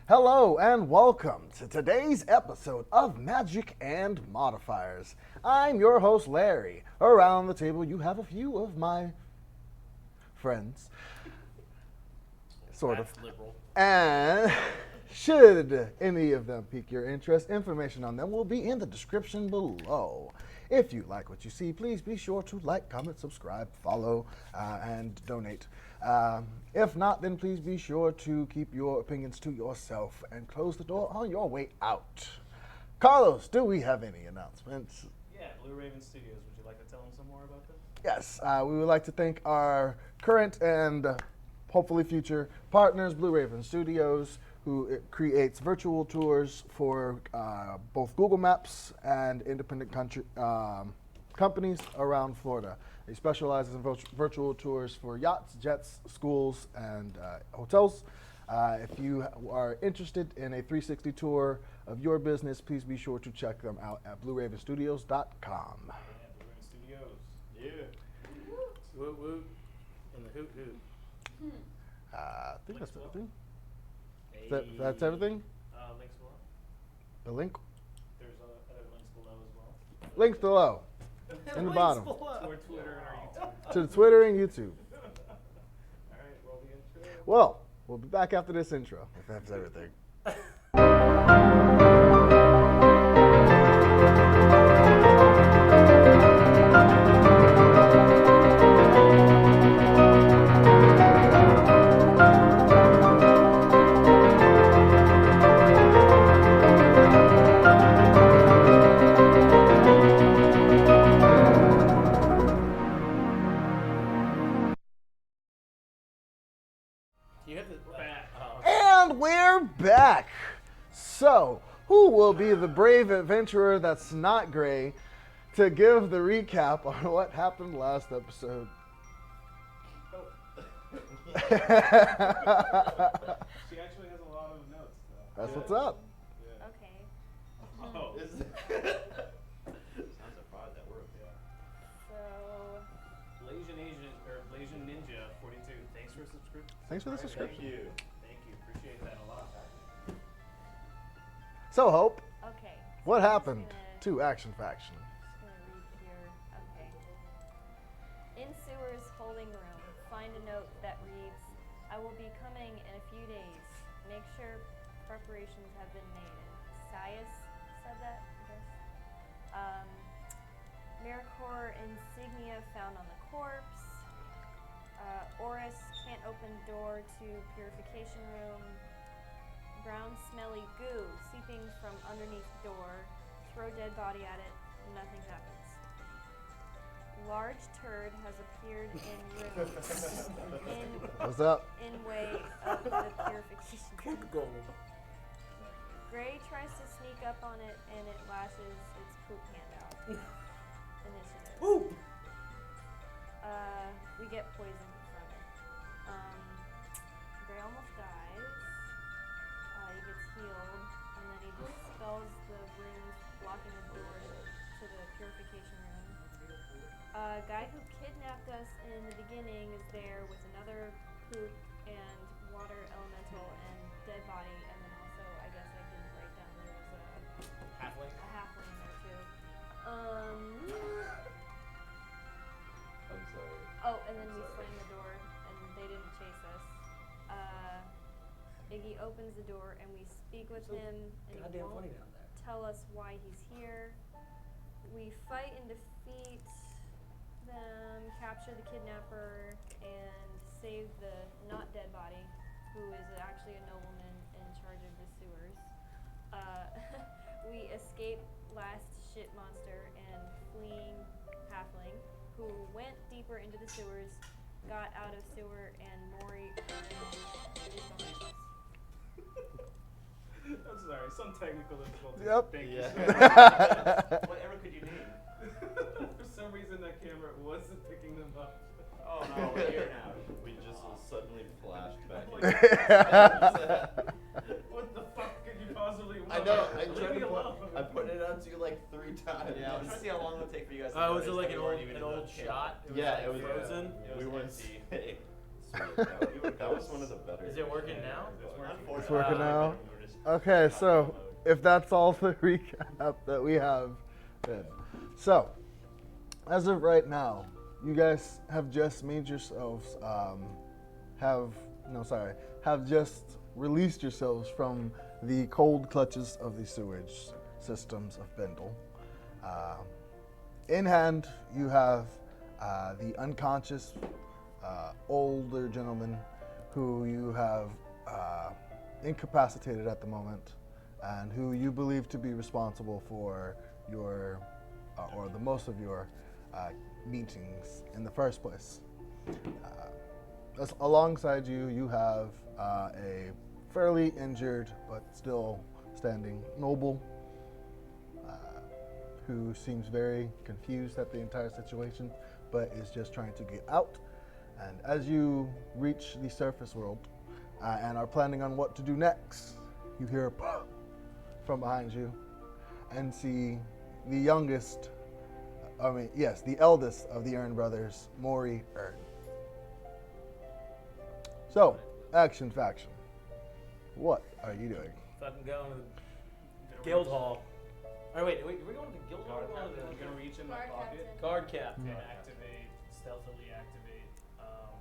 Hello and welcome to today's episode of Magic and Modifiers. I'm your host, Larry. Around the table, you have a few of my friends. Sort of. That's liberal. And should any of them pique your interest, information on them will be in the description below. If you like what you see, please be sure to like, comment, subscribe, follow, and donate. If not, then please be sure to keep your opinions to yourself and close the door on your way out. Carlos, do we have any announcements? Yeah, Blue Raven Studios. Would you like to tell them some more about them? Yes, we would like to thank our current and hopefully future partners, Blue Raven Studios, who creates virtual tours for both Google Maps and independent companies around Florida. He specializes in virtual tours for yachts, jets, schools, and hotels. If you are interested in a 360 tour of your business, please be sure to check them out at blueravenstudios.com. Yeah, Blue Raven Studios. Yeah. Woot woot. And the hoot hoot. I think that's everything. Hey. That's everything? Links below. The link? There's other links below as well. Links below. In the bottom. To our Twitter and our YouTube. To the Twitter and YouTube. Alright, roll the intro. Well, we'll be back after this intro, if that's everything. And we're back. So, who will be the brave adventurer that's not gray to give the recap on what happened last episode? She actually has a lot of notes, though. That's what's up. Yeah. Okay. Oh. Sounds surprised that worked. So, Blasian Ninja 42. Thanks for subscription. Thanks for the subscription. Thank you. Thank you. Appreciate that a lot. So, Hope, okay. what So I'm happened just to Action Faction? gonna read here. Okay. In Sewers holding room, find a note that reads, I will be coming in a few days. Make sure preparations have been made. Sias said that, I guess. Maracor insignia found on the corpse. Orys can't open door to purification room. Brown smelly goo seeping from underneath door. Throw dead body at it. Nothing happens. Large turd has appeared in room. What's up? In way of the purification room. Gray tries to sneak up on it and it lashes its poop hand out. Initiative. Woo! We get poisoned from it. Gray almost dies. He gets healed, and then he dispels the runes blocking the door to the purification room. Guy who kidnapped us in the beginning is there with another poop and water elemental and dead body, and then also, I guess I didn't write down, there was Halfling. a halfling there too. I'm sorry. Oh, and then we slammed the door, and they didn't chase us. Iggy opens the door, and we speak with him, and he won't tell us why he's here. We fight and defeat them, capture the kidnapper, and save the not dead body, who is actually a nobleman in charge of the sewers. We escape last shit monster and fleeing halfling, who went deeper into the sewers, got out of sewer, and Mori is behind us. I'm sorry, some technical difficulties. Yep. Thank Yeah. you. Whatever could you need? For some reason, that camera wasn't picking them up. Oh no, we're here now. We just suddenly flashed back in. What the fuck could you possibly want? I know. Leave me alone. I put it on to you like 3 times. Yeah, I was trying to see how long it would take for you guys to Was it notice like that an we weren't old, even an in the old camera. shot? Yeah, like it was frozen. We weren't empty. Sweet. That was one of the better. Is it working now? It's working. It's working now. Okay, so if that's all the recap that we have, then. So, as of right now, you guys have just made yourselves, have just released yourselves from the cold clutches of the sewage systems of Bendel. In hand, you have the unconscious older gentleman who you have incapacitated at the moment, and who you believe to be responsible for your, or the most of your meetings in the first place. Alongside you, you have a fairly injured but still standing noble who seems very confused at the entire situation, but is just trying to get out. And as you reach the surface world and are planning on what to do next, you hear a pop from behind you and see the the eldest of the Ern brothers, Maury Ern. So, action faction. What are you doing? Fucking going to the guild hall. Oh wait, we're going to the guild hall. I'm gonna reach in my Guard pocket captain. Guard captain. and stealthily activate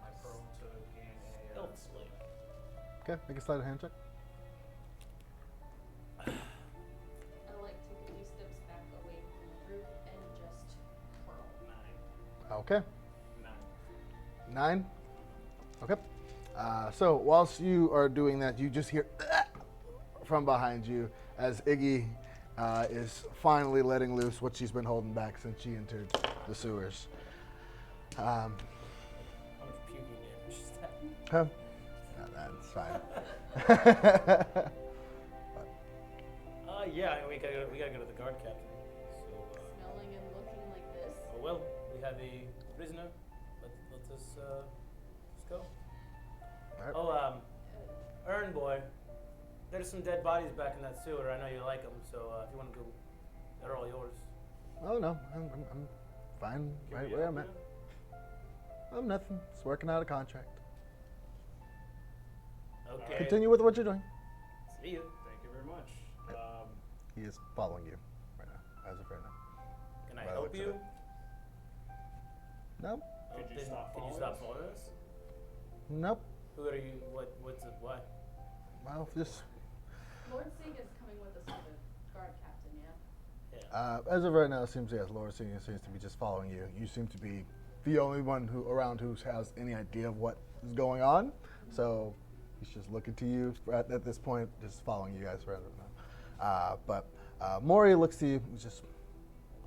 my pearl to gain a Stealth sling. Okay, make a sleight of hand check. I like take a few steps back away from the group and just twirl. 9. Okay. 9. 9? Okay. So whilst you are doing that, you just hear from behind you as Iggy is finally letting loose what she's been holding back since she entered the sewers. How much puking damage is that? Huh? No, that's fine. Yeah, we gotta go to the guard captain. So, Smelling and looking like this. oh, well, we have a prisoner. Let's go. Alright. Oh, Ern boy, there's some dead bodies back in that sewer. I know you like them, so if you want to go, they're all yours. Oh no, I'm fine right where I'm at. I'm nothing. Just working out a contract. Okay. Continue with what you're doing. See you. Thank you very much. He is following you right now, as of right now. Can I By the help looks of you? it. No? Could you Then stop Could you following stop us? following us? Nope. Who are you? What's it? Why? Well, just Lord Sagan's coming with us with the guard captain, yeah? Yeah. as of right now, it seems yes, Laura seems to be just following you. You seem to be the only one who has any idea of what is going on. So he's just looking to you at this point, just following you guys around now. But Maury looks to you. He's just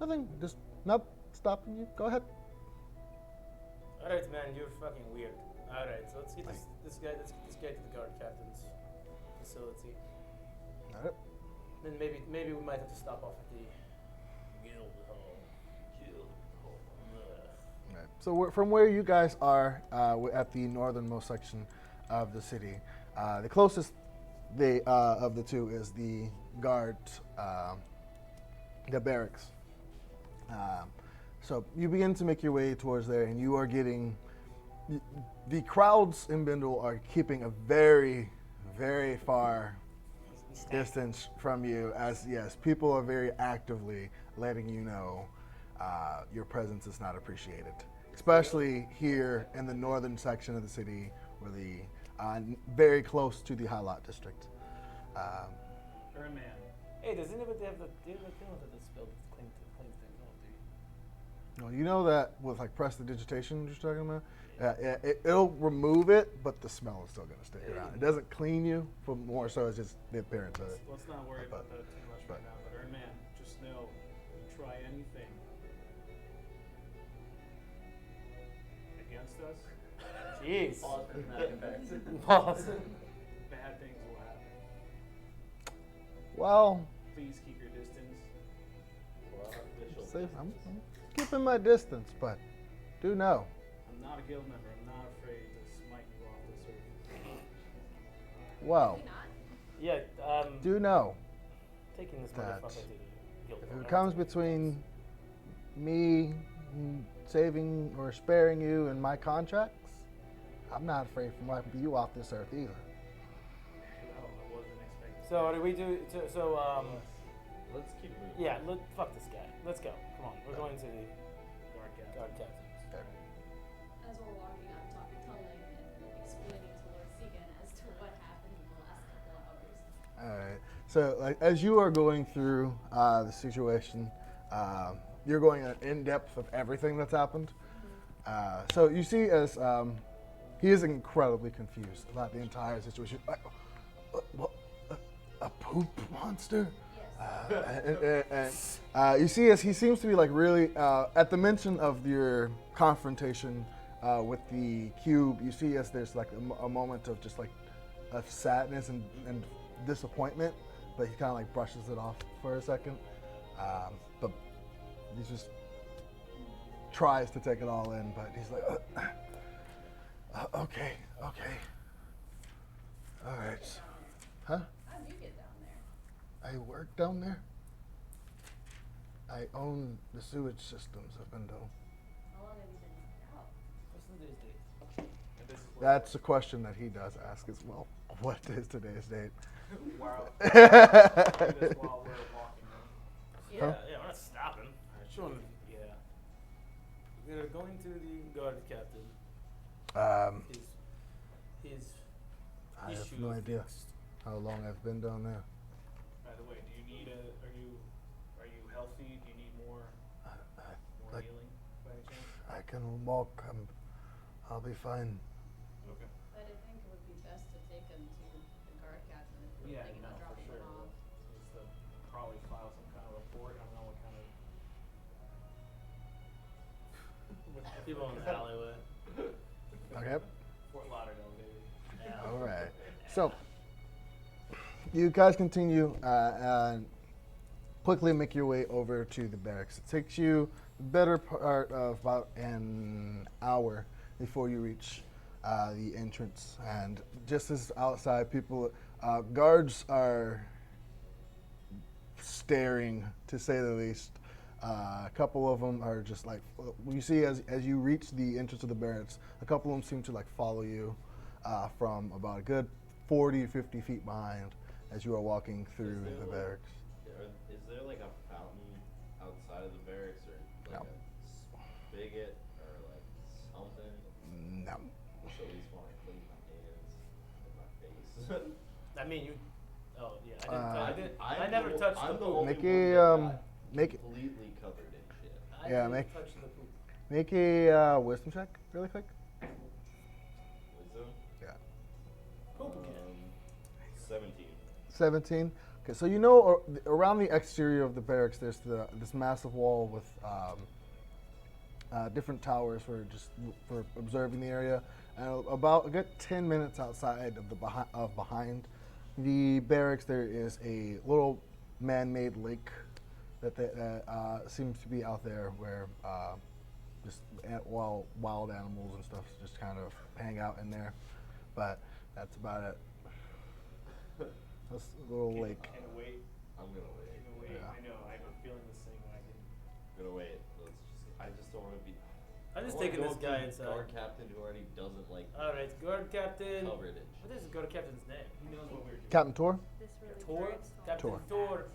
nothing. Just nope. Stopping you. Go ahead. All right, man. You're fucking weird. All right. So let's get this guy. Let's get this guy to the guard captain's facility. All right. Then maybe we might have to stop off at the guild hall. Guild hall. Ugh. Right. So from where you guys are, we're at the northernmost section of the city. The closest of the two is the guard, the barracks. So you begin to make your way towards there, and you are getting the crowds in Bindle are keeping a very, very far distance from you, as yes, people are very actively letting you know your presence is not appreciated, especially here in the northern section of the city, where very close to the Highlight district. Ern man. Hey, does anybody have the? Do you have the spell to clean things up? Do you? No, you know that with like prestidigitation you're talking about? It'll remove it, but the smell is still going to stick around. It doesn't clean you, but more so it's just the appearance of it. Let's not worry about that too much right now. But Ern man, just know, you try anything against us, Jeez. Pause for dramatic effect. Pause. bad things will happen. Well, Please keep your distance. We're on official see, business. I'm keeping my distance, but do know. I'm not a guild member. I'm not afraid to smite you off this earth. Well, Maybe not. Yeah. do know Taking this that motherfucker to the guild if hall. it comes between me saving or sparing you and my contracts, I'm not afraid from wiping you off this earth either. Well, I wasn't expecting So what do we do? Let's keep moving. Yeah. Fuck this guy. Let's go. Come on. We're going to the guard captains. As we're walking, I'm telling and explaining to Lord Segan as to what happened in the last couple hours. All right. So, like, as you are going through the situation, you're going in depth of everything that's happened. So you see, as he is incredibly confused about the entire situation. What? A poop monster? Yes. And you see, as he seems to be like really at the mention of your confrontation with the cube. You see, as there's like a moment of just like of sadness and disappointment, but he kind of like brushes it off for a second. But he just tries to take it all in, but he's like, okay, all right, huh? How'd you get down there? I work down there. I own the sewage systems of Indo. How long have you been knocked out? What's today's date? And this is what That's a question that he does ask as well. What is today's date? while this while we're walking. Yeah, Huh? yeah, we're not stopping. Sure. Yeah. We're going to the guard captain. His I have issue no is idea fixed. how long I've been down there. By the way, do you need are you healthy? Do you need more Like, healing by any chance? I can walk. I'll be fine. Okay. But I think it would be best to take him to the guard captain if we're Yeah, thinking no, of for dropping sure. him off. Needs to probably file some kind of report. I don't know what kind of. People in the alleyway. Okay. Fort Lauderdale, baby. Yeah. All right. So you guys continue and quickly make your way over to the barracks. It takes you the better part of about an hour before you reach the entrance. And just as outside, people, guards are staring, to say the least. A couple of them are just like, you see as you reach the entrance of the barracks, a couple of them seem to like follow you from about a good 40 or 50 feet behind as you are walking through the barracks. Is there like a fountain outside of the barracks, or like No. a spigot, or like something? No. I just at least want to clean my hands and my face. I mean, you. Oh yeah, I I'm never the- touched I'm the the poop. only Make one a, that got make it- completely covered in shit. I Yeah, didn't make- touch the poop. Make a wisdom check really quick. Wisdom? Yeah. Poop again. 17. 17. Okay, so you know around the exterior of the barracks, there's this massive wall with different towers for observing the area. And about a good 10 minutes outside of behind the barracks, there is a little man-made lake that seems to be out there where just wild animals and stuff just kind of hang out in there. But that's about it. That's a little lake. Can it wait? I'm gonna wait. Can it wait? Yeah. I know. I'm feeling the same way. I'm gonna wait. I just don't want to be. I'm just I wanna taking go this up to guy the inside. Guard captain who already doesn't like All right, guard captain. covered in What shit. is the guard captain's name? He knows what we're doing. Captain Tor? This really Tor. drives home Captain Tor. Tor.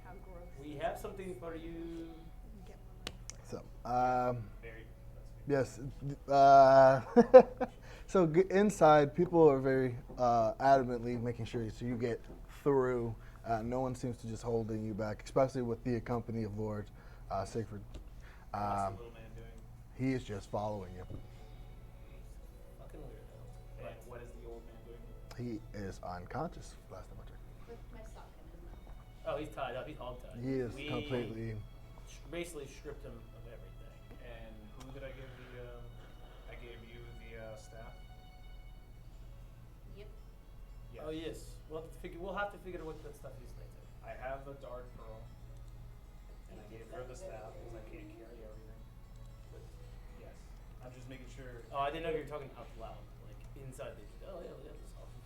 how gross. We have something for you. Get more money for it. So, Very. yes. So inside, people are very adamantly making sure so you get through. No one seems to just holding you back, especially with the company of Lord Sigfrid. What's the little man doing? He is just following you. Fucking weirdo. And what is the old man doing? He is unconscious. Last time I checked, With my sock in his mouth. Oh, he's tied up. He's hog tied. he is We completely. basically stripped him of everything. And who did I give the? I gave you the staff. Yep. Oh yes. We'll have to figure out what that stuff is later. I have the dark pearl, and I gave her the staff because I can't carry everything. But yes, I'm just making sure. Oh, I didn't know you were talking out loud, like inside the. Oh yeah, this is awesome.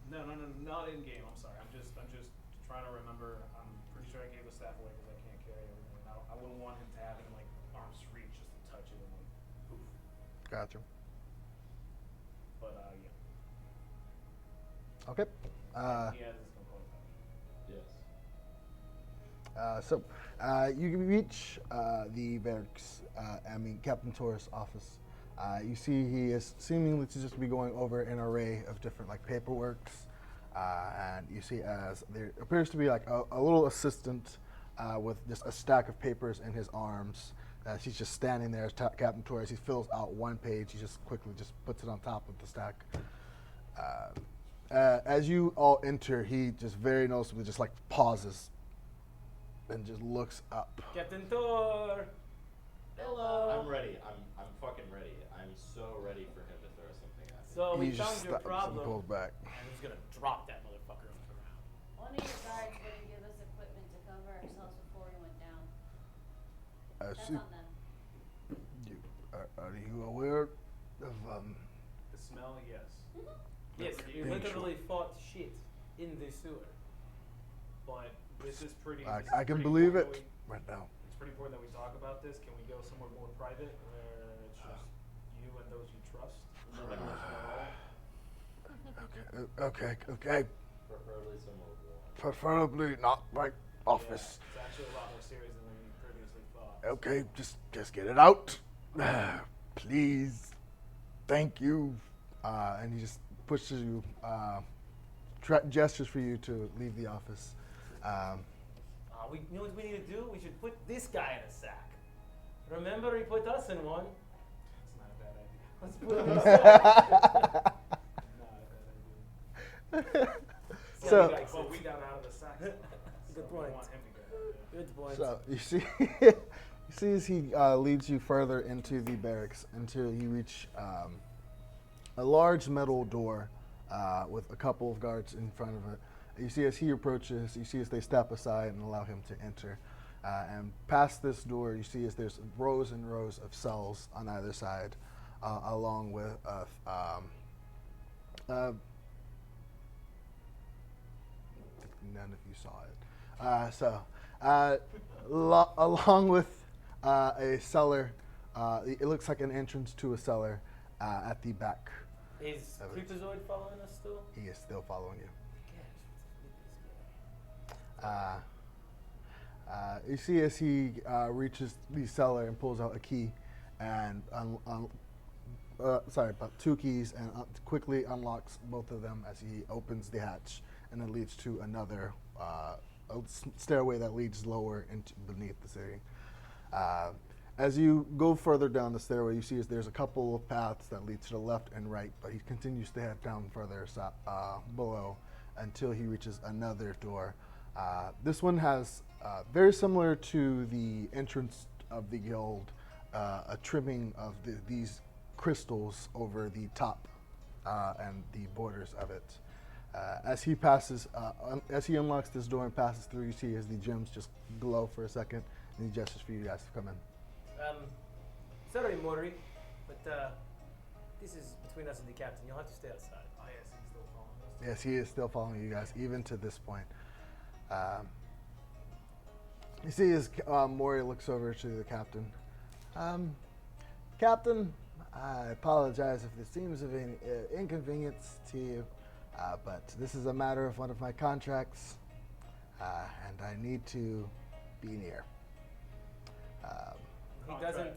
No, not in game. I'm sorry. I'm just trying to remember. I'm pretty sure I gave the staff away because I can't carry everything. I wouldn't want him to have it in like arm's reach just to touch it and like poof. Gotcha. But yeah. Okay. He has his component pouch. You reach the barracks, Captain Torres' office. You see he is seemingly to just be going over an array of different like paperworks, and you see as there appears to be like a little assistant with just a stack of papers in his arms. She's just standing there as Captain Torres. He fills out one page. He just quickly just puts it on top of the stack. As you all enter, he just very noticeably just like pauses and just looks up. Captain Thor! Hello! I'm ready. I'm fucking ready. I'm so ready for him to throw something at me. So we He just found your stops and problem. pulls back. And he's gonna drop that motherfucker on the ground. One of your guards wouldn't give us equipment to cover ourselves before we went down. That's See, on them. are you aware of The smell, yes. Yes, you literally fought shit in the sewer. But this is pretty. I this is can pretty believe important it that right now. It's pretty important that we talk about this. Can we go somewhere more private where it's just you and those you trust? No one knows at all? Okay. Preferably somewhere warm. Preferably not my office. Yeah, it's actually a lot more serious than we previously thought. Okay, just get it out, please. Thank you. And he just pushes you, gestures for you to leave the office. You know what we need to do? We should put this guy in a sack. Remember, he put us in one. It's not a bad idea. Let's put him in a sack. Not a bad idea. So, Well, we got out of the sack. Good so point. We want him to go. Good point. so you see as he leads you further into the barracks until you reach a large metal door with a couple of guards in front of it. You see as he approaches, you see as they step aside and allow him to enter. And past this door, you see as there's rows and rows of cells on either side, along with none of you saw it. Along with a cellar, it looks like an entrance to a cellar at the back. Is Creepazoid following us still? He is still following you. Yes. You see as he reaches the cellar and pulls out a key and about two keys and quickly unlocks both of them as he opens the hatch, and it leads to another stairway that leads lower into beneath the city. As you go further down the stairway, you see as there's a couple of paths that lead to the left and right, but he continues to head down further below until he reaches another door. This one has, very similar to the entrance of the guild, a trimming of these crystals over the top and the borders of it. As he unlocks this door and passes through, you see as the gems just glow for a second, and he gestures for you guys to come in. Sorry, Mori, but this is between us and the captain. You'll have to stay outside. Oh, yes, he's still following us. Yes, he is still following you guys, even to this point. You see as Mori looks over to the captain. Captain, I apologize if this seems of any inconvenience to you, but this is a matter of one of my contracts, and I need to be near.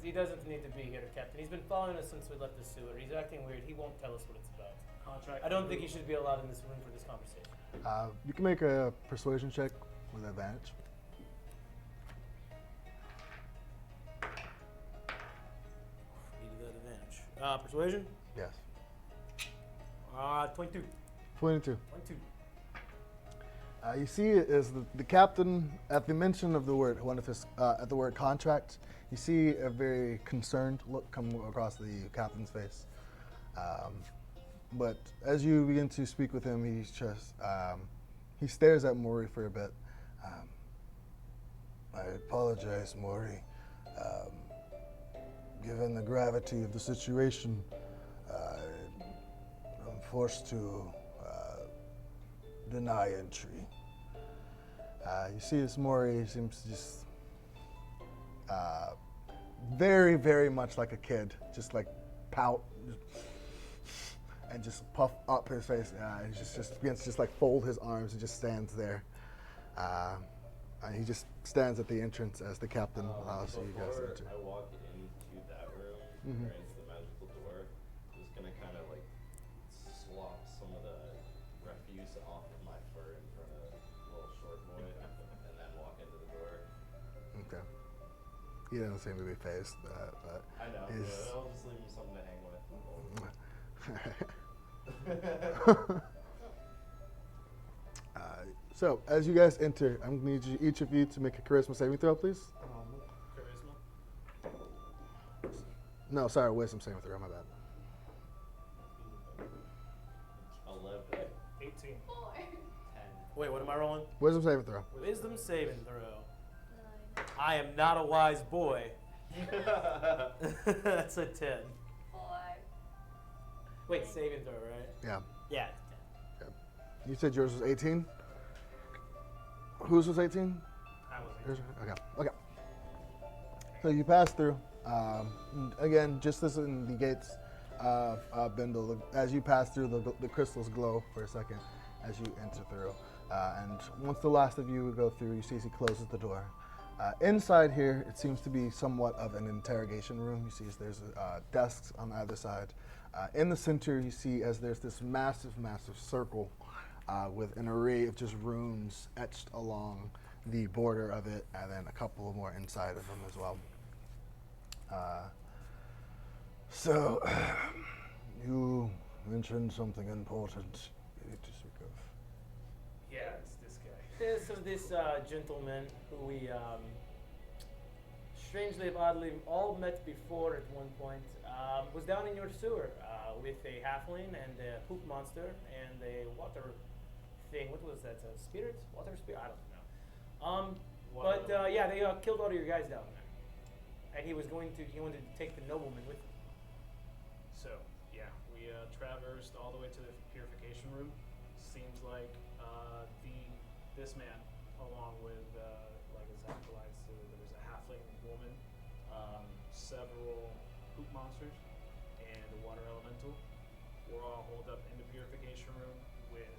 He doesn't need to be here, Captain. He's been following us since we left the sewer. He's acting weird. He won't tell us what it's about. Contract. I don't think he should be allowed in this room for this conversation. You can make a persuasion check with advantage. Needed that advantage. Persuasion? Yes. 22. 22. 22. You see it is the captain, at the mention of the word, at the word contract, you see a very concerned look come across the captain's face. But as you begin to speak with him, he stares at Mori for a bit. I apologize, Mori. Given the gravity of the situation, I'm forced to deny entry. You see this Mori seems just very, very much like a kid, just like pout and just puff up his face. He just begins to just like fold his arms and just stands there. He just stands at the entrance as the captain allows you guys to Before enter. I walk into that room, Mhm. or into the magical door, I'm just gonna kind of like swap some of the refuse off of my fur in front of little short boy, and then walk into the door. Okay. He doesn't seem to be phased, but I know, he's. but I'll just leave him something to hang with. So, as you guys enter, I'm going to need each of you to make a charisma saving throw, please. Charisma. No, sorry, wisdom saving throw, my bad. 11, 18. 4. 10. Wait, what am I rolling? Wisdom saving throw. Wisdom saving throw. 9. I am not a wise boy. That's a 10. 4. Wait, saving throw, right? Yeah. Yeah. You said yours was 18? Whose was 18? I was Yours? Okay. So you pass through. Again, just as in the gates of Bindle, as you pass through, the crystals glow for a second as you enter through. And once the last of you go through, you see as he closes the door. Inside here, it seems to be somewhat of an interrogation room. You see as there's desks on either side. In the center, you see as there's this massive circle with an array of just runes etched along the border of it, and then a couple more inside of them as well. So, you mentioned something important you need to speak of. Yeah, it's this guy. This gentleman who we strangely, oddly, all met before at one point, was down in your sewer with a halfling and a poop monster and a water thing. What was that? A spirit? Water spirit? I don't know. Yeah, they killed all of your guys down there. And he wanted to take the nobleman with him. So, yeah, we traversed all the way to the purification room. Seems like this man, along with, like his acolytes, there was a halfling woman, several poop monsters, and a water elemental. We're all holed up in the purification room with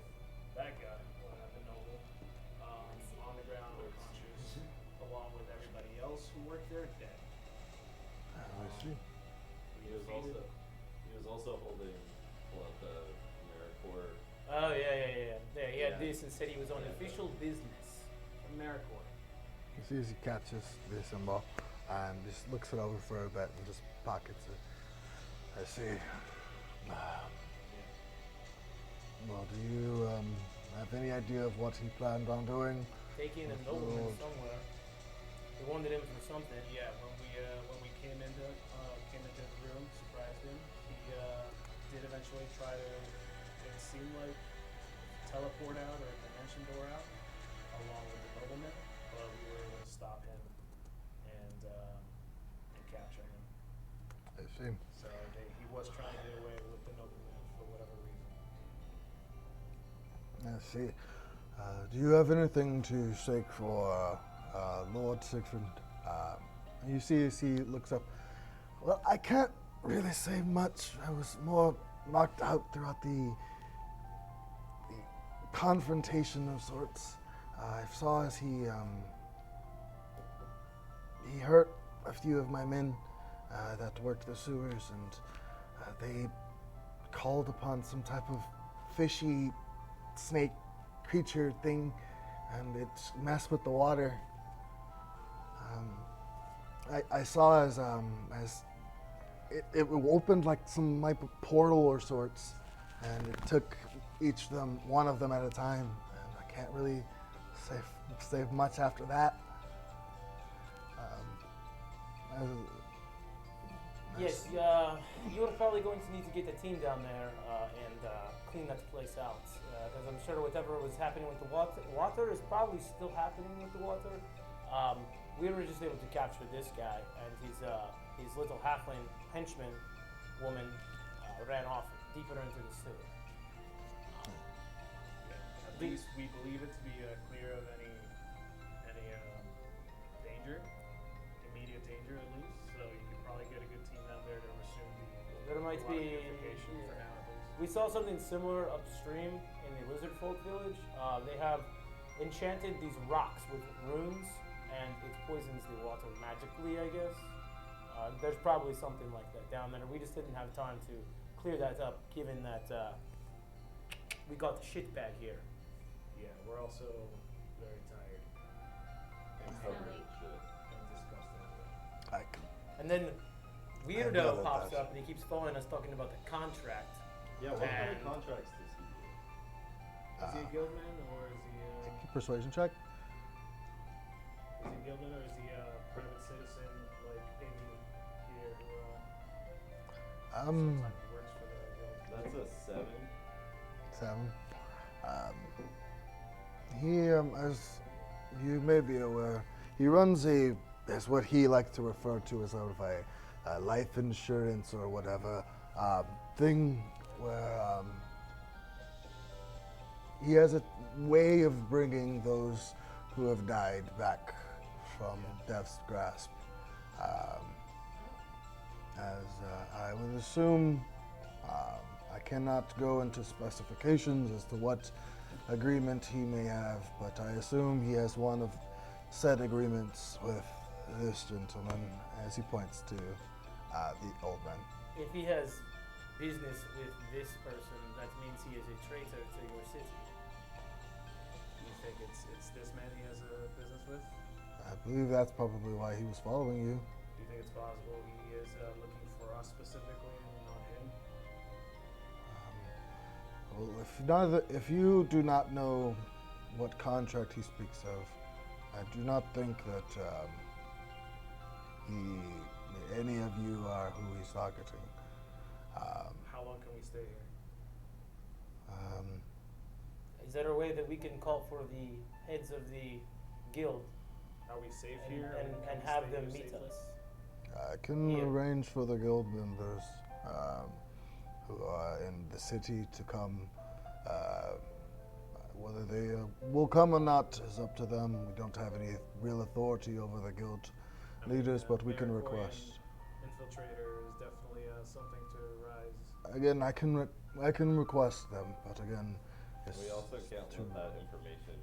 that guy, the noble, on the ground, unconscious, along with everybody else who worked there, dead. I see. He was also holding the Maracorian. Oh, yeah. He had Yeah. this and said he was on official business. From Maracorian. You see as he catches the symbol and just looks it over for a bit and just pockets it. I see. Well, do you have any idea of what he planned on doing? Taking a nobleman somewhere. We wanted him for something. Yeah, when we came into the room, surprised him. He did eventually try to, it seemed like, teleport out or dimension door out, along with the nobleman, but we were able to stop him and capture him. I see. So he was trying to get away with the nobleman for whatever reason. I see. Do you have anything to stake for Lord Siegfried? You see as he looks up. Well, I can't really say much. I was more knocked out throughout the confrontation of sorts. I saw as he hurt a few of my men that worked the sewers, and they called upon some type of fishy snake creature thing, and it messed with the water. I saw as it opened like some type of portal or sorts, and it took one of them at a time, and I can't really say much after that. Yes, you are probably going to need to get a team down there and clean that place out. Because I'm sure whatever was happening with the water is probably still happening with the water. We were just able to capture this guy, and his little halfling henchman woman ran off deeper into the sewer. At least we believe it to be clear of any danger, immediate danger at least. So you could probably get a good team down there to resume There might water be. purification for now at least. We saw something similar upstream in the lizard folk village. They have enchanted these rocks with runes, and it poisons the water magically, I guess. There's probably something like that down there. We just didn't have time to clear that up, given that we got the shit bag here. Yeah, we're also very tired And Smelly. covered in shit. and disgusted. I can, And then I Weirdo gathered pops that. up and he keeps following us talking about the contract. Yeah, what kind And- of contracts does he do? Is he a guildman or is he persuasion check. is he a guildman or is he a private citizen like Iggy here who sometimes works for the guild? That's a 7. 7. He, as you may be aware, he runs as what he likes to refer to as sort of a life insurance or whatever thing where he has a way of bringing those who have died back from death's grasp. I would assume, I cannot go into specifications as to what agreement he may have, but I assume he has one of said agreements with this gentleman, as he points to the old man. If he has business with this person, that means he is a traitor to your city. You think it's this man he has a business with? I believe that's probably why he was following you. Do you think it's possible he is looking for us specifically and not him? Well, if you do not know what contract he speaks of, I do not think that any of you are who he's targeting. How long can we stay here? Is there a way that we can call for the heads of the guild Are we safe and, here? and, can and we have stay them here meet safely? us? I can Yeah. arrange for the guild members who are in the city to come. Whether they will come or not is up to them. We don't have any real authority over the guild I mean, leaders, but we can Maracorian request. Infiltrator is definitely something to rise. Again, I can request them, but again, it's We also can't too- let that information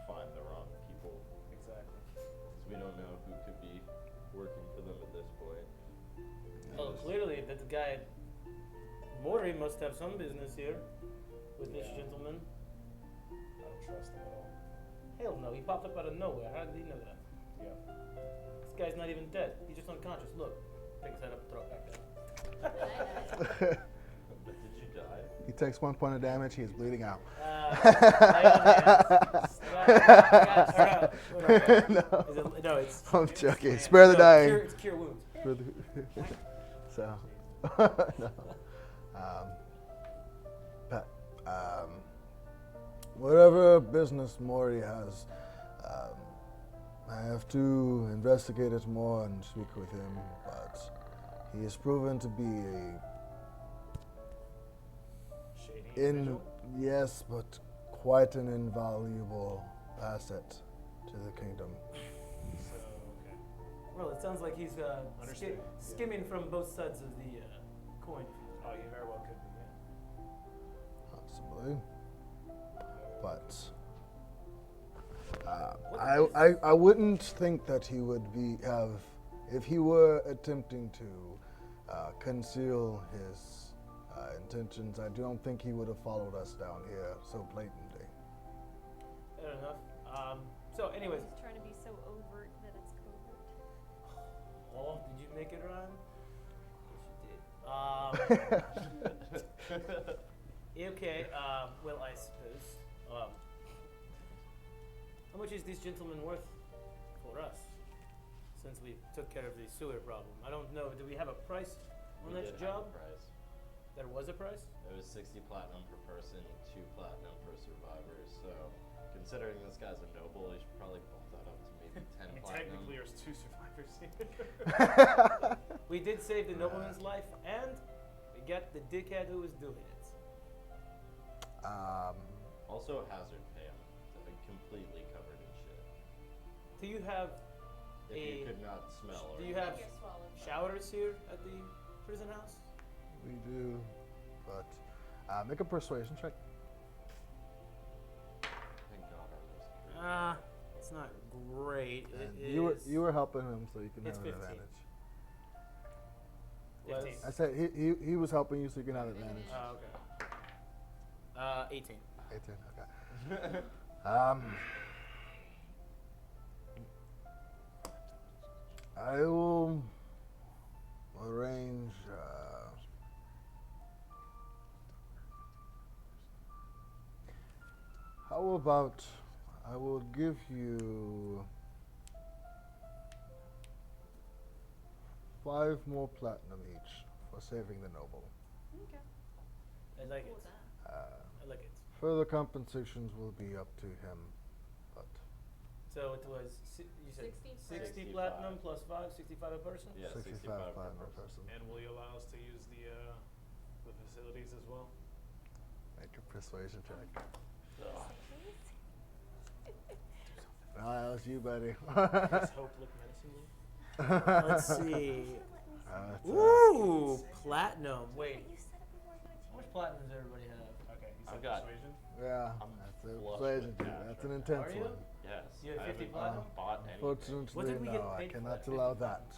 find the wrong people. Exactly. Because we don't know who could be working for them at this point. Well, Just- clearly that the guy, Mori, must have some business here with this Yeah. gentleman. I don't trust him at all. Hell no, he popped up out of nowhere. How did he know that? Yeah. This guy's not even dead. He's just unconscious. Look. Pick his head up and throw it back down. But did you die? He takes 1 point of damage. He is bleeding out. No, it's. I'm joking. Spare the dying. It's cure wounds. So, no. But whatever business Mori has, I have to investigate it more and speak with him. But he has proven to be Shady a yes, but quite an invaluable asset to the kingdom. So, okay. Well, it sounds like he's Understood. skimming from both sides of the coin. Oh, you very well could be, yeah. Possibly. But What I wouldn't think that he would if he were attempting to conceal his intentions. I don't think he would have followed us down here so blatantly. Fair enough. So, anyways, He's trying to be so overt that it's covert. oh, did you make it rhyme? Yes, you did. Okay. Well, I suppose. How much is this gentleman worth for us? Since we took care of the sewer problem, I don't know. Do we have a price on We this did have job? a price. There was a price. It was 60 platinum per person, 2 platinum per survivor. So, considering this guy's a noble, he should probably bump that up to maybe 10 I mean, platinum. technically, there's 2 survivors here. We did save the nobleman's life, and we got the dickhead who was doing it. Also, hazard pay. I'm completely covered in shit. Do you have If you could not smell or do you have You're swallowed. showers here at the prison house? We do, but make a persuasion check. Thank God I It's not great. And It you were helping him, so you can It's have an 15. advantage. 15. I said he was helping you, so you can have an advantage. Oh, okay. 18. 18. Okay. I will arrange. How about I will give you 5 more platinum each for saving the noble. Okay. I like Cool it. with that. I like it. Further compensations will be up to him, but So it was, you said 60 60 platinum plus 5, 65 a person? Yeah, 65 per platinum per person. person. And will you allow us to use the facilities as well? Make a persuasion check. Ugh. No, that was you, buddy. Does hope look menacingly? Let's see. Ooh. Ooh, platinum. Wait, You said it before you how much platinum does everybody have? Okay, you I've said got- persuasion? Yeah, I'm that's a flush persuasion with check. cash That's an right intense Are you? one. Yes. You have I 50 haven't platinum? bought anything. What Unfortunately, did we get no, I paid for cannot that? allow 50 that.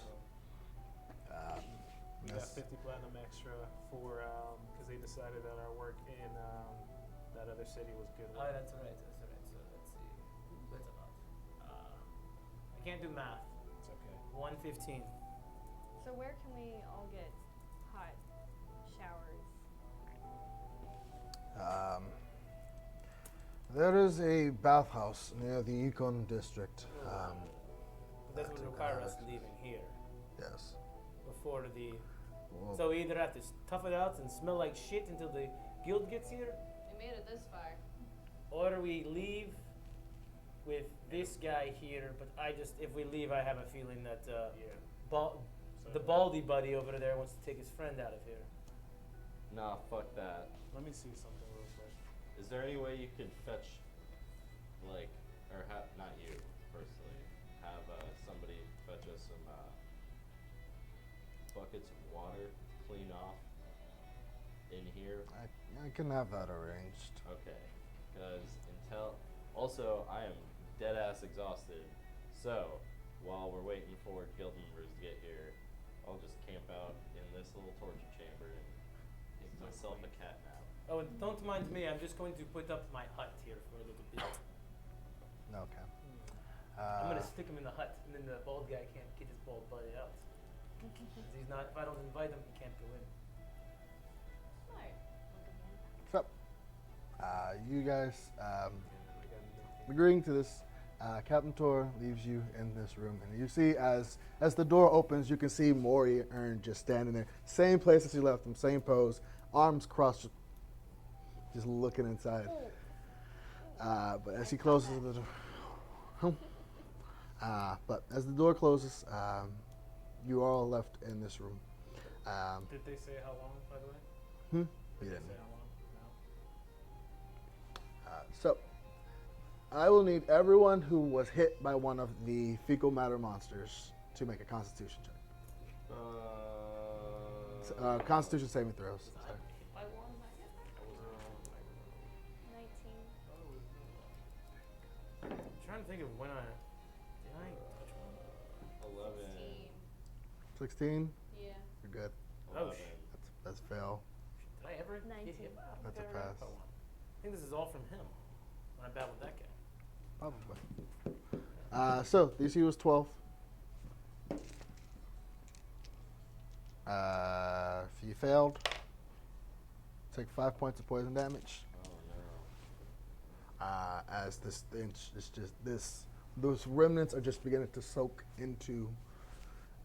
We got Yes. 50 platinum extra for, because they decided that our work in that other city was good. Oh, that's right. So let's see. What's about? I can't do math. It's okay. 115. So where can we all get hot showers? There is a bathhouse near the Econ district. But that would require us leaving here Yes. before the. Well, So we either have to tough it out and smell like shit until the guild gets here, They made it this far. or we leave with this guy here. But if we leave, I have a feeling that Yeah. Bal- So the baldy buddy over there wants to take his friend out of here. Nah, fuck that. Let me see something real quick. Is there any way you could fetch, like, or have, not you personally, have somebody fetch us some buckets of water to clean off in here? I can have that arranged. Okay, because also I am dead ass exhausted. So while we're waiting for guild members to get here, I'll just camp out in this little torture chamber and make myself a cat nap. Oh, and don't mind me. I'm just going to put up my hut here for a little bit. Okay. I'm gonna stick him in the hut, and then the bald guy can't get his bald buddy out. 'Cause he's not. If I don't invite him, he can't go in. Smart. So, you guys agreeing to this, Captain Tor leaves you in this room, and you see as the door opens, you can see Maury Earn just standing there, same place as you left him, same pose, arms crossed, just looking inside. But as he closes the door, but as the door closes, you are all left in this room. Did they say how long, by the way? You Did they didn't. say how long? No. So, I will need everyone who was hit by one of the fecal matter monsters to make a Constitution check. Constitution saving throws. Sorry. By one, I guess. 19. I'm trying to think of when I touch one? 11. 16. Yeah. You're good. Oh, 11. That's fail. Did I ever 19. get hit? I don't That's think a I ever pass. got one. I think this is all from him. When I battled that guy. Probably. So DC was 12. If you failed, take 5 points of poison damage. Oh no. As this stench is just those remnants are just beginning to soak into,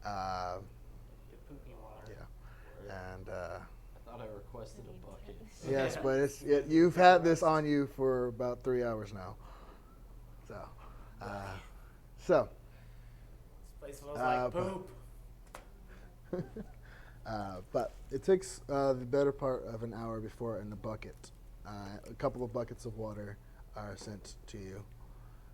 Get poopy water. yeah, and I thought I requested a bucket. yes, but you've had this on you for about 3 hours now. So, This place smells but- like poop. but it takes the better part of an hour before in the bucket, a couple of buckets of water are sent to you.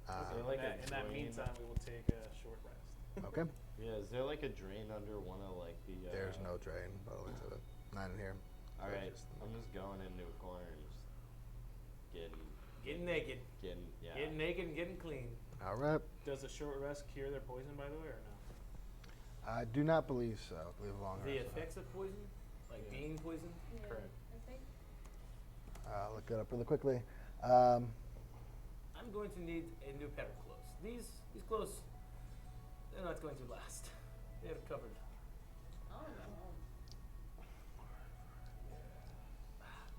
Is there like a in that drain? meantime, we will take a short rest. Okay. Yeah, is there like a drain under one of like the? There's no drain by the looks of it. Not in here. All right, Just- I'm just going into a corner and just getting naked. Yeah. Getting naked and getting clean. All right. Does a short rest cure their poison, by the way, or no? I do not believe so. I believe long The rest. effects of poison? Like Yeah. being poison? Yeah, Correct. I think. I'll look it up really quickly. I'm going to need a new pair of clothes. These clothes, they're not going to last. They're covered. I don't know.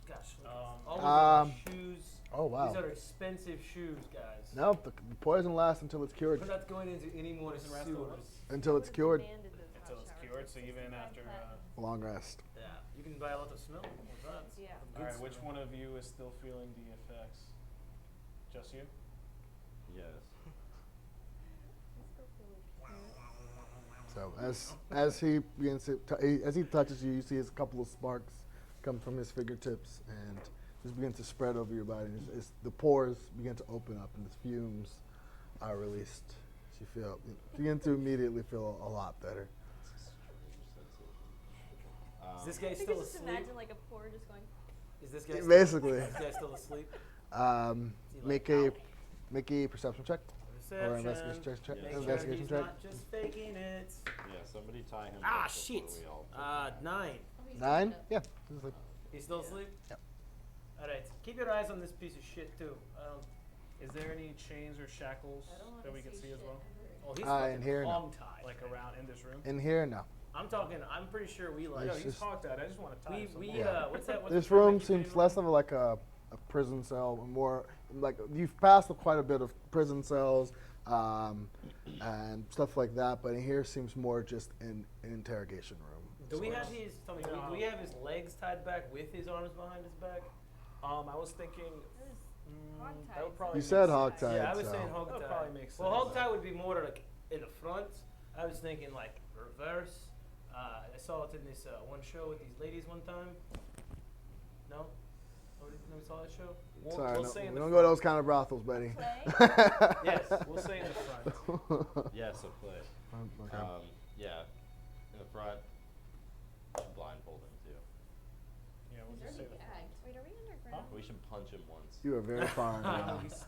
Gosh, look at Um, all of my Um, shoes. Oh wow. These are expensive shoes, guys. Nope. The poison lasts until it's cured. We're not going into any more Poison rest sewers. Until it's cured. Until it's cured, so even after. Long rest. Yeah, you can buy a lot of smell with that. Yeah. Good Alright, which smell. one of you is still feeling the effects? Just you? Yes. So as he begins to as he touches you, you see a couple of sparks come from his fingertips and just begin to spread over your body. The pores begin to open up and the fumes are released. You begin to immediately feel a lot better. Is this guy I think still I just asleep? imagine like a pour just going. Is this guy Basically. Is this guy still asleep? Is he Make like, make a perception check or investigation check. Make Investigation sure he's check. not just faking it. Yeah, somebody tie him. Ah, up before shit. we all 9. Oh, he's 9. waking up. Yeah. This is like- He's still asleep? Yep. Alright, keep your eyes on this piece of shit too. Is there any chains or shackles I don't want that to we can see as well? Oh, he's In fucking here, no. hog-tied. Like around in this room? In here, no. I'm pretty sure we like. No, It's he's just- hogtied. I just want to tie him We, somewhere. Yeah. what's that? What's This the term room that you seems gave less him? of like a prison cell, more like you've passed quite a bit of prison cells and stuff like that, but in here seems more just an interrogation room. Do we So have it's- his? Tell me, No. do we have his legs tied back with his arms behind his back? I was thinking. Hogtied. That would probably You make said sense. hogtied. Yeah, I was so- saying That hog would tie. probably make Well, sense. hog tie would be more like in the front. I was thinking like reverse. I saw it in this one show with these ladies one time. No? Never saw that show? Sorry, we'll no, say in we the don't go to front. those kind of brothels, buddy. Play? Yes. We'll say in the front. Yes, a play. Okay. Yeah, in the front. Should blindfold him too. Yeah, we'll He's just say already the front. gagged. Wait, are we underground? We should punch him once. You are very far now. He's-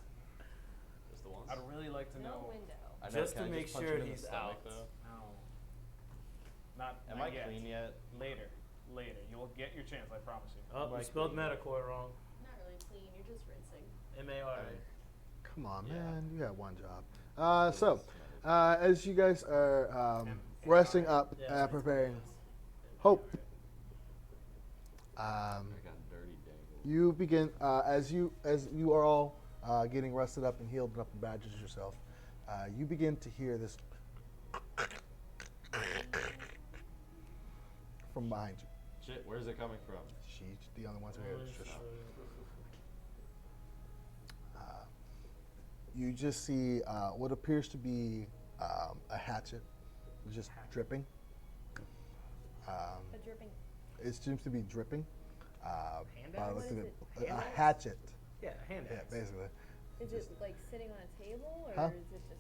Just the once. I'd really like to No know. window. I know, Just can to I make punch sure him in the he's stomach, out. though? No. Not. Am not I yet. clean yet? Later. Later. You will get your chance. I promise you. Oh, you Like spelled the- Maracorian wrong. Not really clean. You're just rinsing. M-A-R-A. Come on, Yeah. man. You got one job. So, as you guys are resting up Yeah, and preparing, Hope. I got dirty dangle. You begin as you are all getting rested up and healed up and badges yourself. You begin to hear this from behind you. Shit, where's it coming from? She's the only one who hears it. You just see what appears to be a hatchet, just dripping. A dripping. It seems to be dripping. Hand by axe? looking What at is a Hand axe? hatchet. Yeah, hand Yeah, axe. basically. Is it like sitting on a table or Huh? is it just?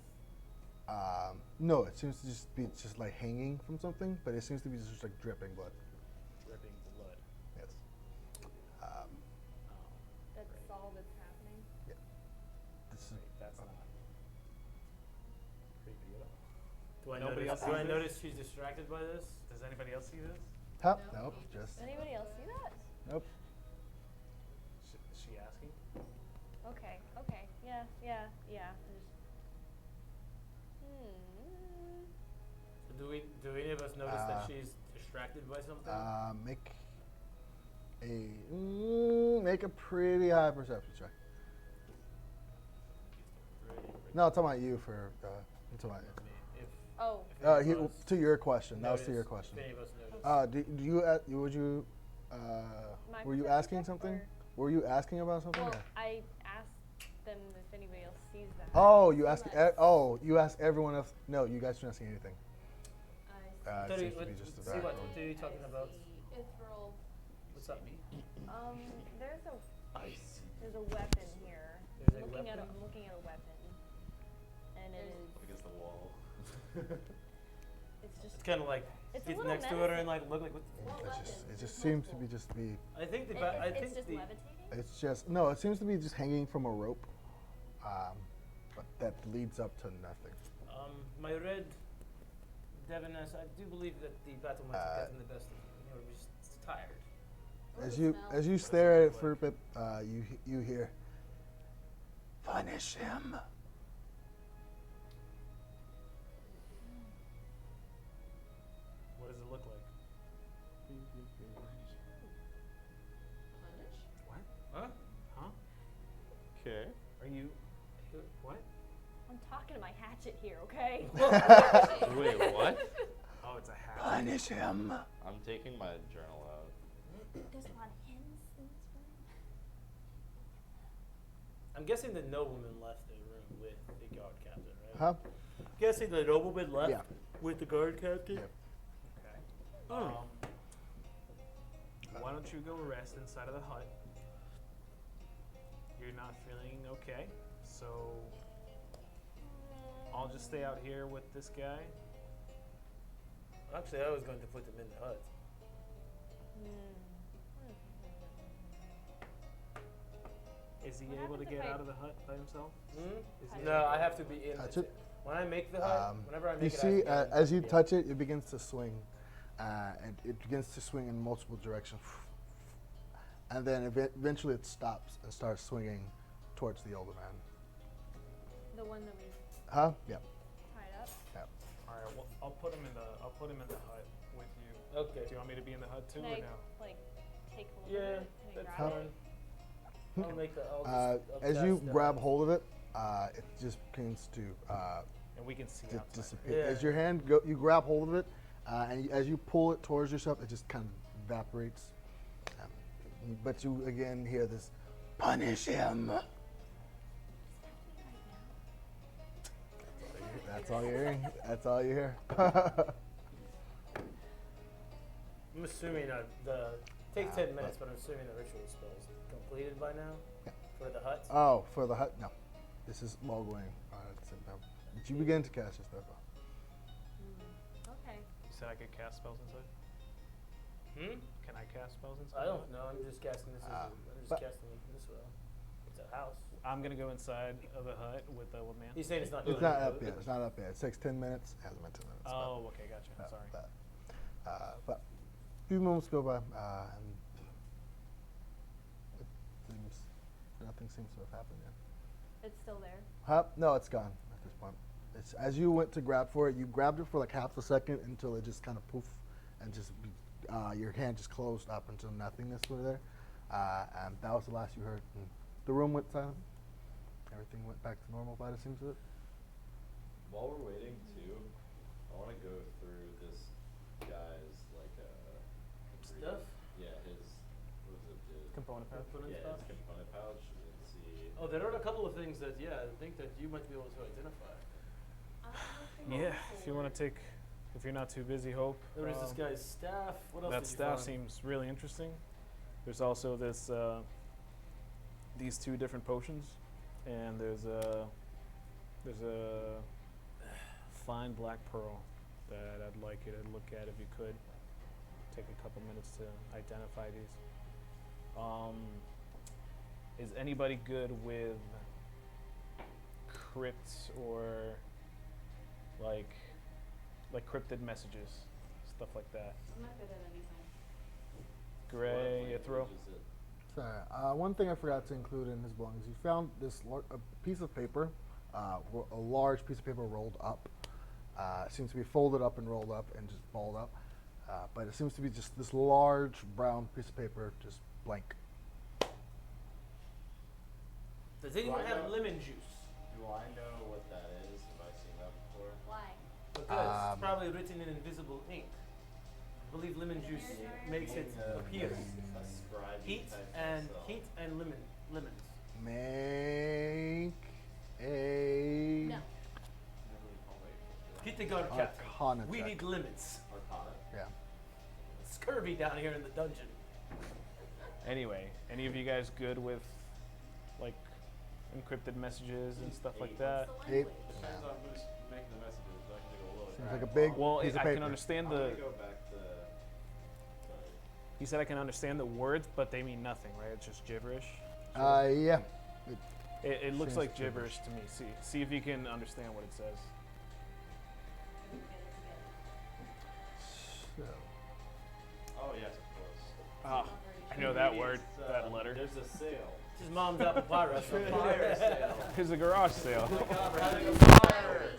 No, it seems to just be just like hanging from something, but it seems to be just like dripping blood. Dripping blood. Yes. That's all that's happening. This is, Wait, that's not creepy at all. Do I Nobody notice? else Do I sees this? notice she's distracted by this? Does anybody else see this? huh? No. Nope. Just Does anybody else see that? nope. Is she asking? Okay. Okay. Yeah. Yeah. Yeah. I just. So do any of us notice that Uh, she's distracted by something? Make a pretty high perception check. No, I'm talking about you for. I'm talking about If, Oh. if any he, of us to your question. That was to your notice- question. If any of us notice. Do you would you My were you perception asking check, something? or- Were you asking about something? Well, or- I asked them if anybody else sees that. Oh, you asked. Yes. You asked everyone else. No, you guys don't see anything. I It Tell seems you to be what- just a see what background. are you talking about? see Ithryl. What's up? There's a weapon here. There's a I'm looking at weapon? I'm looking at a weapon, and it is. Against the wall. It's just. It's kind of like It's a get little next to her and menacing. like look like what. What It weapon? just seems to be just be. I think the It, I it's think just the levitating. It's just no. It seems to be just hanging from a rope, but that leads up to nothing. My red Deviness, I do believe that the battle might have gotten the best of you. You're just tired. What As the you smell? as you stare at it for a bit, you hear, "Punish him." What does it look like? Punish? Huh? Huh? Okay. Are you? What? I'm talking to my hatchet here, okay? Wait, what? Oh, it's a hat. Punish him. I'm taking my journal out. There's a lot of hymns in this room. I'm guessing the nobleman left the room with the guard captain, right? Huh? Guessing the nobleman left Yeah. with the guard captain? Yep. Okay. Why don't you go rest inside of the hut? You're not feeling okay, so I'll just stay out here with this guy. Actually, I was going to put him in the hut. Is he What able to happens if get I- out of the hut by himself? Is he No, able- I have to be in Touch the it. When I make the hut, whenever I make You it, I see, have to get in. as you Yeah. touch it, it begins to swing, and it begins to swing in multiple directions, and then eventually it stops and starts swinging towards the older man. The one that we Huh? Yep. tied up. Yep. All right. Well, I'll put him in the hut with you. Okay. Do you want me to be in the hut too, Can or I, no? like, take hold Yeah, of it? Can I that's grab fine. it? I'll make the. I'll just, As I'll you pass the- grab hold of it, it just begins to And we can see di- outside. disappear. Yeah. As your hand you grab hold of it, and as you pull it towards yourself, it just kind of evaporates. But you again hear this, "Punish him." That's all you're hearing. That's all you hear. I'm assuming the takes 10 minutes, but I'm assuming the ritual spell is completed by now Yeah. for the hut. Oh, for the hut? No. This is all going at the same time. But you begin to cast your spell. Okay. You said I could cast spells inside. Hmm? Can I cast spells inside? I don't know. I'm just casting this. I'm just but- casting this way. It's a house. I'm gonna go inside of the hut with the old man. He's saying it's not. It's doing not it. up yet. It's not up yet. It takes 10 minutes. It hasn't been 10 minutes. Oh, okay, gotcha. Sorry. But a few moments go by, and nothing seems to have happened yet. It's still there. Huh? No, it's gone at this point. It's as you went to grab for it, you grabbed it for like half a second until it just kind of poof, and just your hand just closed up until nothingness was there, and that was the last you heard. And the room went silent. Everything went back to normal by the seems of it. While we're waiting too, I want to go through this guy's like Stuff? Yeah, his what was it? His, Component pouch. Component yeah, pouch? his component pouch and see. Oh, there are a couple of things that I think that you might be able to identify. Yeah, if you want to take, if you're not too busy, Hope. There is this guy's staff. What else That did you staff find? seems really interesting. There's also this, these two different potions, and there's a fine black pearl that I'd like you to look at if you could. Take a couple minutes to identify these. Is anybody good with crypts or like cryptid messages, stuff like that? I'm not good at anything. Uh, Gray, Ithryl. Sorry. One thing I forgot to include in his belongings. You found this a piece of paper, a large piece of paper rolled up. It seems to be folded up and rolled up and just balled up. But it seems to be just this large brown piece of paper, just blank. Does anyone Do I have know- lemon juice? Do I know what that is? Have I seen that before? Why? Because it's probably written in invisible ink. I believe lemon juice makes it appear. A scribe Heat type and spell. lemons. Make a No. Hit the guard captain. Arcana We check. need lemons. Arcana. Yeah. Scurvy down here in the dungeon. Anyway, any of you guys good with like encrypted messages and stuff like that? What's the Eight. language? Depends on who's making the messages. I can take a look. Seems like a big Well, piece of I paper. can understand I'm the. gonna go back to He said I can understand the words, but they mean nothing, right? It's just gibberish. Yeah. It looks Seems like gibberish. gibberish to me. See if you can understand what it says. So, Oh yes, of course. Ah, I know that word, that letter. There's a sale. It's his mom's apple pie restaurant. Fire sale. Here's the garage sale. Oh my God, we're having a fire.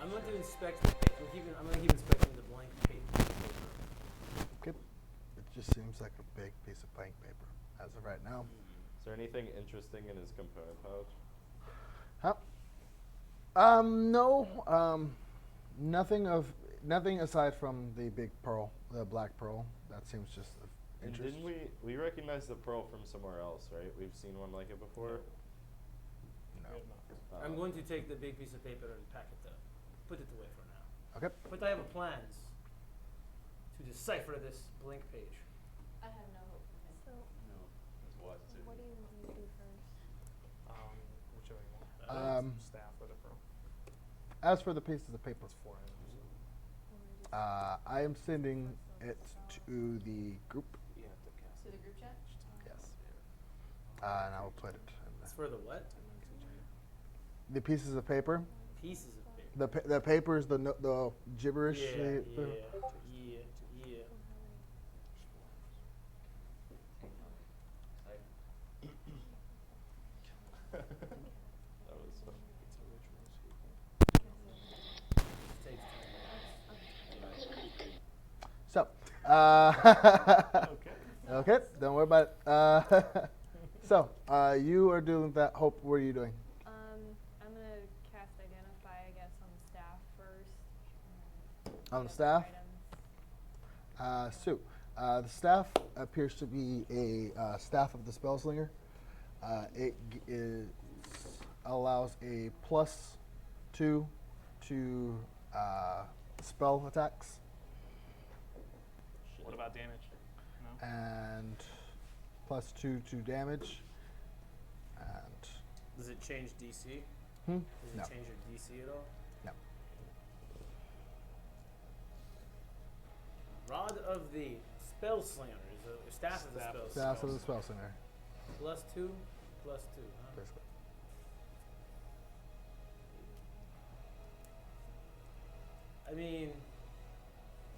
I'm going to inspect the paper. I'm going to keep inspecting the blank paper. okay. It just seems like a big piece of blank paper as of right now. Is there anything interesting in his component pouch? Huh? No. Nothing aside from the big pearl, the black pearl. That seems just of And interest. didn't we recognize the pearl from somewhere else, right? We've seen one like it before. No. I'm going to take the big piece of paper and pack it up. Put it away for now. Okay. But I have plans to decipher this blank page. I have no hope for him. So, No. That's what to what do you want me to do first? Whichever you want. Staff or the pearl. As for the pieces of paper, That's 4 items. I am sending it to the group. You have to cast To the group chat? Yes. And I will put it It's in for the what? the pieces of paper. Pieces of paper. The paper is the gibberish. Yeah. That was so. Takes time. So, Okay. okay, don't worry about it. So, you are doing that. Hope, what are you doing? I'm gonna cast Identify, I guess, on the staff first. On the Get staff? items. Sue, the staff appears to be a staff of the Spellslinger. Allows a +2 to spell attacks What about damage? No? and +2 to damage. And Does it change DC? hmm? Does it No. change your DC at all? No. Rod of the Spellslinger. Is a staff of the Spellslinger. Staff of the Spellslinger, +2, +2, huh? basically. I mean,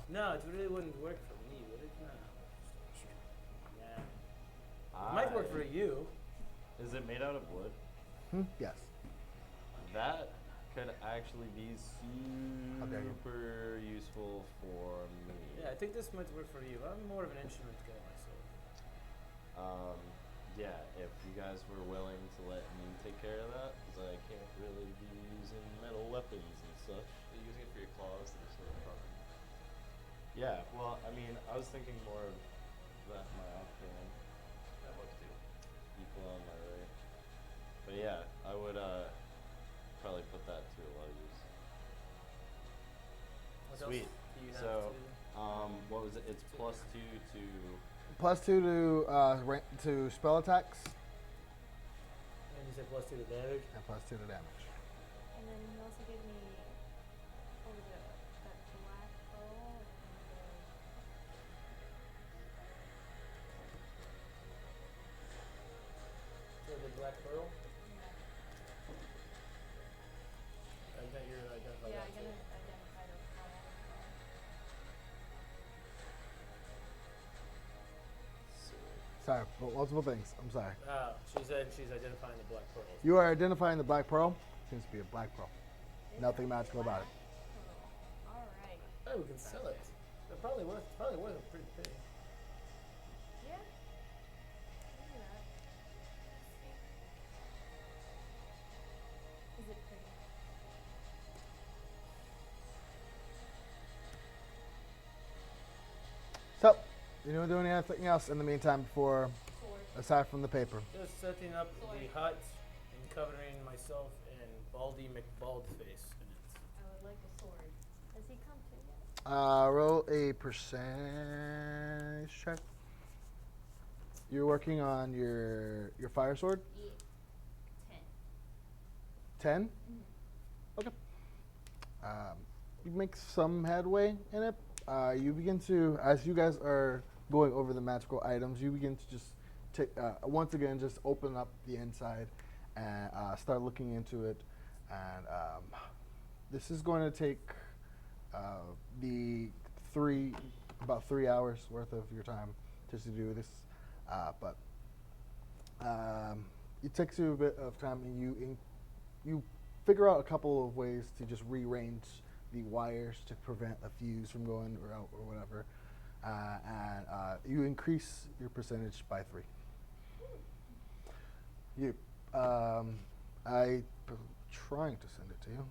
no, it really wouldn't work for me, would it? No. Yeah. It might work for you. Is it made out of wood? Yes. That could actually be How dare you. super useful for me. Yeah, I think this might work for you. I'm more of an instrument guy myself. Yeah, if you guys were willing to let me take care of that, because I can't really be using metal weapons and such. Are you using it for your claws that are sort of sharpened? Yeah, well, I mean, I was thinking more of that my offhand That works too. equal on my right. But yeah, I would probably put that to a lot of use. What Sweet. else do you have So, to... what was it? It's +2 to. +2 to spell attacks And you said +2 to damage? and +2 to damage. And then he also gave me, what was it, that black pearl and So the black pearl? I got your identify yeah, that I too. gotta identify the pearl. Sorry, multiple things. I'm sorry. She said she's identifying the black pearl. You are identifying the black pearl. Seems to be a black pearl. Nothing magical about it. Alright. Oh, we can sell it. They're probably worth a pretty penny. Yeah. Look at that. Is it pretty? So, you know, doing anything else in the meantime before, Sword. aside from the paper? Just setting up the hut and covering myself and Baldy McBaldface in it. I would like a sword. Has he come to yet? Roll a percentage check. You're working on your fire sword. Yeah. 10. 10. Mm-hmm. Okay. you make some headway in it. You begin to, as you guys are going over the magical items, you begin to just once again just open up the inside and start looking into it. And this is going to take about 3 hours worth of your time just to do this, but it takes you a bit of time, and you figure out a couple of ways to just rearrange the wires to prevent a fuse from going out or whatever, and you increase your percentage by 3. I'm trying to send it to you.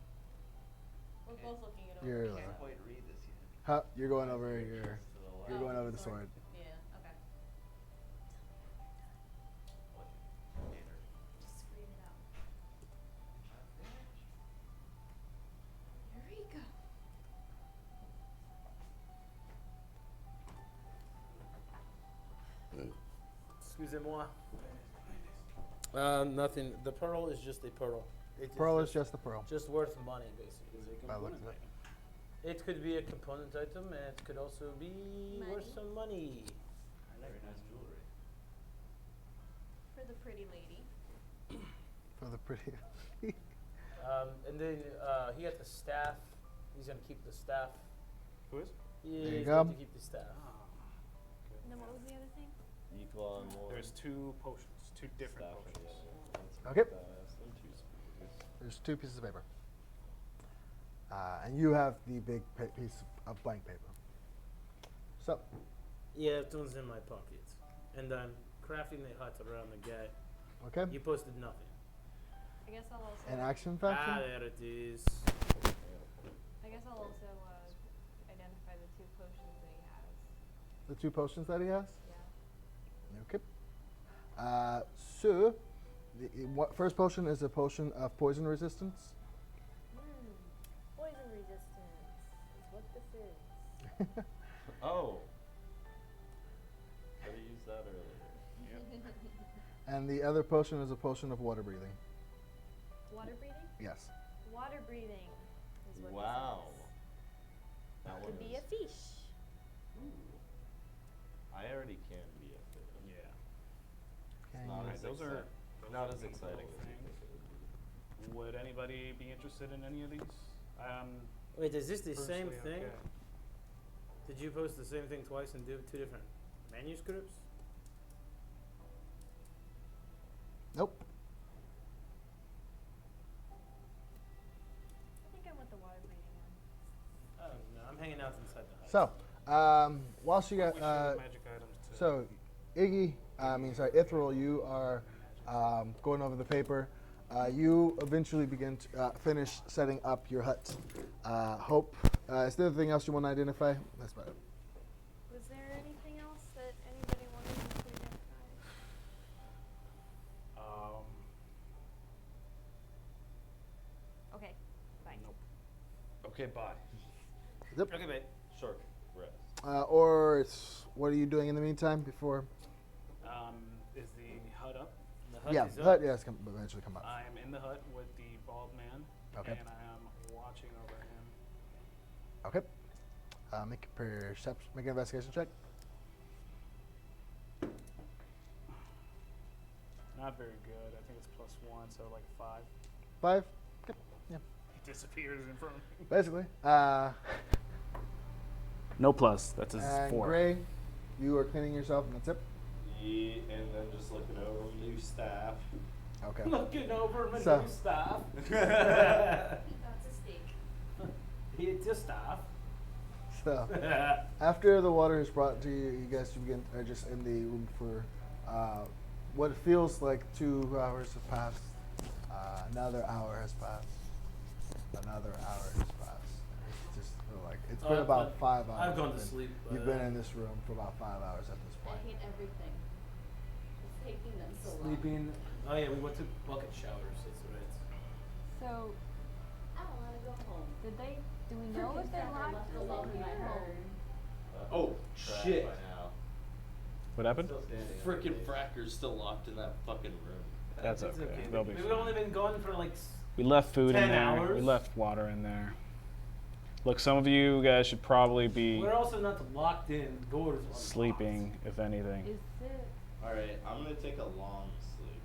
We're both looking it over. You're, Can't quite read this yet. you're going over you're Oh, going over the sword. Yeah, okay. Just scream it out. Eureka! Excusez-moi. Nothing. The pearl is just a pearl. Pearl is just the pearl. just worth money, basically. It's a By the looks component of it. item. It could be a component item, and it could also be worth Money. some money. Very nice jewelry. For the pretty lady. For the pretty. And then he got the staff. He's gonna keep the staff. Who is? Yeah, There you he's go. going to keep the staff. And then what was the other thing? Equal and more. There's 2 potions, 2 different Staff and potions. the other. That's Okay. badass. And 2 spears. There's 2 pieces of paper, and you have the big piece of blank paper. So, Yeah, it was in my pocket. And then crafting the hut around the guy. okay, You posted nothing. I guess I'll also. an action faction. There it is. I guess I'll also identify the 2 potions that he has. The 2 potions that he has. Yeah. Okay. So, the first potion is a potion of poison resistance. Poison resistance is what this is. Oh. Could have used that earlier. And the other potion is a potion of water breathing. Water breathing? Yes. Water breathing is what Wow. this That is. one Could be is- a fish. I already can be a fit. Yeah. Okay. Not Alright, as those are not as some exciting cool as you things. think it would be. Would anybody be interested in any of these? Wait, is this the same Personally, thing? okay. Did you post the same thing twice and do 2 different manuscripts? Nope. I think I want the water breathing one. Oh, no, I'm hanging out inside the hut. So, whilst you We got share magic items too. so, Iggy, Ithryl, you are going over the paper. You eventually begin to finish setting up your hut. Hope, is there anything else you want to identify? That's about it. Was there anything else that anybody wanted me to identify? Okay, bye. Nope. Okay, bye. Yep. Okay, mate. Short rest. Or what are you doing in the meantime before? Is the hut up? The hut Yeah, is the up. hut, yeah, it's eventually come up. I'm in the hut with the bald man, Okay. and I am watching over him. Okay. Make an investigation check. Not very good. I think it's +1, so like 5. 5. Okay. Yeah. He disappears in front of me. Basically. No plus. That's And Gray, you are cleaning yourself, and that's it. Yeah, and then just looking over new staff. Okay. Looking over my So- new staff. That's a steak. It's your staff. So, after the water is brought to you, you guys are just in the room for what feels like 2 hours have passed. Another hour has passed. Another hour has passed. It's just feel like it's been about 5 hours. I've gone to You've been- sleep. You've been in this room for about 5 hours at this I point. hate everything. It's taking them so long. Sleeping. Oh yeah, we went to bucket showers. That's right. So, I don't want to go home. do we know if they're Freaking locked left alone in my in here? home. Oh, Trash shit. by now. What happened? Still standing Frickin' underneath. fracker's still locked in that fucking room. That's It's okay. okay. They'll be We've fine. only been gone for like. We left food 10 in there. hours? We left water in there. Look, some of you guys should probably be We're also not locked in. Doors unlocked. sleeping, if anything. Is it? Alright, I'm gonna take a long sleep.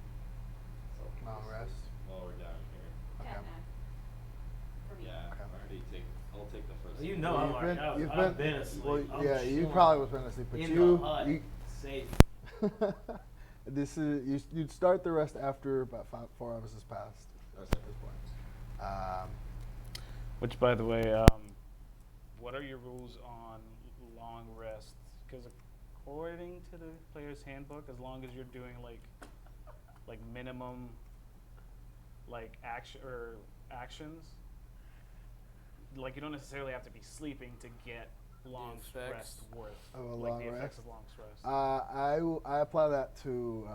So Long rest. while we're down here. Okay. Cat nap. For me. Yeah, Okay. I'll take the first You one. know I'm You've already. I've been asleep. Well, I'm yeah, you chilling probably was been asleep, but in you, the hut, you safe. this is you'd start the rest after about 4 hours has passed. At this point. Which, by the way, what are your rules on long rests? Because according to the player's handbook, as long as you're doing like minimum actions, like you don't necessarily have to be sleeping to get long effects rest worth. of a like long the effects rest? of long rest. I apply that to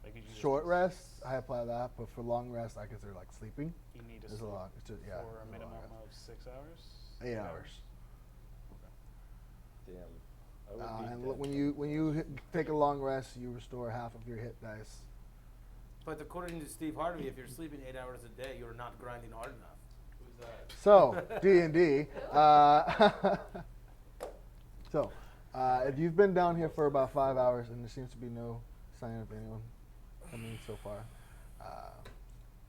Like you just- short rests. I apply that, but for long rest, I consider like sleeping. You need to Is a sleep long. It's just, yeah, for a it's long minimum rest. of 6 hours. 8 hours. Damn. I would be And dead when you take a long rest, you restore half of your hit dice. But according to Steve Harvey, if you're sleeping 8 hours a day, you're not grinding hard enough. Who's that? So D&D. So if you've been down here for about 5 hours and there seems to be no sign of anyone coming so far,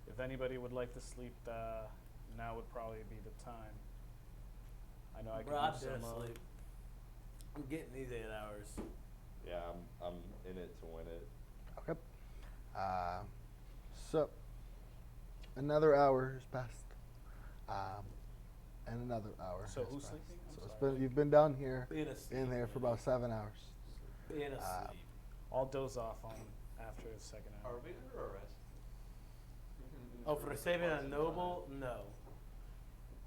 If anybody would like to sleep, now would probably be the time. I know I Bro, can I've use been some. asleep. I'm getting these 8 hours. Yeah, I'm in it to win it. okay. So another hour has passed, and another hour. So has who's passed. sleeping? I'm So it's sorry. been you've been down here Being asleep. in there for about 7 hours. Being asleep. I'll doze off on after the second hour. Are we under arrest? Oh, for saving a noble? No.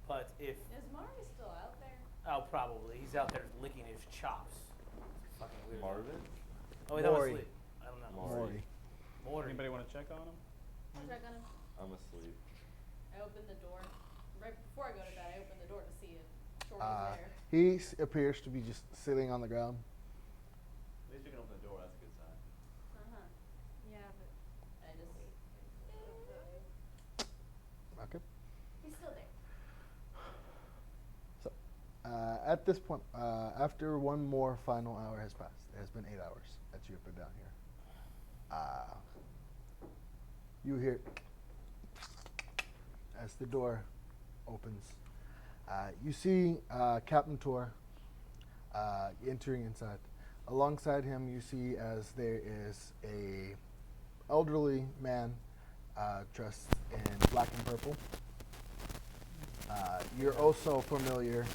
But if... Is Mari still out there? Oh, probably. He's out there licking his chops. Fucking weird. Marvin? Oh, he's not Maury. asleep. I don't know. Maury. Maury. Anybody want to check on him? I'll check on him. I'm asleep. I open the door. Right before I go to bed, I open the door to see if Shorty's there. He appears to be just sitting on the ground. At least you can open the door. That's a good sign. Uh-huh. Yeah, but I just... Okay. He's still there. So at this point, after one more final hour has passed, it has been 8 hours that you have been down here. You hear as the door opens. You see Captain Tor entering inside. Alongside him, you see as there is a elderly man dressed in black and purple. You're also familiar.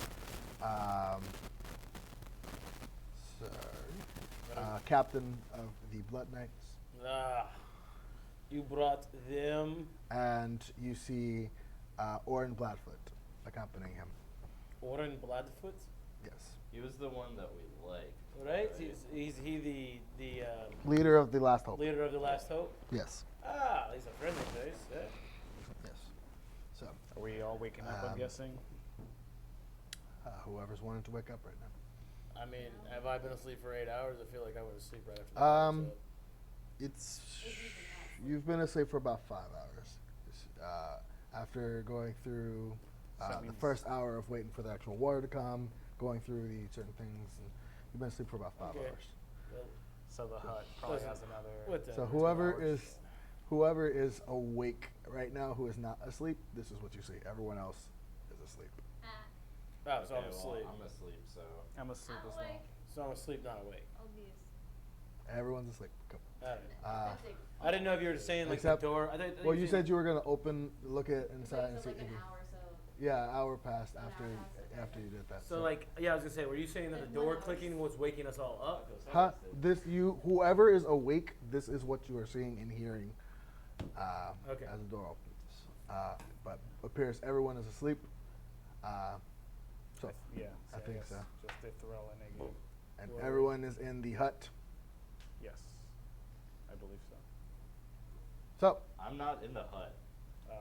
Captain of the Blood Knights. Ah, you brought them. And you see Orin Bladfoot accompanying him. Oren Bloodfoot, Yes. He was the one that we liked. right? He's he the Leader of the Last Hope. leader of the Last Hope? Yes. Ah, he's a friendly face. Yeah. Yes. So, Are we all waking up, I'm guessing? whoever's wanting to wake up right now. I mean, have I been asleep for 8 hours? I feel like I went to sleep right after that. It's Iggy's been asleep. you've been asleep for about 5 hours. After going through So that the means- first hour of waiting for the actual water to come, going through the certain things, and you've been asleep for about 5 Okay. hours. Well, So the hut probably Listen, has another. what the- So 2 whoever hours. is awake right now who is not asleep, this is what you see. Everyone else is asleep. Ah, oh, so I'm Okay, well, asleep. I'm asleep, so. I'm asleep I'm as well. awake. So I'm asleep, not awake. I'll be Everyone's asleep. Go. authentic. I didn't know if you were saying like Except- the door. I Well, you said you were gonna look at It's inside and like, see. for like if an you- hour, so... Yeah, hour passed An after hour passed, okay. after you did that. So like, yeah, I was gonna say, were you saying that the Like door 1 hour. clicking was waking us all up? Huh? Whoever is awake, this is what you are seeing and hearing Okay. as the door opens. But appears everyone is asleep. So Yeah, I think guess so. Just Ithryl and Iggy. and Well- everyone is in the hut. Yes, I believe so. So I'm not in the hut. Oh,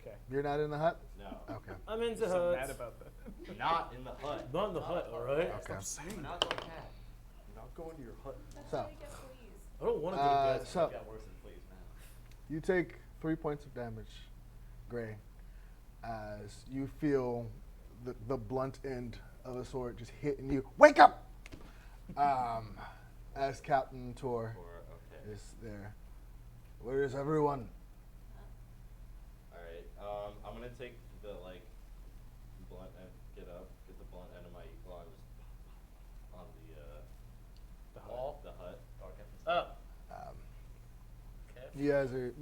okay. you're not in the hut. No. Okay. I'm in the So hut. mad about that. Not in the hut. Not in the hut, all right? Okay. I'm not going cat. I'm not going to your hut. That's So- how you get pleased. I don't want to go to bed. So It got worse than please, man. you take 3 points of damage, Gray, as you feel the blunt end of a sword just hitting you. Wake up! As Captain Tor Okay. is there. Where is everyone? Alright, I'm gonna take the, like, blunt end, get the blunt end of my claw and just on the wall? The hut. Up. Okay. You guys are.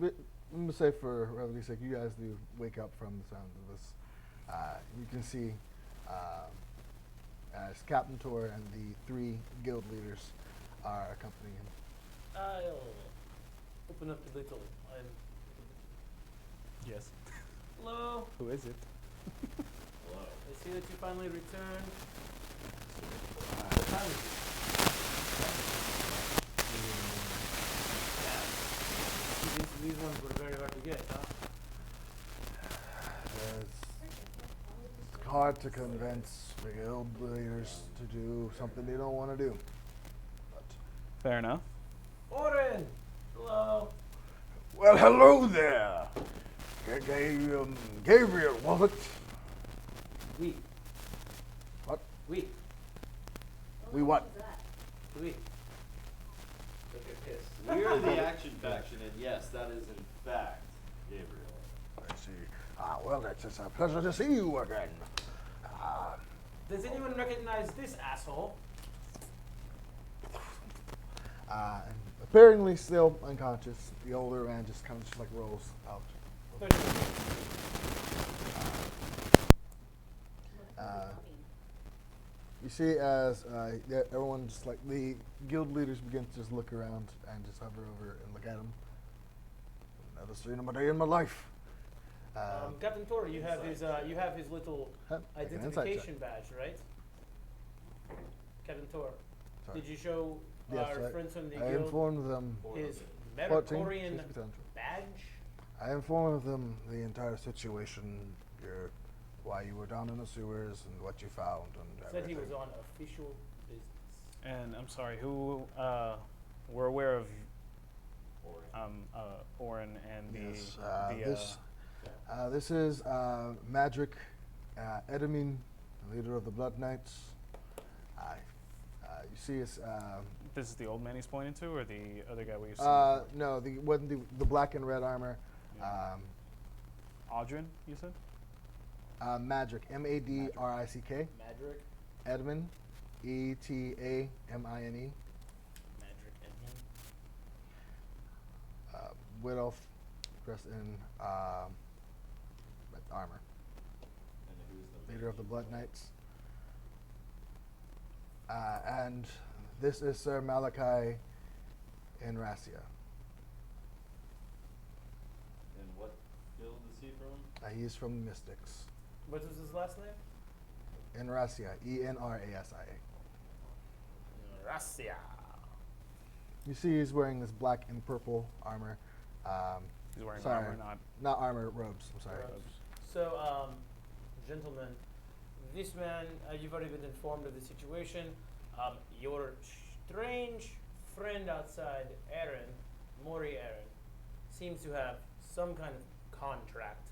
I'm gonna say for reality's sake, you guys do wake up from the sound of this. You can see as Captain Tor and the 3 guild leaders are accompanying him. I'll open up a little. Yes. Hello. Who is it? Hello. I see that you finally returned. What time is it? These ones were very hard to get, huh? It's hard to convince the guild leaders to do something they don't want to do. But, Fair enough. Orin! Hello. well, hello there, Gabriel, was it? We. What? We. We what? What was that? We. Take a kiss. We're the action faction, and yes, that is in fact Gabriel. I see. Well, it's just a pleasure to see you again. Does anyone recognize this asshole? And apparently still unconscious, the older man just kind of just like rolls out. You see as everyone just like the guild leaders begin to just look around and just hover over and look at him. Never seen him a day in my life. Captain Tor, you have his little Huh? Make an insight identification badge, right? Captain Tor, Sorry. did you show Yes, our friends from the I guild informed them. his 14, Maracorian 60%. badge? I informed them the entire situation, why you were down in the sewers and what you found and Said he everything. was on official business. And I'm sorry, who, we're aware of, Orin and Yes, this is Magic Edamine, the leader of the Blood Knights. You see us. this is the old man he's pointing to, or the other guy we've seen? No, the black and red armor. Audrin, you said? Magic, Madrick, Madrick? Edmund, Etamine. Madrick Edmund. Wood elf dressed in armor. And who's the Leader of the Blood Knights. And this is Sir Malachi in Rassia. And what guild is he from? He is from the Mystics. What was his last name? Enrasia, Enrasia. Rassia. You see he's wearing this black and purple armor. He's wearing sorry, armor, not armor, robes. I'm sorry. Robes. So, gentlemen, this man, you've already been informed of the situation. Your strange friend outside, Aaron, seems to have some kind of contract,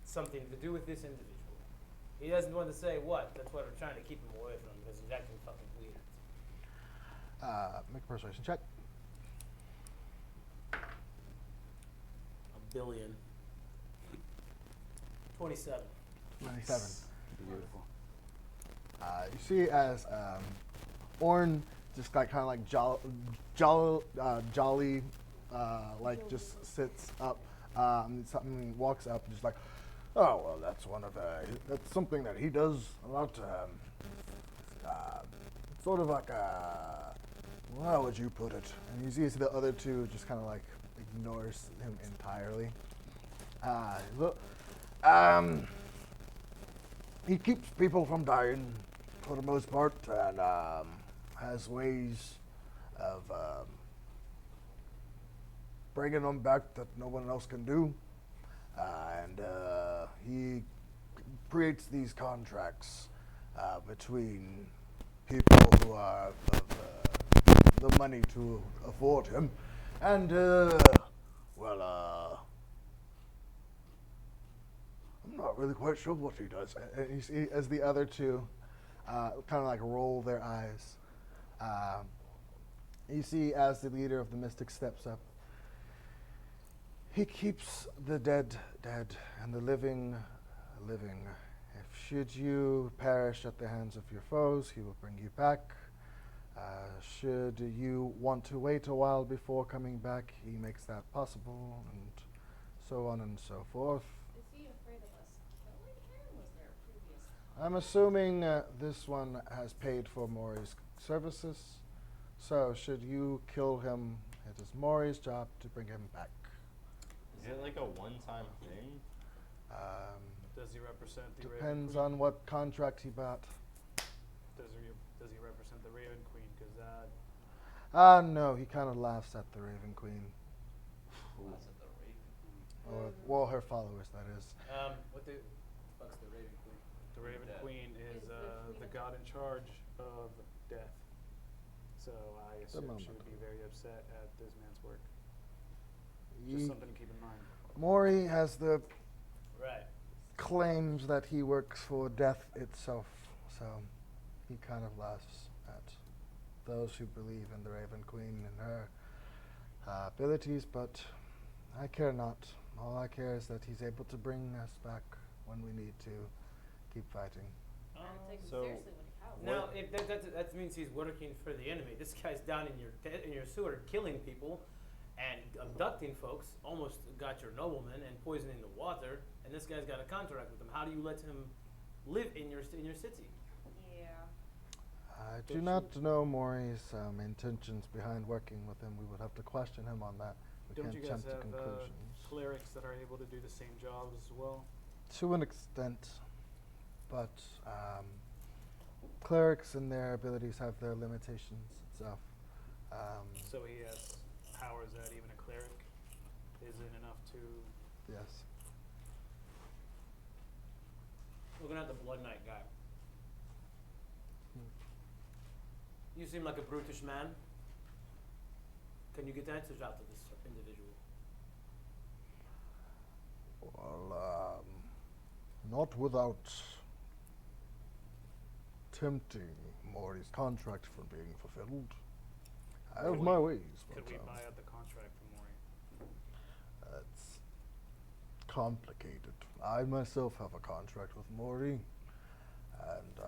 something to do with this individual. He doesn't want to say what. That's why we're trying to keep him away from him, because he's acting fucking weird. Make a persuasion check. 1,000,000,000. 27. 27. Beautiful. You see as Orn just like kind of like jolly, like just sits up, something walks up and just like, oh well, that's that's something that he does a lot. Sort of like how would you put it? And you see the other two just kind of like ignores him entirely. Look, he keeps people from dying for the most part, and has ways of bringing them back that no one else can do. And he creates these contracts between people who are of the money to afford him, and I'm I'm not really quite sure what he does. And you see, as the other two kind of like roll their eyes, you see as the leader of the Mystics steps up, he keeps the dead dead and the living living. If should you perish at the hands of your foes, he will bring you back. Should you want to wait a while before coming back, he makes that possible, and so on and so forth. Is he afraid of us killing him? Was there a previous I'm assuming this one has paid for Maury's services, so should you kill him, it is Maury's job to bring him back. Is it like a one-time thing? Does he represent the Depends Raven Queen? on what contract he bought. Does he represent the Raven Queen? Because No, he kind of laughs at the Raven Queen. That's at the Raven. Or, well, her followers, that is. what the Fuck's the Raven Queen. The Raven Death. Queen is Is the queen the of god in charge of death. So I assume she moment. would be very upset at this man's work. He- Just something to keep in mind. Maury has the Right. claims that he works for death itself, so he kind of laughs at those who believe in the Raven Queen and her abilities, but I care not. All I care is that he's able to bring us back when we need to keep fighting. Gotta take him So- seriously when he cows. Now, if that means he's working for the enemy. This guy's down in your sewer killing people and abducting folks, almost got your nobleman and poisoning the water, and this guy's got a contract with him. How do you let him live in your city? Yeah. I do not know Maury's intentions behind working with him. We would have to question him on that. We Don't can't you guys jump to have conclusions. clerics that are able to do the same job as well? To an extent, but clerics and their abilities have their limitations itself. So he has powers that even a cleric isn't enough to. Yes. Looking at the Blood Knight guy. You seem like a brutish man. Can you get answers out to this individual? Well, not without tempting Maury's contract from being fulfilled. I have my ways, Could but we buy out the contract from Maury? it's complicated. I myself have a contract with Maury, and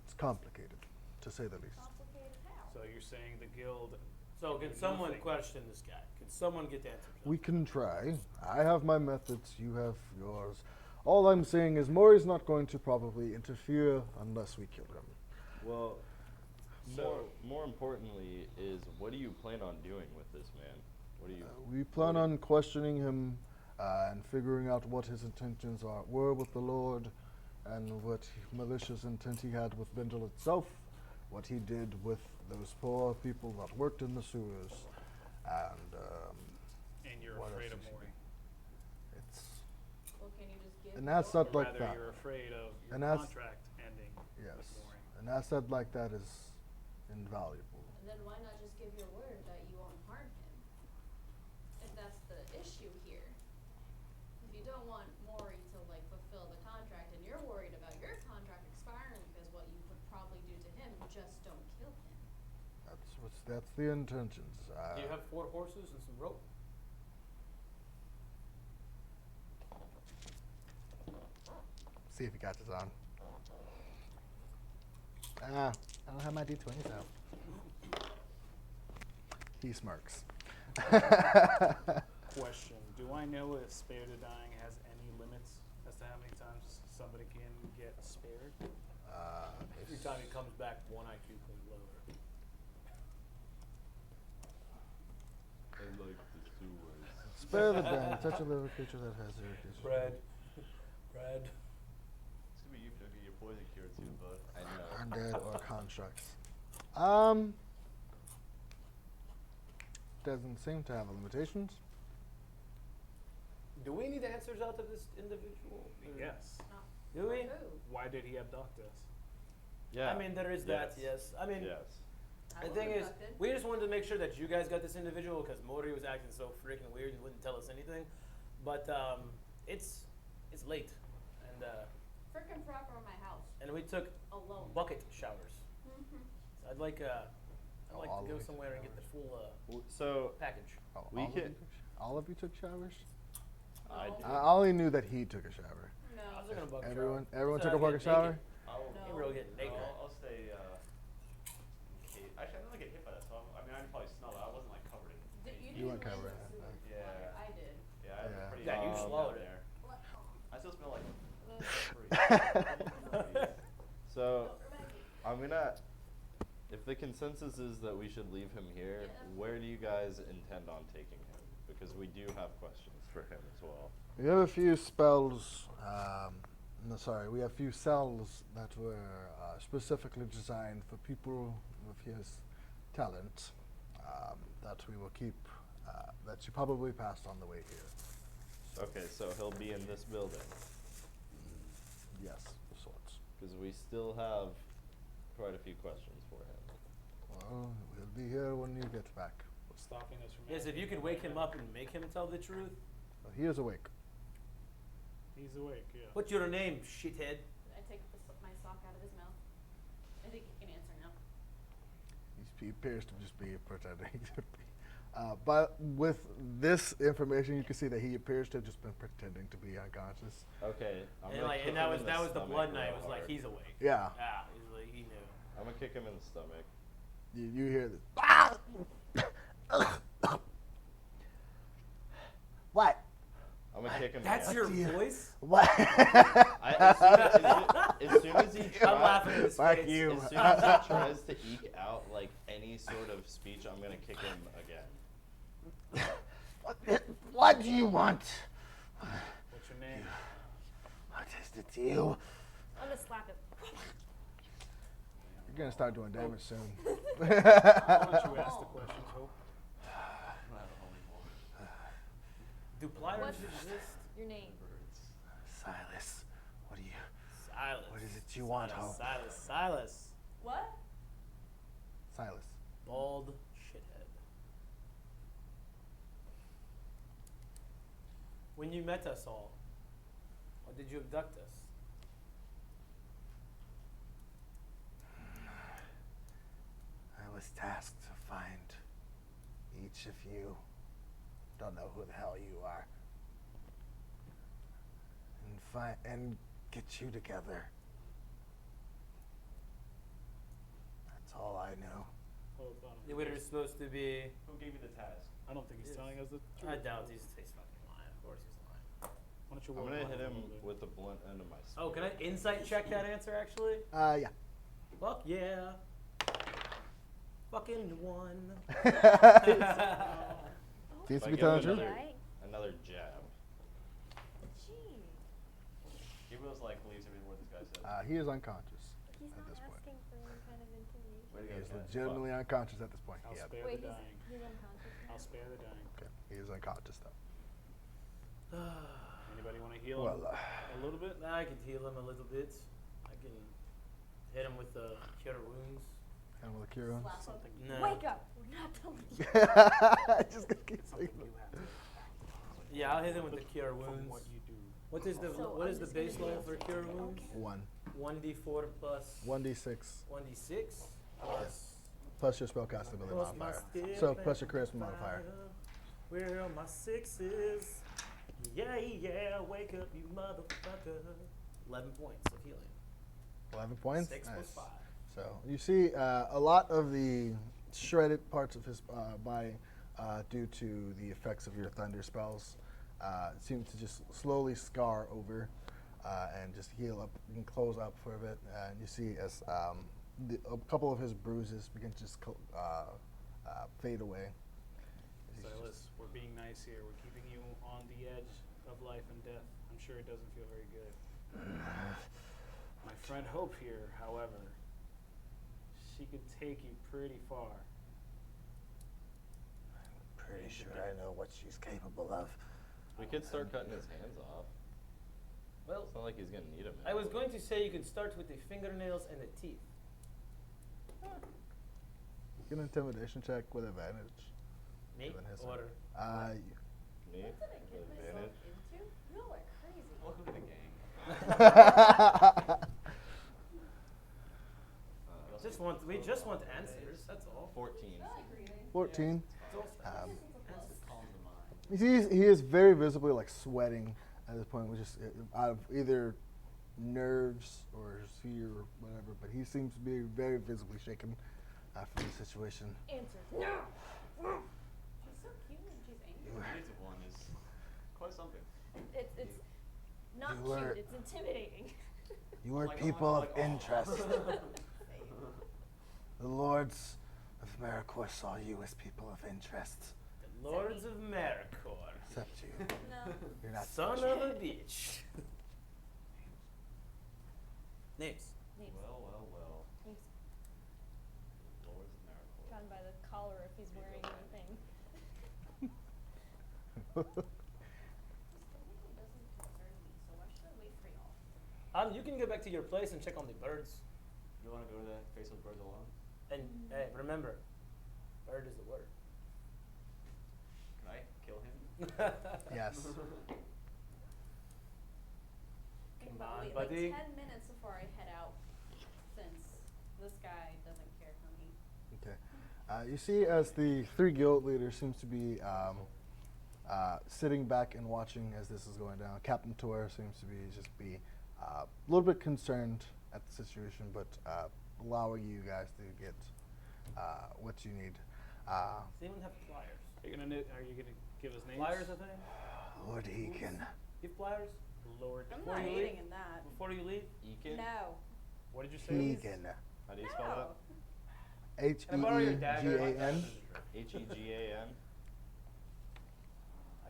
it's complicated, to say the least. Complicated how? So you're saying the guild? So can can do someone nothing. question this guy? Can someone get the answers? We can try. I have my methods, you have yours. All I'm saying is Maury's not going to probably interfere unless we kill him. Well, So- more importantly is what do you plan on doing with this man? What do you? We plan on questioning him and figuring out what his intentions were with the Lord, and what malicious intent he had with Vendel itself, what he did with those poor people that worked in the sewers, and And you're what afraid else of is he- Maury. it's Well, can you just give an asset Maury- like Rather, that. you're afraid of your And that's- contract ending Yes, with Maury. an asset like that is invaluable. And then why not just give your word that you won't harm him? If that's the issue here. If you don't want Maury to like fulfill the contract and you're worried about your contract expiring because what you would probably do to him, just don't kill him. That's the intentions. Do you have 4 horses and some rope? See if he got this on. I don't have my D20s out. He smirks. Question: do I know if Spare to Dying has any limits as to how many times somebody can get spared? Every time he comes back, 1 IQ point lower. I like the sewers. Spare the dying. Touch a living creature that has irritation. Bread. It's gonna be you if you don't get your poison cured soon, bud. I know. Undead or constructs. Doesn't seem to have limitations. Do we need answers out of this individual? Or- Yes. Do we? Who? Why did he abduct us? Yeah. I mean, there is that, yes. I mean, Yes. I the was thing is, abducted. we just wanted to make sure that you guys got this individual because Mori was acting so freaking weird and wouldn't tell us anything. But it's it's late, and Frickin' forever in my house. we took Alone. bucket showers. Mm-hmm. So I'd like to all go of you somewhere and get the full So package. Oh, We can- all of you took showers? I No. did. I only knew that he took a shower. No. I was taking a bucket Everyone, shower. everyone So took I a bucket get shower. naked. I'll, No. Gabriel get naked. I'll stay. Actually, I didn't get hit by that, so I mean, I probably smelled it. I wasn't like covered in. You weren't covered. Yeah. I did. Yeah, I Yeah. was pretty. Yeah, you down swallowed it. there. I still smell like. So I'm gonna. If the consensus is that we should leave him here, where do you guys intend on taking him? Because we do have questions for him as well. We have a few spells. No, sorry, we have a few cells that were specifically designed for people with his talent that we will keep. That you probably passed on the way here. Okay, so he'll be in this building Yes, of sorts. because we still have quite a few questions for him. Well, we'll be here when you get back. What's stopping us from Yes, if you could wake him up and make him tell the truth. He is awake. He's awake, yeah. What's your name, shithead? I take my sock out of his mouth. I think he can answer now. He appears to just be pretending to be. But with this information, you can see that he appears to have just been pretending to be unconscious. Okay, I'm And gonna like, kick and that him was in that was the stomach blood real knight. It was like hard. he's awake. Yeah. Yeah, he's like he knew. I'm gonna kick him in the stomach. You hear this. What? I'm gonna kick him. That's again. your Yeah. voice? What? As soon as he I'm tries, laughing in his Fuck face. you. as soon as he tries to eke out like any sort of speech, I'm gonna kick him again. What do you want? What's your name? What is the deal? I'm gonna slap him. You're gonna start doing damage soon. Why don't you ask the questions, Hope? Do pliers What's exist? your name? Silas, what do you? Silas. What is it you want, Hope? Silas. What? Silas. Bald shithead. When you met us all, or did you abduct us? I was tasked to find each of you. Don't know who the hell you are. And get you together. That's all I know. Hope, You were supposed to be. Who gave you the task? I don't think he's telling us the truth. I doubt he's fucking lying. Of course he's lying. Why don't you I'm walk gonna around hit a him little bit? with the blunt end of my spear. Oh, can I insight check that answer actually? Yeah. Fuck yeah. Fucking one. Seems If to I be give telling the him truth. Right? another jab. Gee. Gabriel's like believes every word this guy says. He is unconscious He's at not this point. asking for any kind of intimidation. Way to He go, is Kat. legitimately unconscious at this point. I'll Yeah. spare Wait, the dying. he's unconscious now? I'll spare the dying. Okay. He is unconscious though. Anybody want to heal Well, him a little bit? I can heal him a little bit. I can hit him with the cure wounds. and with a cure on. Slap him. Something. No. Wake up! We're not done with you. Just gonna keep saying Something you that. have to Yeah, I'll hit him with the cure from wounds. what you do. What is the So what I'm is the just gonna base do level it. for cure wounds? Okay. 1. 1d4 plus 1d6 1d6 plus plus your spellcasting ability plus my modifier. skill So plus your and charisma modifier. Where are my sixes? Yeah, wake up, you motherfucker. 11 points of healing. 11 points. 6 plus 5. So you see a lot of the shredded parts of his body due to the effects of your thunder spells seem to just slowly scar over and just heal up and close up for a bit. And you see as a couple of his bruises begin to just fade away. He's Silas, we're being nice here. We're keeping you on the edge of life and death. I'm sure it doesn't feel very good. My friend Hope here, however, she could take you pretty far. pretty sure I know what she's capable of. We could start cutting his hands off. Well, It's not like he's gonna need him. I was going to say you can start with the fingernails and the teeth. Get an intimidation check with advantage. Me Given his- or Me? What did I get myself Advantage? into? Y'all are crazy. Welcome to the gang. We just want answers. That's all. 14. 14. It's all answers. He is very visibly like sweating at this point, which is out of either nerves or fear or whatever. But he seems to be very visibly shaken from the situation. Answers. No! She's so cute when she's angry. The native one is quite something. It's not You were- cute, it's intimidating. You are Like, people of like, oh. interest. The lords of Maracor saw you as people of interest. The Lords of Maracor. Except you. No. You're not Son special. of a bitch. Names. Names. Well. Names. Lords of Maracor. Drawn by the collar if he's wearing anything. This technically doesn't concern me, so why should I wait for y'all? You can go back to your place and check on the birds. You want to go to that face of birds alone? And hey, remember, bird is the word. Can I kill him? Yes. Think Come about on, wait, buddy. like 10 minutes before I head out, since this guy doesn't care for me. Okay. You see, as the 3 guild leaders seems to be sitting back and watching as this is going down. Captain Tor seems to be a little bit concerned at the situation, but allowing you guys to get what you need. Does anyone have flyers? Are you gonna give us names? Flyers, I think. Lord Egan. Give flyers. Lord. I'm Before not you aiding leave? in that. Before you leave. Ekin? No. What did you say? it is? Egan. How do you spell No. Can I borrow your dagger? H-E-E-G-A-N. that? Hegan?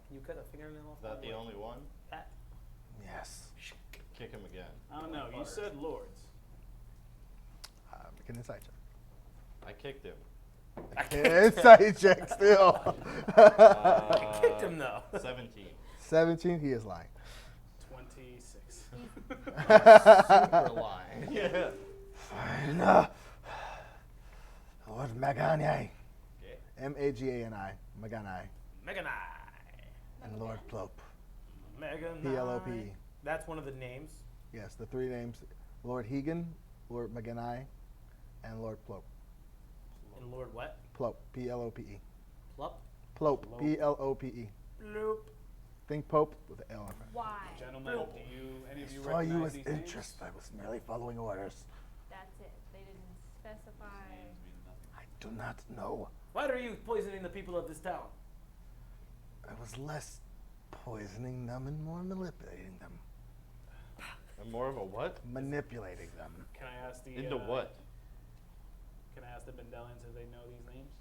Can you cut a fingernail off? Is that the only one? That. Yes. Kick him again. I don't know. You said lords. Make an insight check. I kicked him. Insight check still. I kicked him though. 17. 17, he is lying. 26. Super lying. Yeah. Fine. Lord Magani. Okay. M-A-G-A-N-I. Magani. Meganai. And Lord Plop. Meganai. P-L-O-P-E. That's one of the names. Yes, the 3 names. Lord Hegan, Lord Maganai, and Lord Plop. And Lord what? Plop. P-L-O-P-E. Plup. Plop. Plop. P-L-O-P-E. Bloop. Think Pope with an L in front. Why? Gentlemen, Bill. do any of you I saw you recognize as these interest. I was merely following orders. That's it. They didn't specify. Names mean nothing. I do not know. Why are you poisoning the people of this town? I was less poisoning them and more manipulating them. And more of a what? Manipulating them. Can I ask the Into what? Can I ask the Bendelians if they know these names?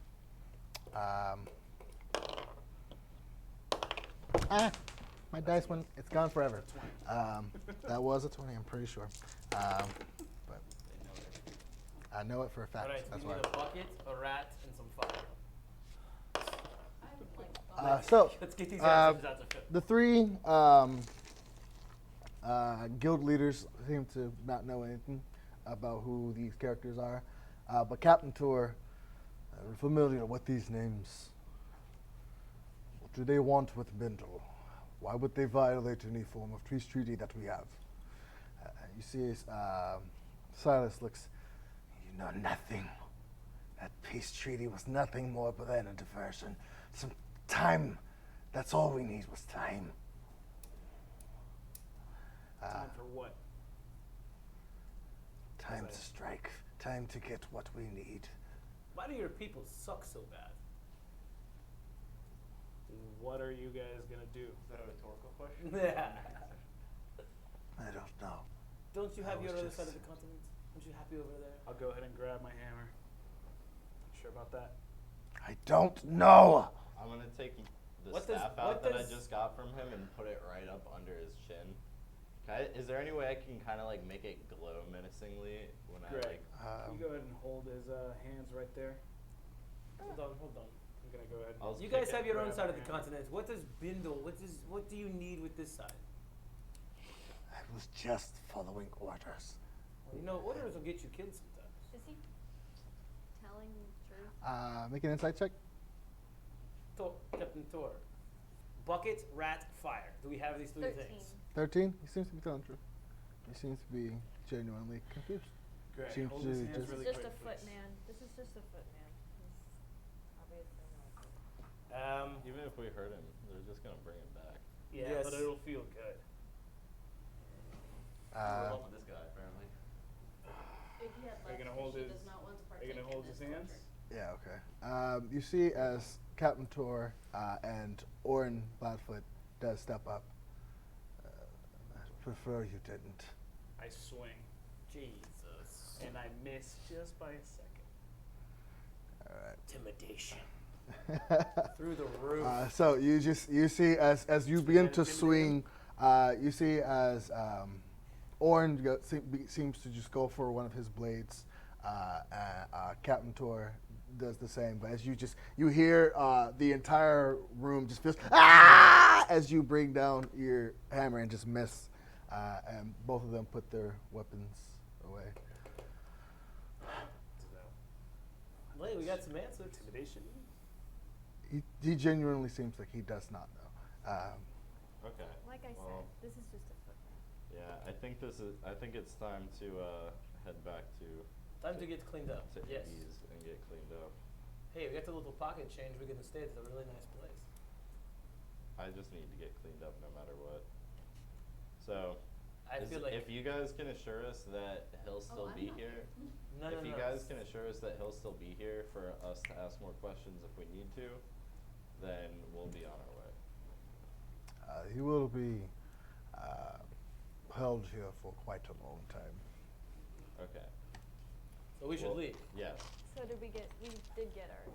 My dice went. It's gone forever. 20. That was a 20. I'm pretty sure. But I know it for a fact. All right, That's we why. need a bucket, a rat, and some fire. I'm like, So Let's get these answers out of it. the 3 guild leaders seem to not know anything about who these characters are, but Captain Tor, are familiar with these names. What do they want with Bindle? Why would they violate any form of peace treaty that we have? You see, Silas looks. You know nothing. That peace treaty was nothing more than a diversion. Some time. That's all we need was time. Time for what? Time to strike. Time to get what we need. Why do your people suck so bad? What are you guys gonna do? Is that a rhetorical question? Yeah. I don't know. Don't you I have your was other just- side of the continent? Aren't you happy over there? I'll go ahead and grab my hammer. Sure about that? I don't know. I'm gonna take the What does- staff what out that I does- just got from him and put it right up under his chin. Is there any way I can kind of like make it glow menacingly when I Great. like? You go ahead and hold his hands right there. Hold on, hold on. I'm gonna go ahead. And I'll You kick guys it, have your own grab side my of the hammer. continent. What does Bindle? What do you need with this side? I was just following orders. Well, you know, orders will get you killed sometimes. Is he telling the truth? Make an insight check. Captain Tor. bucket, rat, fire. Do we have these three 13. things? 13? He seems to be telling the truth. He seems to be genuinely confused. Great. Seems Hold to his hands just- really This is just quick, a foot please. man. This is just a foot man. He's obviously not. Even if we hurt him, they're just gonna bring him back. Yeah, Yes. but it'll feel good. We're Uh, off with this guy, apparently. Iggy had Are you left gonna because hold she his- does not want to Are partake you gonna in hold this his hands? torture. yeah, okay. You see as Captain Tor and Orin Flatfoot does step up. I prefer you didn't. I swing, Jesus. and I miss just by a second. All right. Intimidation. Through the roof. So you see as you begin that to intimidating? swing, you see as Orin seems to just go for one of his blades. Captain Tor does the same, but as you hear the entire room just feels as you bring down your hammer and just miss, and both of them put their weapons away. So, Wait, we got some answers. intimidation. He genuinely seems like he does not know. Okay. Like I well, said, this is just a foot man. Yeah, I think it's time to head back to Time to get cleaned up. to Yes. Iggy's and get cleaned up. Hey, we got the little pocket change. We're gonna stay at a really nice place. I just need to get cleaned up no matter what. So, I feel like if you guys can assure us that he'll still I'm be not here, no. if you guys can assure us that he'll still be here for us to ask more questions if we need to, then we'll be on our way. He will be held here for quite a long time. Okay. So we should Well, leave. Yes. So did we did get our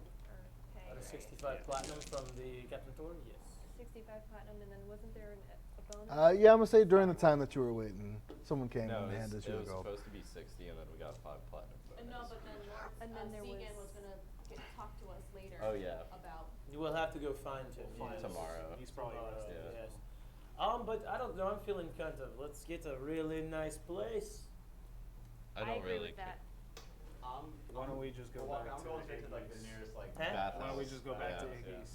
pay, Out of right? 65 Yeah. platinum from the Captain Thor? Yes. 65 platinum, and then wasn't there a bonus? Yeah, I'm gonna say during the time that you were waiting, someone came No, and it handed you a was gold. supposed to be 60, and then we got 5 platinum. No, but then Lawrence, And then there Zegan was- was gonna talk to us later. Oh, yeah. About. You will have to go find him. We'll find yes. tomorrow. He's probably Tomorrow, resting. Yeah. yes. But I don't know. I'm feeling kind of. Let's get a really nice place. I don't agree really with that. Why don't we just go Well, back I'm to going straight to like the Iggy's? nearest like Huh? Bathhouse. Why don't we just go back to Bathhouse, yeah. Iggy's?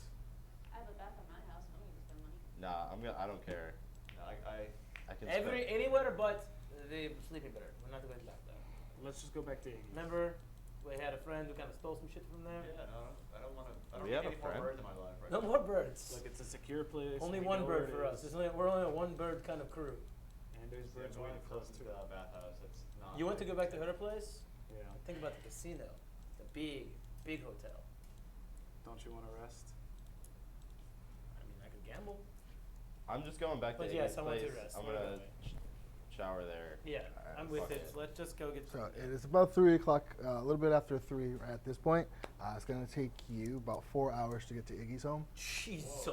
I have a bath at my house. I don't need to spend money. Nah, I don't care. No, I can Anywhere but the sleeping bird. We're not going back there. Let's just go back to Iggy's. Remember, we had a friend who kind of stole some shit from there. Yeah, no, I don't want to. I don't We need have a any more friend? birds in my life right No now. more birds. Look, it's a secure place. Only we one know where bird it for us. is, We're only a one bird kind of crew. And there's Yeah, birds going waiting for us close to too. the bathhouse. It's not. You want to go back to her place? Yeah. Think about the casino, the big hotel. Don't you want to rest? I mean, I could gamble. I'm just going back to But Iggy's yes, I want to place. rest. I'm We're gonna going. shower there. Yeah, Alright, I'm with fuck it. it. Let's just go get. So cleaned it up. is about 3 o'clock, a little bit after 3 at this point. It's going to take you about 4 hours to get to Iggy's home. Jesus.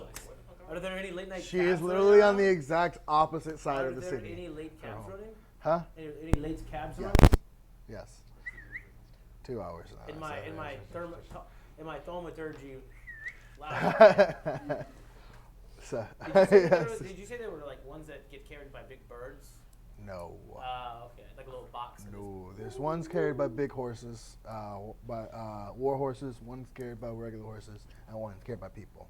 Are there any late night? She cabs is literally on the running exact opposite side around? of the Are there city. any late cabs home. running? Huh? Any late cabs Yes. running? Yes. 2 hours. In my thaumaturgy lab. So, Did you say there were like ones that get carried by big birds? no. Okay, like a little box. No, there's ones carried by big horses, by war horses, one's carried by regular horses, and one's carried by people.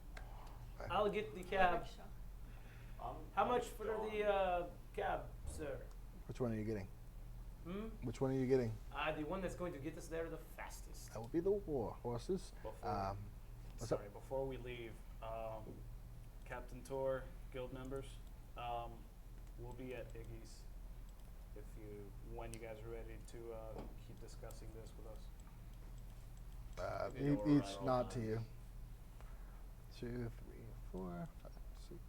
I'll get the cab. Rickshaw. How much for the cab, sir? Which one are you getting? Hmm? Which one are you getting? The one that's going to get us there the fastest. That would be the war horses. Before, What's up? sorry, before we leave, Captain Tor, guild members, we'll be at Iggy's when you guys are ready to keep discussing this with us. We can go Each around all nod to times. you. 2, 3, 4, 5, 6,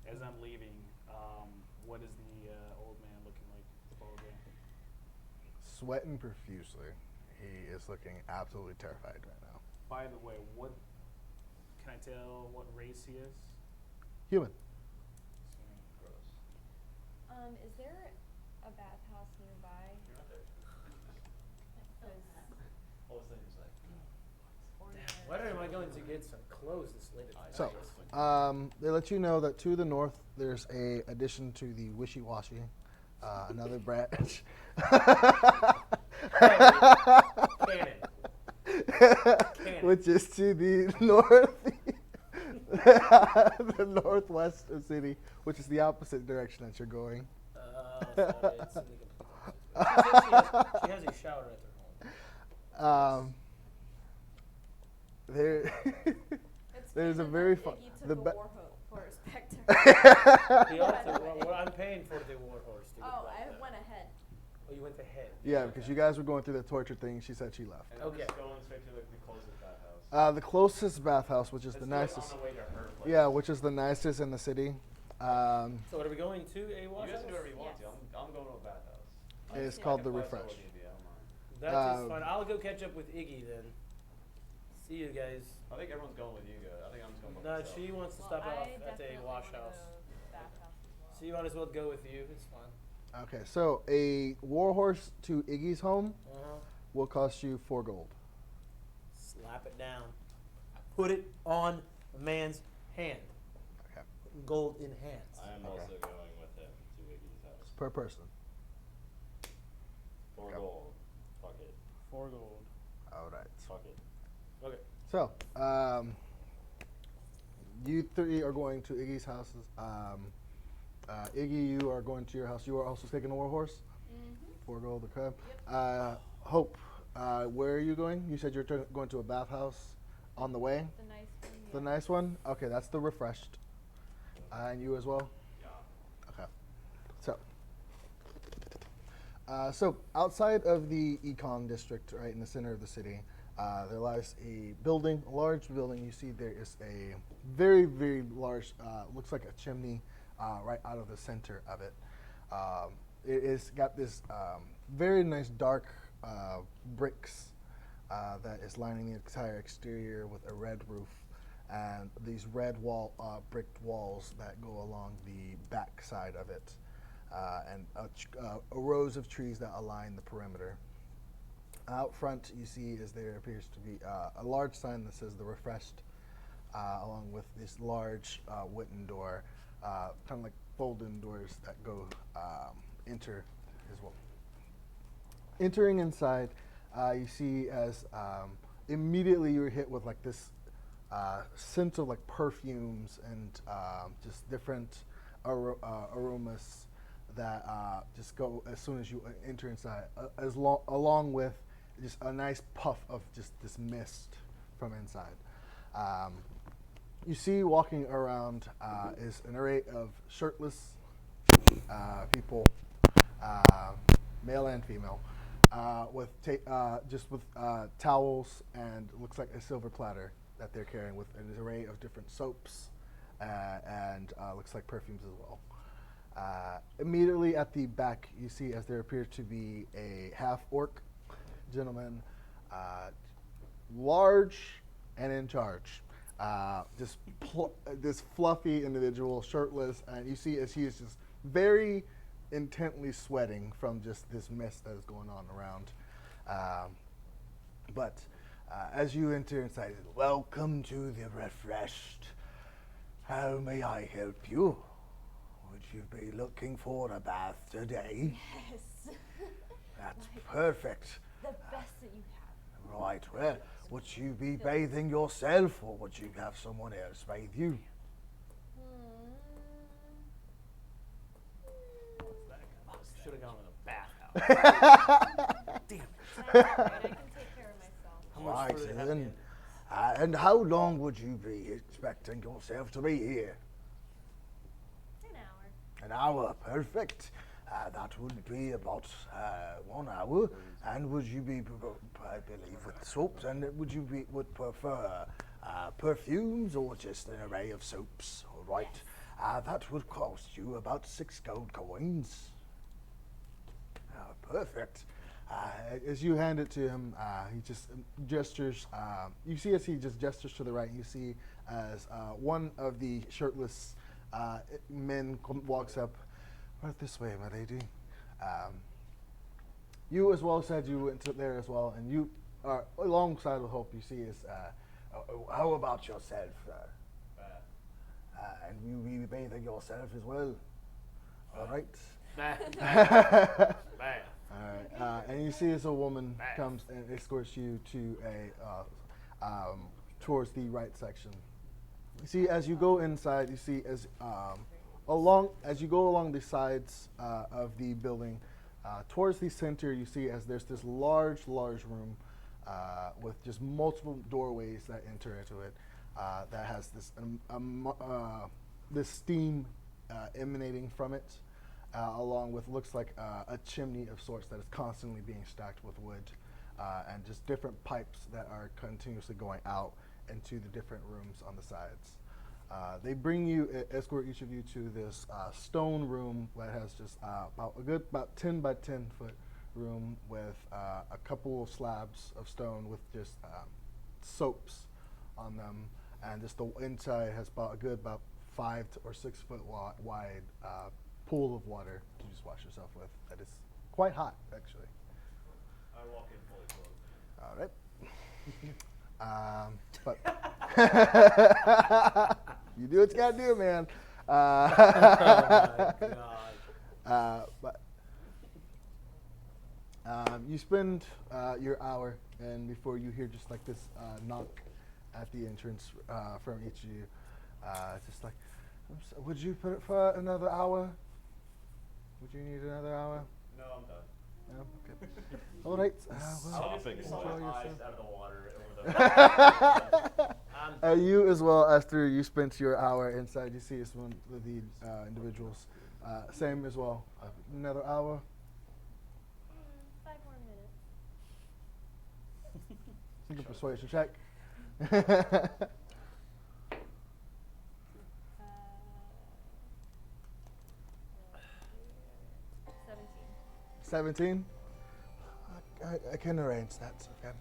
7. As I'm leaving, what is the old man looking like? The ball game. Sweating profusely. He is looking absolutely terrified right now. By the way, what can I tell? What race he is? Human. Gross. Is there a bathhouse nearby? You're not there. 'Cause All of a sudden, you're just like, ordinary- When am I going to get some clothes this late at So, night? they let you know that to the north, there's a addition to the wishy-washy, another branch. Cannon. Which is to the north. the northwest of city, which is the opposite direction that you're going. Sorry, it's in the complete she has a shower at her home. There, It's there's a canon very that fun. Iggy The took ba- a war horse back to The Artificer, well, I'm paying for the war horse to get Oh, back I there. went ahead. Oh, you went ahead. Yeah, because you guys were going through the torture thing. She said she left. And I'm Okay. just going straight to the closest bathhouse. The closest bathhouse, which is It's the like nicest. on the way to her place. Yeah, which is the nicest in the city. So are we going to a You wash guys can do house? whatever you want Yes. to. I'm going to a bathhouse. It's Yeah. called I the can Refresh. fly solo D&D, I don't mind. That is Um, fine. I'll go catch up with Iggy then. See you guys. I think everyone's going with you guys. I think I'm just going by No, myself. she wants to Well, stop I off at definitely a wash wanna house. go bathhouse as well. So you might as well go with you. It's fine. Okay, so a warhorse to Iggy's home Uh-huh. will cost you 4 gold. Slap it down. Put it on a man's hand. Okay. Gold in hands. I am Okay. also going with him to Iggy's house. Per person. 4 Okay. gold. Fuck it. 4 gold. All right. Fuck it. Okay. So, you three are going to Iggy's houses. Iggy, you are going to your house. You are also taking a warhorse. Mm-hmm. 4 gold, okay. Hope, where are you going? You said you're going to a bathhouse on the way. The nice one. The yeah. nice one? Okay, that's the refreshed. And you as well? Yeah. Okay. So outside of the econ district, right in the center of the city, there lies a building, a large building. You see there is a very, very large, looks like a chimney right out of the center of it. It is got this very nice dark bricks that is lining the entire exterior with a red roof and these red bricked walls that go along the back side of it. And rows of trees that align the perimeter. Out front, you see, as there appears to be a large sign that says "The Refreshed," along with this large wooden door, kind of like fold-in doors that go enter as well. Entering inside, you see as immediately you're hit with like this scent of like perfumes and just different aromas that just go as soon as you enter inside, along with just a nice puff of just this mist from inside. You see walking around is an array of shirtless people, male and female, with towels and looks like a silver platter that they're carrying with an array of different soaps and looks like perfumes as well. Immediately at the back, you see as there appears to be a half-orc gentleman, large and in charge. This fluffy individual, shirtless, and you see as he is just very intently sweating from just this mist that is going on around. But as you enter inside, welcome to the Refreshed. How may I help you? Would you be looking for a bath today? Yes. That's Like perfect. the best that you have. Right, well, would you be bathing yourself or would you have someone else bathe you? Should have gone with a bathhouse. Damn it. That's all right. I can take care of myself. How much Right further do they have to then. get? And how long would you be expecting yourself to be here? An hour. An hour, perfect. That would be about 1 hour. And would you be, I believe, with soaps? And would prefer perfumes or just an array of soaps? All right. That would cost you about 6 gold coins. Perfect. As you hand it to him, he just gestures. You see as he just gestures to the right, you see as one of the shirtless men walks up. Right this way, my lady. You as well said you went to there as well, and you are alongside with Hope. You see is, how about yourself? And you be bathing yourself as well. All right. Bath. All right, and you see as a woman comes and escorts you to a towards the right section. You see, as you go inside, you see as you go along the sides of the building, towards the center, you see as there's this large room with just multiple doorways that enter into it. That has this this steam emanating from it, along with looks like a chimney of sorts that is constantly being stacked with wood, and just different pipes that are continuously going out into the different rooms on the sides. They escort each of you to this stone room that has just about 10 by 10 foot room with a couple of slabs of stone with just soaps on them, and just the inside has about 5 or 6 foot wide pool of water to just wash yourself with. That is quite hot, actually. I walk in fully clothed. All right. But you do what you gotta do, man. Oh my god. But you spend your hour, and before you hear just like this knock at the entrance from each of you, just like, would you put it for another hour? Would you need another hour? No, I'm done. No? Okay. All right. I'll Stopping just the my water. eyes out of the water over the. You as well, after you spent your hour inside, you see as one of the individuals. Same as well. Another hour. 5 more minutes. Make a persuasion check. 17. I can arrange that. Okay.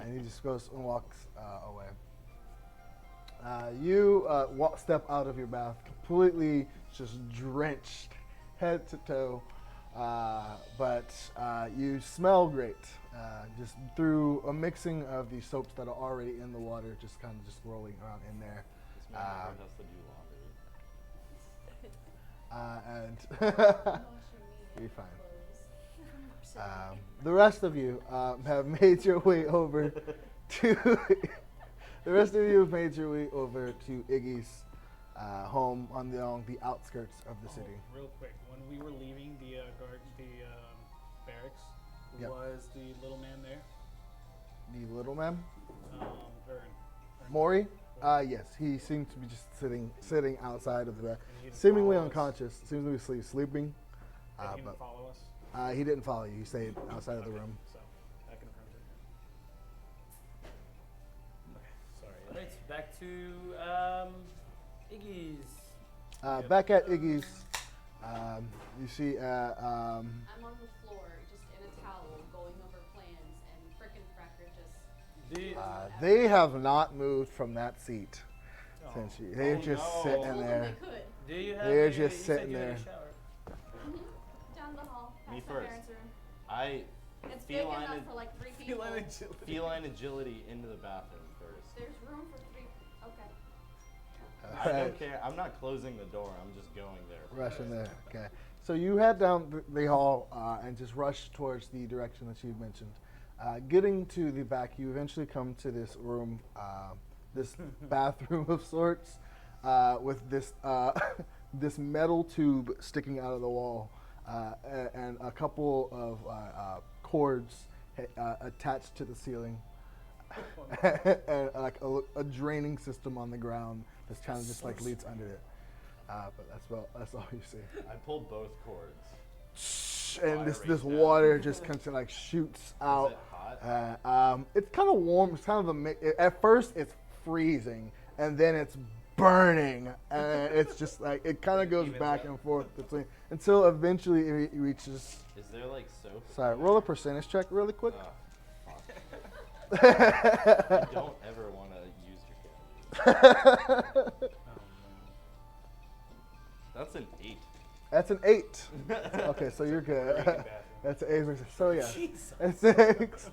And he just goes and walks away. You step out of your bath completely just drenched head to toe, but you smell great. Just through a mixing of the soaps that are already in the water, just kind of just rolling around in there. This man never has to do laundry. And you're fine. The rest of you have made your way over to Iggy's home along the outskirts of the city. Real quick, when we were leaving the barracks, Yep. was the little man there? The little man, Vern. Maury. Yes, he seemed to be just sitting outside of the, And he didn't seemingly follow us? unconscious. Seems to be sleeping. And he But didn't follow us? he didn't follow you. He stayed outside of the Okay, room. So, that confirms it. Okay, sorry. Right, back to Iggy's. Back at Iggy's, you see. I'm on the floor, just in a towel, going over plans, and frickin' Fracker just. Do you, They have not moved from that seat Oh. since you. They're just no. sitting Told them there. they could. do you have They're a, just you said sitting you had a there. shower. Down the hall, Me past my first. parents' room. I It's big feline enough ag- for like 3 people. feline agility into the bathroom first. There's room for 3. Okay. I don't care. I'm not closing the door. I'm just going there. Rushing there. Okay. So you head down the hall and just rush towards the direction that you mentioned. Getting to the back, you eventually come to this room, this bathroom of sorts, with this this metal tube sticking out of the wall, and a couple of cords attached to the ceiling, and like a draining system on the ground that's kind of just like leads under it. But that's all you see. I pulled both cords. And this Fire rate water just kind of like shoots out. Is it hot? It's kind of warm. It's kind of at first it's freezing, and then it's burning, and it's just like it kind of goes Evens back out. and forth between until eventually it reaches. Is there like soap? Sorry, roll a percentage check really quick. Fuck. I don't ever want to use your candles. That's an 8. That's an 8. Okay, so you're Very good. good bathroom. That's an 8. So yeah, Jesus. it's 6.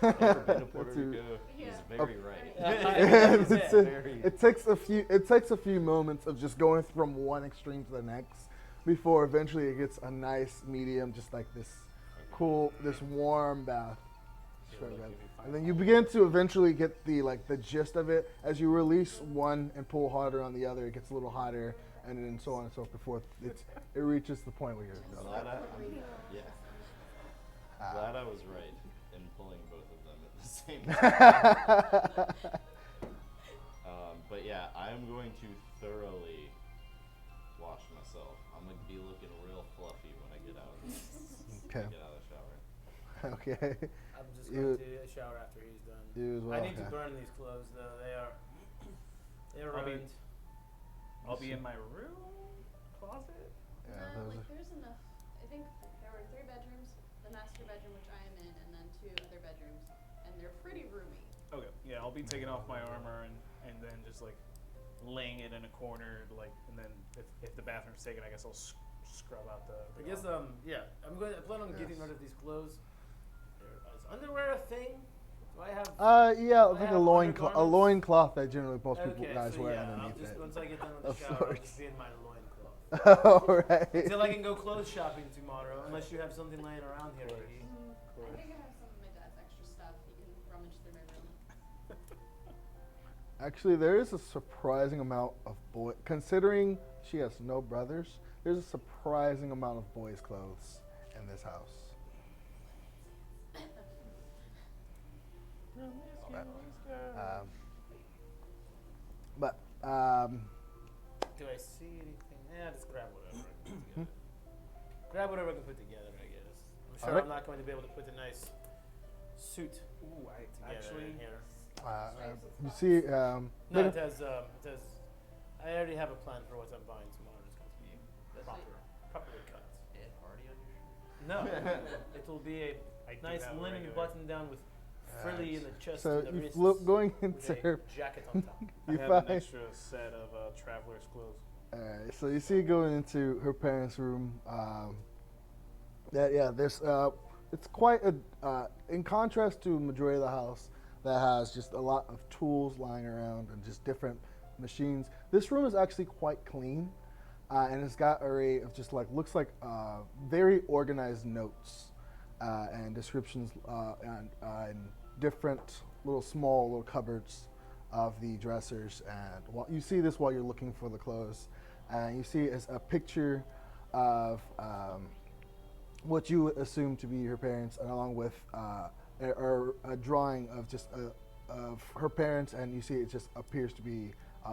Never been to Puerto That's a- Rico. Yeah. He's very right. It's Yeah. it takes a few moments of just going from one extreme to the next before eventually it gets a nice medium, just like this cool, this warm bath. Should Straight have up. given me And then you begin to eventually get the gist of it. As you release one and pull harder on the other, it gets a little hotter, and then so on and so forth. It reaches the point where you're Glad I was right in pulling both of them at the same time. But yeah, I'm going to thoroughly wash myself. I'm gonna be looking real fluffy when I get out of this. Okay. Get out of the shower. Okay. I'm just going to shower after he's done. You as well. I need to okay. burn these clothes though. They are I'll be- ruined. I'll be in my room closet. Yeah, No, those like there's enough. I think there were 3 bedrooms, the master bedroom which I am in, and then 2 other bedrooms, and they're pretty roomy. Okay. Yeah, I'll be taking off my armor and then just like laying it in a corner, like, and then if the bathroom's taken, I guess I'll scrub out the. I guess yeah. I plan on getting rid of these clothes. Is underwear a thing? Do I have? Yeah, I like have a undergarments? loincloth that generally most people Okay, guys so wear yeah, underneath it. once I get done with Of the shower, I'll course. just be in my loincloth. All right. Until I can go clothes shopping tomorrow, unless you have something laying around here. Iggy. I think I have some of my dad's extra stuff. You can rummage through my room. Actually, there is a surprising amount of considering she has no brothers, there's a surprising amount of boys' clothes in this house. But Do I see anything? Yeah, just grab whatever I can put together. Grab whatever I can put together, I guess. I'm sure Alright. I'm not going to be able to put a nice suit Ooh, I together actually. in here. you see, No, little- it has. I already have a plan for what I'm buying tomorrow. It's going to be properly cut. Ed Hardy on your shirt? No, it will be a I do nice have a linen regular- button down with frilly in the chest so and the you wrists. flip going with into a her. jacket on top. I You have find, an extra set of traveler's clothes. Alright, so you see going into her parents' room. There's it's quite a in contrast to majority of the house that has just a lot of tools lying around and just different machines. This room is actually quite clean, and it's got an array of just looks like very organized notes and descriptions and different small little cupboards of the dressers. And you see this while you're looking for the clothes. And you see is a picture of what you would assume to be her parents, and along with a drawing of just of her parents, and you see it just appears to be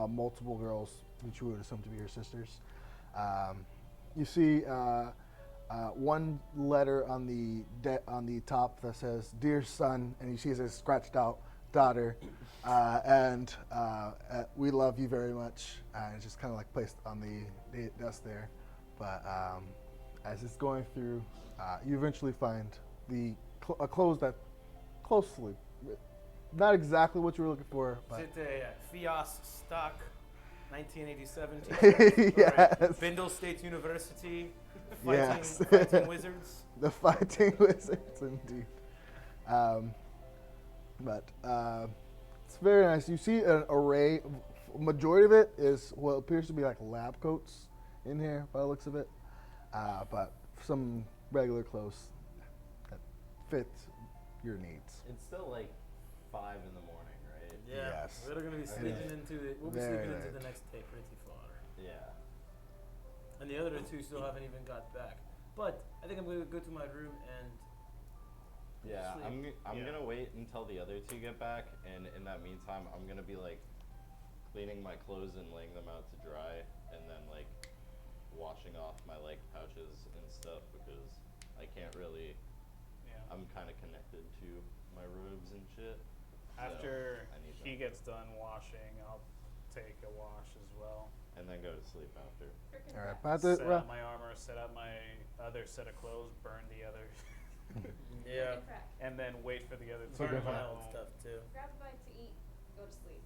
multiple girls, which you would assume to be her sisters. You see one letter on the top that says "Dear son," and you see it says scratched out "Daughter," and we love you very much. And it's just kind of placed on the desk there. But as it's going through, you eventually find a clothes that closely, not exactly what you were looking for, but Is it a Fios stock 1987 t-shirt? Yes. Or a Bindle State University fighting, Yes. fighting wizards? the fighting wizards indeed. But it's very nice. You see an array. Majority of it is what appears to be lab coats in here, by the looks of it. But some regular clothes that fit your needs. It's still like 5 in the morning, right? Yeah. Yes. We're gonna be sleeping into it. We'll be Very sleeping into late. the next day pretty far. Yeah. And the other two still haven't even got back. But I think I'm gonna go to my room and Yeah, sleep. I'm Yeah. gonna wait until the other 2 get back, and in that meantime, I'm gonna be cleaning my clothes and laying them out to dry, and then washing off my pouches and stuff, because I can't really. Yeah. I'm kind of connected to my robes and shit. After I need he them. gets done washing, I'll take a wash as well. And then go to sleep after. Frickin' All right, crap. but Set out my armor, set out my other set of clothes, burn the other, yeah, Frickin' crap. and then wait for the other two burn to my come old home. stuff too. Grab a bite to eat, go to sleep.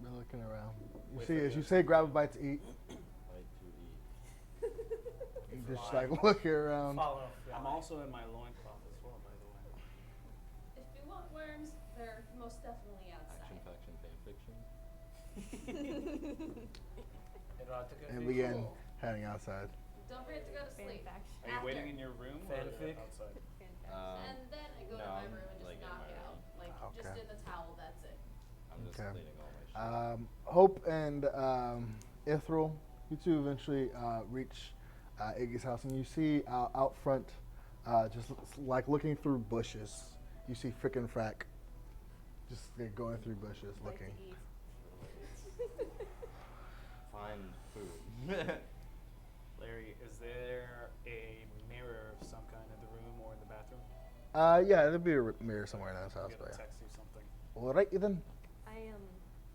Been looking around. You Wait see, for as the you say, grab a bite to eat. Bite to eat. You just looking around. Follow. I'm also in my loincloth as well, by the way. If you want worms, they're most definitely Action, outside. faction, fan fiction. Erotica. And begin heading outside. Don't forget to go to Fan sleep. faction. Are you waiting in your room or Fanfic? outside? Fan And then I go to no, my I'm, room and just like, in knock my it out. room. Like, just Okay. in the towel, that's it. I'm just Okay. cleaning all my shit. Hope and Ithryl, you two eventually reach Iggy's house, and you see out front, just like looking through bushes, you see Frick and Frack just going through bushes Like to looking. eat. Find food. Larry, is there a mirror of some kind in the room or in the bathroom? Yeah, there'll be a mirror somewhere in this house, I'm but gonna yeah. text you something. All right, then.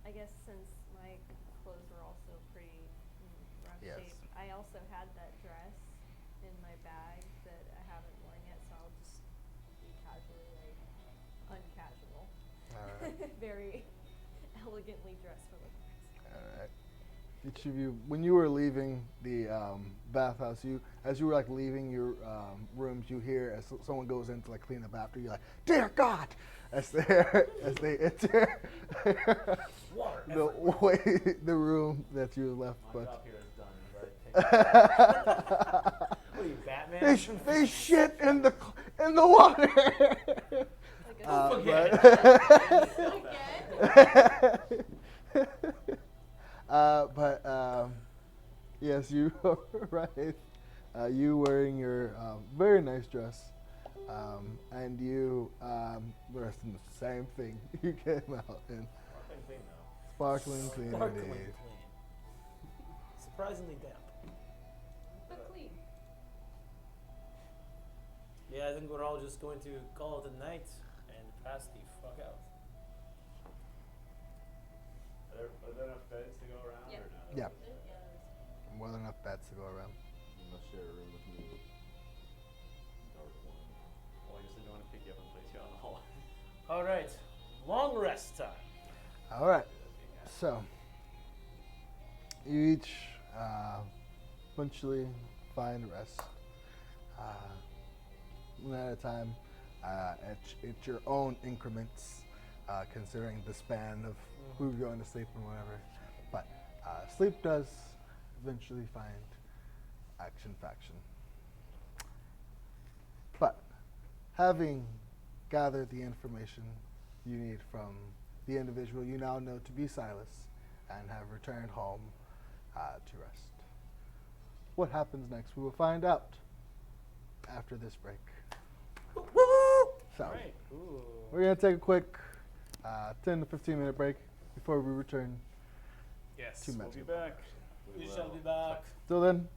I guess since my clothes were also pretty rough Yes. shape, I also had that dress in my bag that I haven't worn yet, so I'll just be casually, like, uncasual. All right. Very elegantly dressed for the party. All right. Each of you, when you were leaving the bathhouse, as you were like leaving your rooms, you hear as someone goes in to like clean up after you, like, "Dear God!" as they enter Water. the room that you left. My But job here is done. Right? What are you, Batman? they shit in the water. Like a But yes, you arrive. You wearing your very nice dress, and you dressed in the same thing you came out in. Sparkling clean though. Sparkling clean Sparkling indeed. clean. Surprisingly damp. But clean. Yeah, I think we're all just going to call it a night and pass the fuck out. Are there enough beds to go around Yep. or no? Yeah, Yeah. more than enough beds to go around. You must share a room with me. Dark one. Well, I just didn't want to pick you up and place you out in the hall. All right, long rest time. All right. So you each eventually find rest, one at a time, at your own increments, considering the span of who's going to sleep and whatever. But sleep does eventually find faction. But having gathered the information you need from the individual you now know to be Silas and have returned home to rest. What happens next? We will find out after this break. So, Right. Ooh. we're going to take a quick 10 to 15 minute break before we return Yes, to we'll Magic. be back. We shall be back. Till then.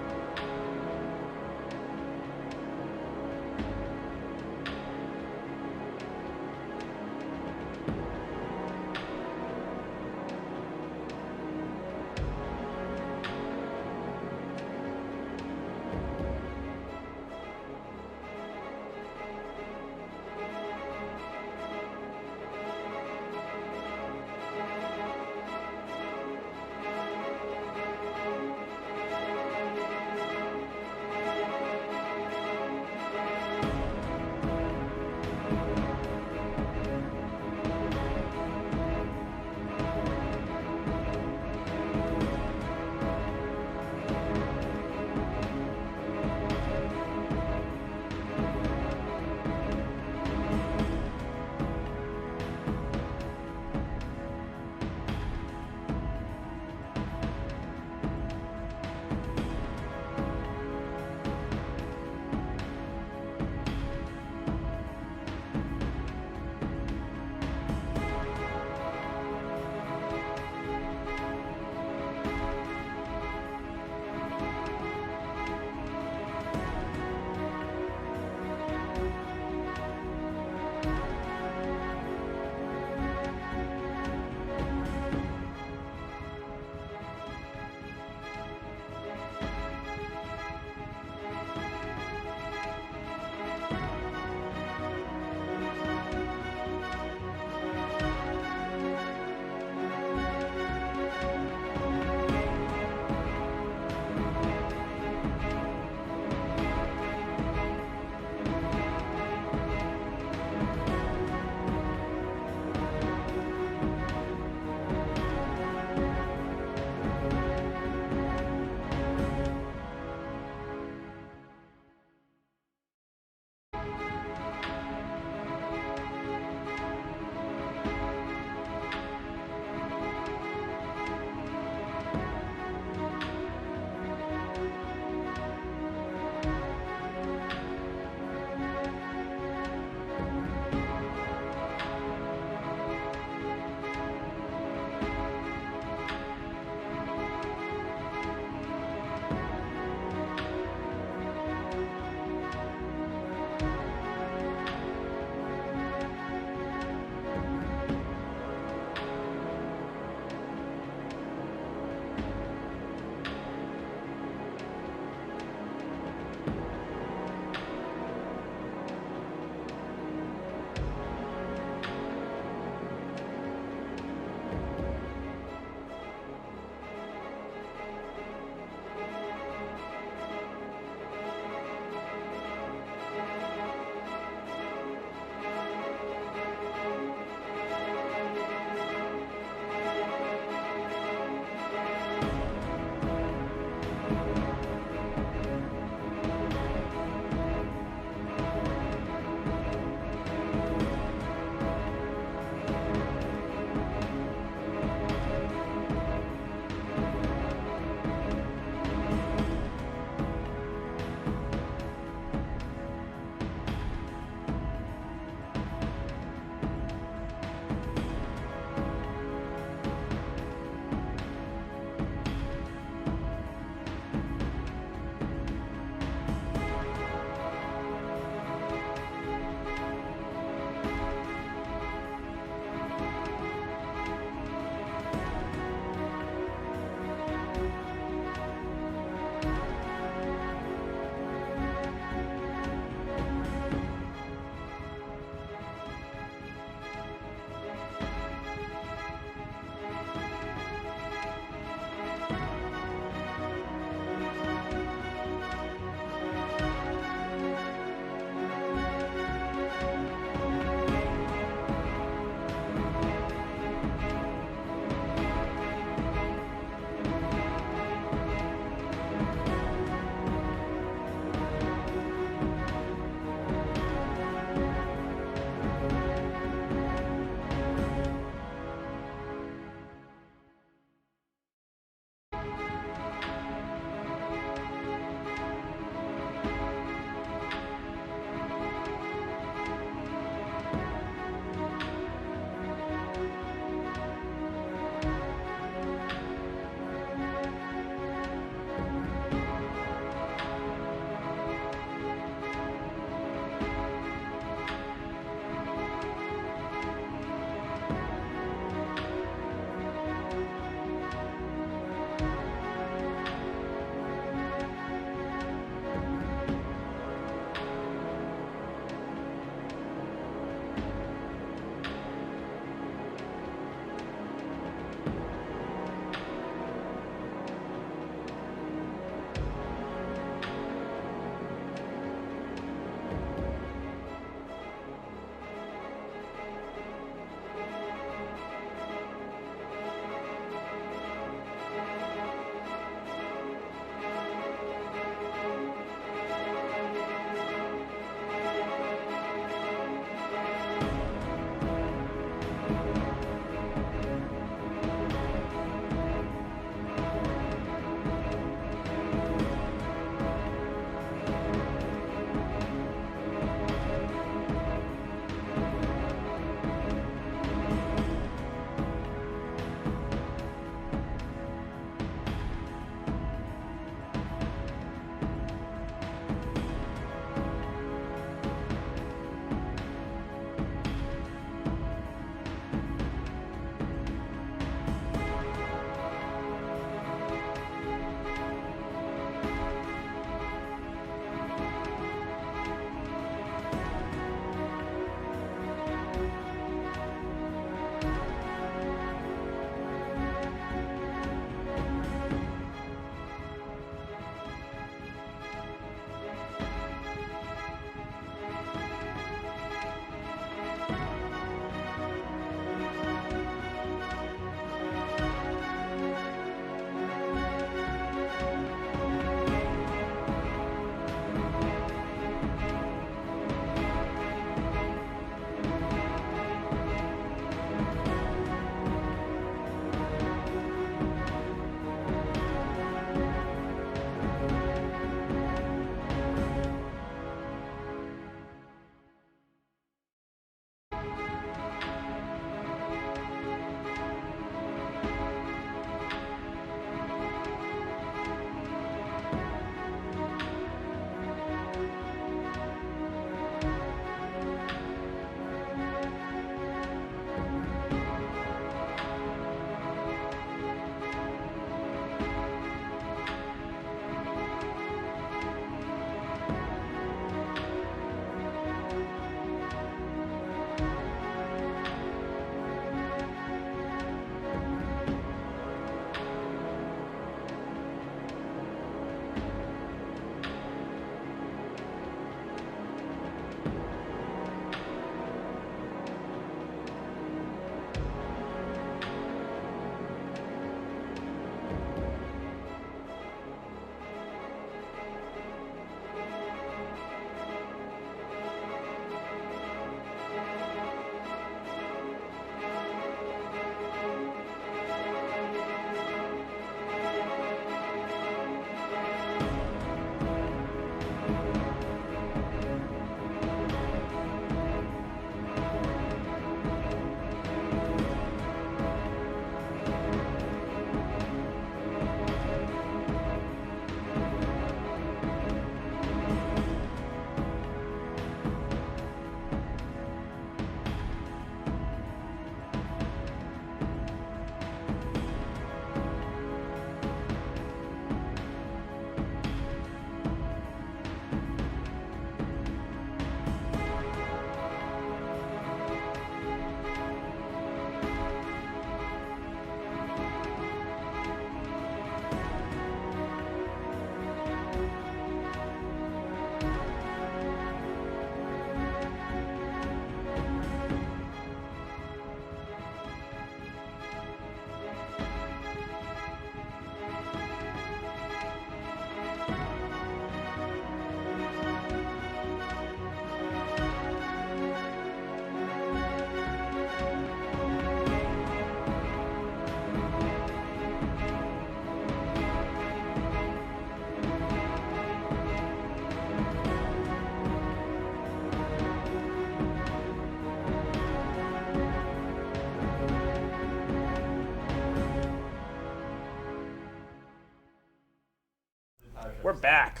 back.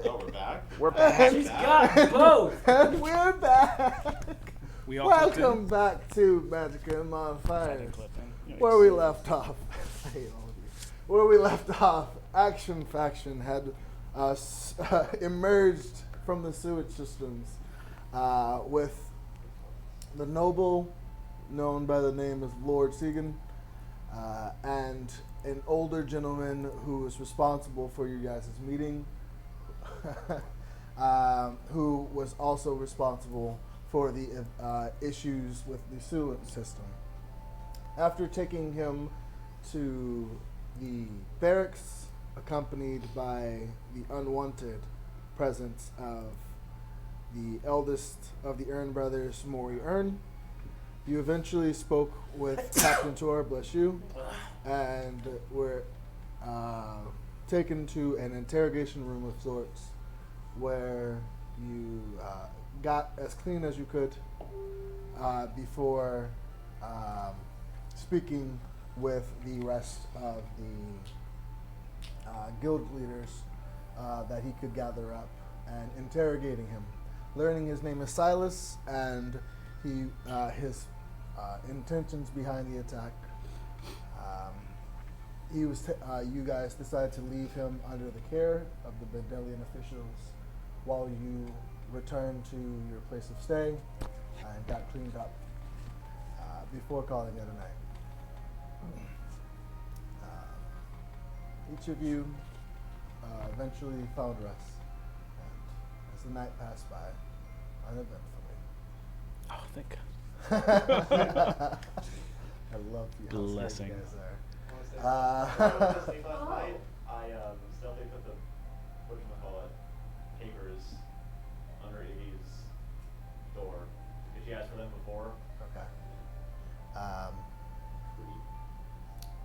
Oh, we're back? We're back. She's got both. And we're back. We all clipped Welcome in. back to Magic I Modifiers. didn't clip in. Where we left off, I hate all of you. Where we left off, Action Faction had emerged from the sewage systems with the noble known by the name of Lord Segan and an older gentleman who was responsible for you guys' meeting, who was also responsible for the issues with the sewage system. After taking him to the barracks, accompanied by the unwanted presence of the eldest of the Ern brothers, Maury Ern, you eventually spoke with Captain Tor, bless you, and were taken to an interrogation room of sorts where you got as clean as you could before speaking with the rest of the guild leaders that he could gather up and interrogating him, learning his name is Silas and his intentions behind the attack. You guys decided to leave him under the care of the Bendelian officials while you returned to your place of stay and got cleaned up before calling it a night. Each of you eventually found rest, and as the night passed by, uneventfully. Oh, thank God. I love you. How Blessing. scared you guys are. I was asleep last night. I stealthily put the whatchamacallit papers under Iggy's door. Did you ask for them before? Okay.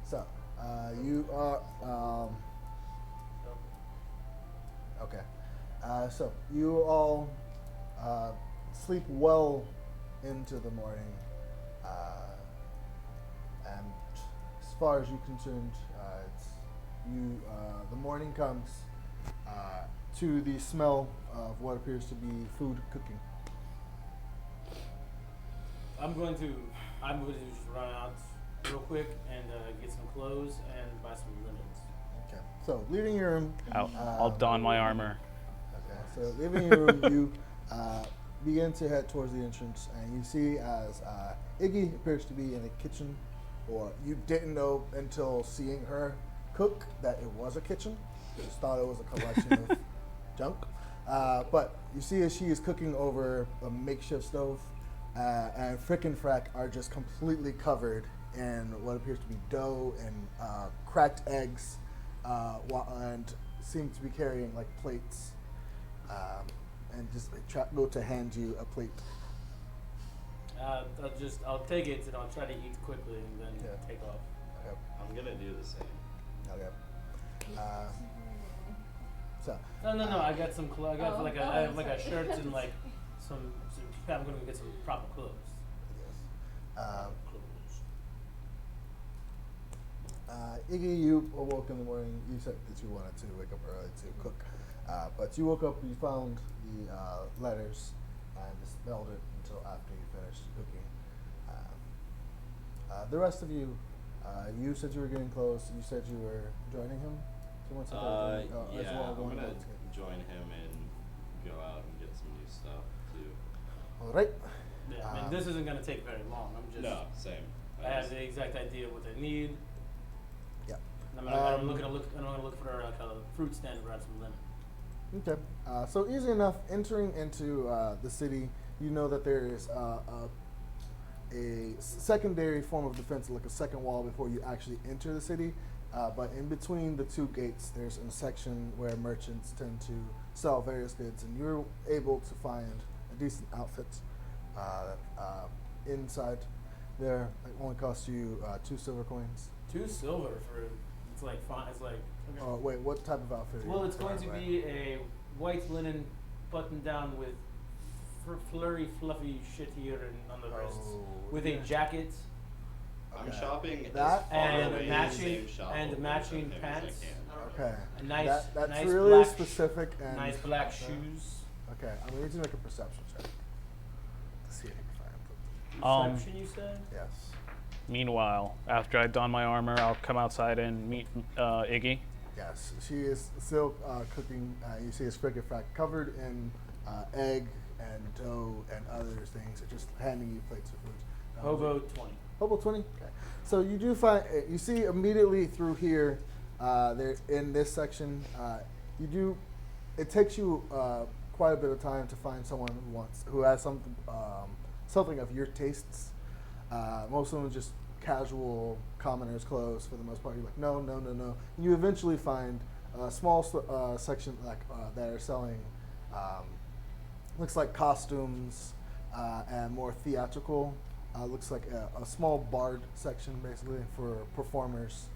So, you are, okay. So, you all sleep well into the morning. And as far as you're concerned, the morning comes to the smell of what appears to be food cooking. I'm going to just run out real quick and get some clothes and buy some linens. Okay. So, leaving your room. I'll don my armor. Okay. So, leaving your room, you begin to head towards the entrance, and you see as Iggy appears to be in a kitchen, or you didn't know until seeing her cook that it was a kitchen. You just thought it was a collection of junk. But you see as she is cooking over a makeshift stove, and Frick and Frack are just completely covered in what appears to be dough and cracked eggs, and seem to be carrying like plates, and just go to hand you a plate. I'll take it and I'll try to eat quickly and then take off. Okay. I'm gonna do the same. Okay. So. No. I got some clothes. I got Oh, I have like a shirt and like some. I'm gonna get some proper clothes. Iggy, you awoke in the morning. You said that you wanted to wake up early to cook, but you woke up. You found the letters and dispelled it until after you finished cooking. The rest of you, you said you were getting close. You said you were joining him. Someone said Yeah, as well, I'm going gonna out together. join him and go out and get some new stuff too. All right. Yeah, I mean this isn't gonna take very long. I'm just. No, same. I have the exact idea of what they need. Yeah. And I'm gonna look for like a fruit stand and grab some lemon. Okay. So easy enough. Entering into the city, you know that there is a secondary form of defense, like a second wall, before you actually enter the city. But in between the two gates, there's a section where merchants tend to sell various goods, and you're able to find a decent outfit inside there. It only costs you 2 silver coins. 2 silver for it's like fine. It's like. Okay. Oh, wait, what type of outfit? Well, it's going to be a white linen button down with flurry, fluffy shit here and on the wrists, with a jacket I'm Okay. shopping That- as far And away matching- the same shop and away matching from him as pants. I can. Okay. A nice, That's nice really black, specific and nice black okay. shoes. Okay, I'm going to make a perception check to see if you can find something. Perception, you said? Yes. Meanwhile, after I don my armor, I'll come outside and meet Iggy. Yes, she is still cooking. You see a cricket fact covered in egg and dough and other things. They're just handing you plates of food. Hobo 20. Hobo 20? Okay. So you do find, you see immediately through here, there in this section, it takes you quite a bit of time to find someone who has something of your tastes. Most of them are just casual commoners' clothes for the most part. You're like, no. And you eventually find a small section that are selling, looks like costumes and more theatrical. Looks like a small bard section basically for performers.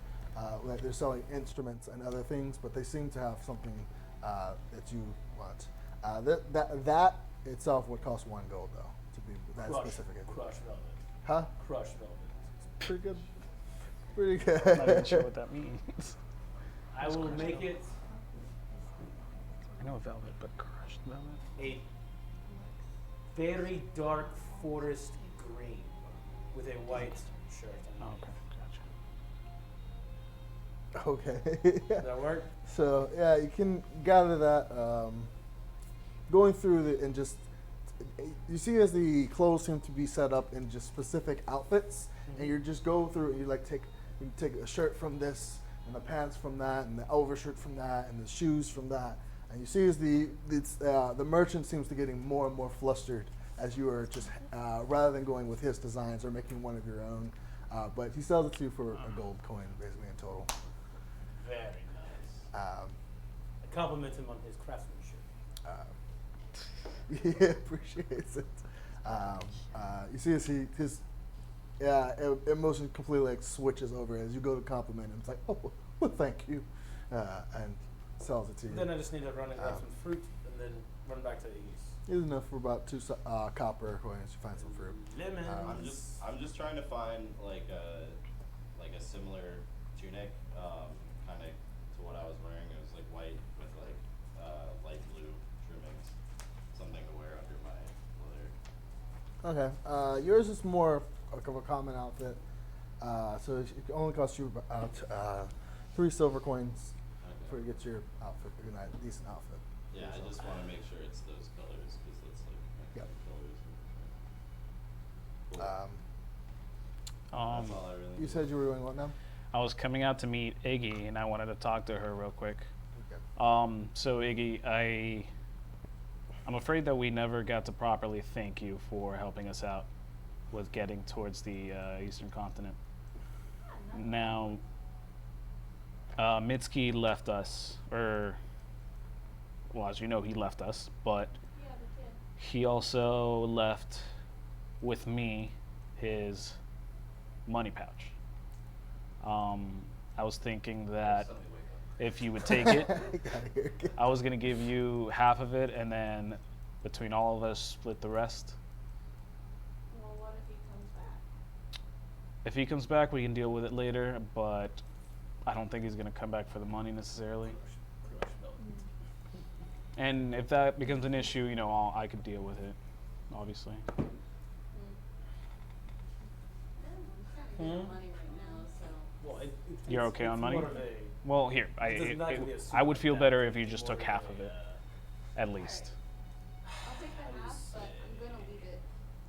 Like they're selling instruments and other things, but they seem to have something that you want. That itself would cost 1 gold though, to be that specific. Crush velvet. Huh? Crush velvet. Pretty good. Pretty good. I'm not even sure what that means. I will make it I know velvet, but crushed velvet? a very dark forest green with a white shirt. Oh, underneath. okay, gotcha. Okay. Does that work? So yeah, you can gather that. Going through and just you see as the clothes seem to be set up in just specific outfits, and you just go through and you take a shirt from this and the pants from that and the overshirt from that and the shoes from that, and you see as the merchant seems to getting more and more flustered as you are just rather than going with his designs or making one of your own, but he sells it to you for a gold coin basically in total. Very nice. Um, I compliment him on his craftsmanship. He appreciates it. You see his emotion completely like switches over as you go to compliment him. It's like, oh, well, thank you, and sells it to you. Then I just need to run and grab some fruit and then run back to the east. It's enough for about 2 copper coins to find some fruit. Lemons. I'm just trying to find like a similar tunic, kind of to what I was wearing. It was like white with like light blue trimmings, something to wear under my leather. Okay, yours is more like of a common outfit, so it only costs you about 3 silver coins for to get your outfit, a decent outfit. Yeah, I just want to make sure it's those colors because that's like my Yep. colors. Cool. That's all I really You need. said you were doing what now? I was coming out to meet Iggy, and I wanted to talk to her real quick. Okay. So Iggy, I'm afraid that we never got to properly thank you for helping us out with getting towards the eastern continent. Now, Mitski left us, well, as you know, he left us, but Yeah, the kid. he also left with me his money pouch. I was thinking that if you would take it, I was going to give you half of it, and then between all of us, split the rest. Well, what if he comes back? If he comes back, we can deal with it later, but I don't think he's going to come back for the money necessarily. Crush velvet. And if that becomes an issue, I could deal with it, obviously. I'm trying to get money right now, so. Well, You're okay on money? More of a, Well, here, it doesn't have to be a I would feel super better bad, if you it's just more took of half a, of it, at least. I'll take the half, but I'm gonna leave it.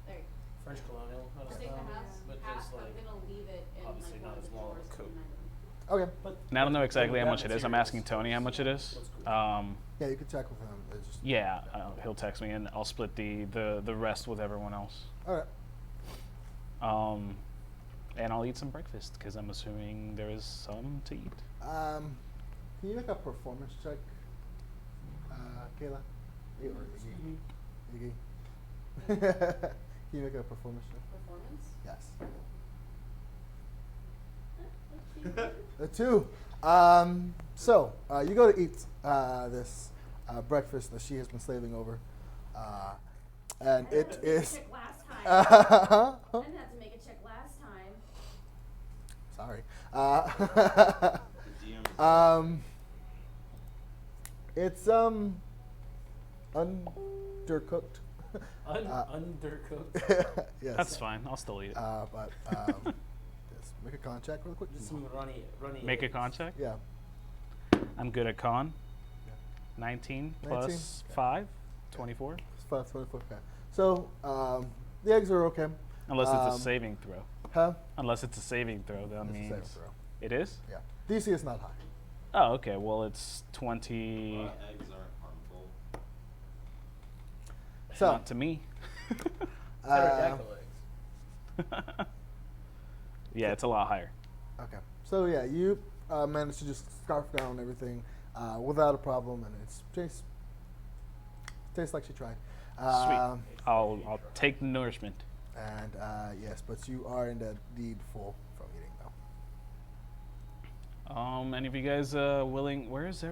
There. French colonial kind I'll of take style, the half, but just I'm like gonna leave it in obviously like not one of as the long as drawers a coat. in my room. Okay. But And I don't know exactly how bad much it is. I'm materials asking Tony how much it is. looks cool. Yeah, you can check with him. It's just, Yeah, he'll text me, and I'll split the rest with everyone else. all right. And I'll eat some breakfast because I'm assuming there is some to eat. Can you make a performance check, Kayla? Or Iggy? Can you make a performance check? Performance? Yes. Let's see. 2. So you go to eat this breakfast that she has been slaving over, and it is. I didn't have to make a check last time. Sorry. The DM. It's undercooked. Undercooked. Yes. That's fine. I'll still eat it. But just make a con check real quick. Just some runny. Make a eggs. con check. Yeah. I'm good at con. Yeah. 19 19? plus Okay. 5, 24. It's 524. Okay. So the eggs are okay. Unless it's a saving throw. Huh? Unless it's a saving throw, that It's a means saving throw. it is. Yeah. DC is not high. Oh, okay. Well, it's 20. Eggs aren't harmful. So Not to me. Pterodactyl eggs. Yeah, it's a lot higher. okay. So yeah, you managed to just scarf down everything without a problem, and it's tastes like she tried. Sweet. I'll take the nourishment. And yes, but you are indeed full from eating now. Any of you guys willing? Where's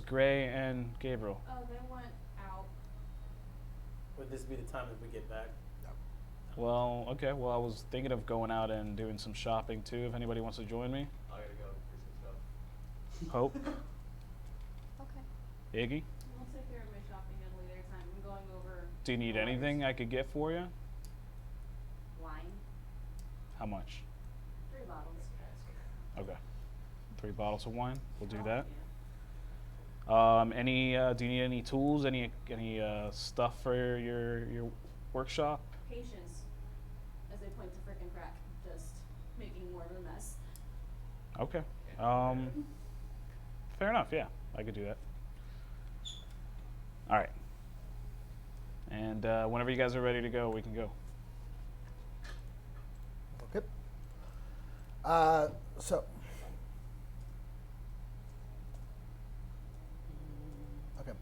Gray and Gabriel? Oh, they went out. Would this be the time that we get back? Well, okay. Well, I was thinking of going out and doing some shopping too. If anybody wants to join me, I gotta go for some stuff. Hope, Okay. Iggy. I'll take care of my shopping at a later time. I'm going over Do you need anything I could get for you? wine. How much? 3 bottles. Okay. 3 bottles of wine. We'll do that. Yeah. Do you need any tools? Any stuff for your workshop? Patience. As I point to frickin' crack. Just making more of a mess. Okay. Fair enough. Yeah, I could do that. All right. And whenever you guys are ready to go, we can go. Okay. So. Okay.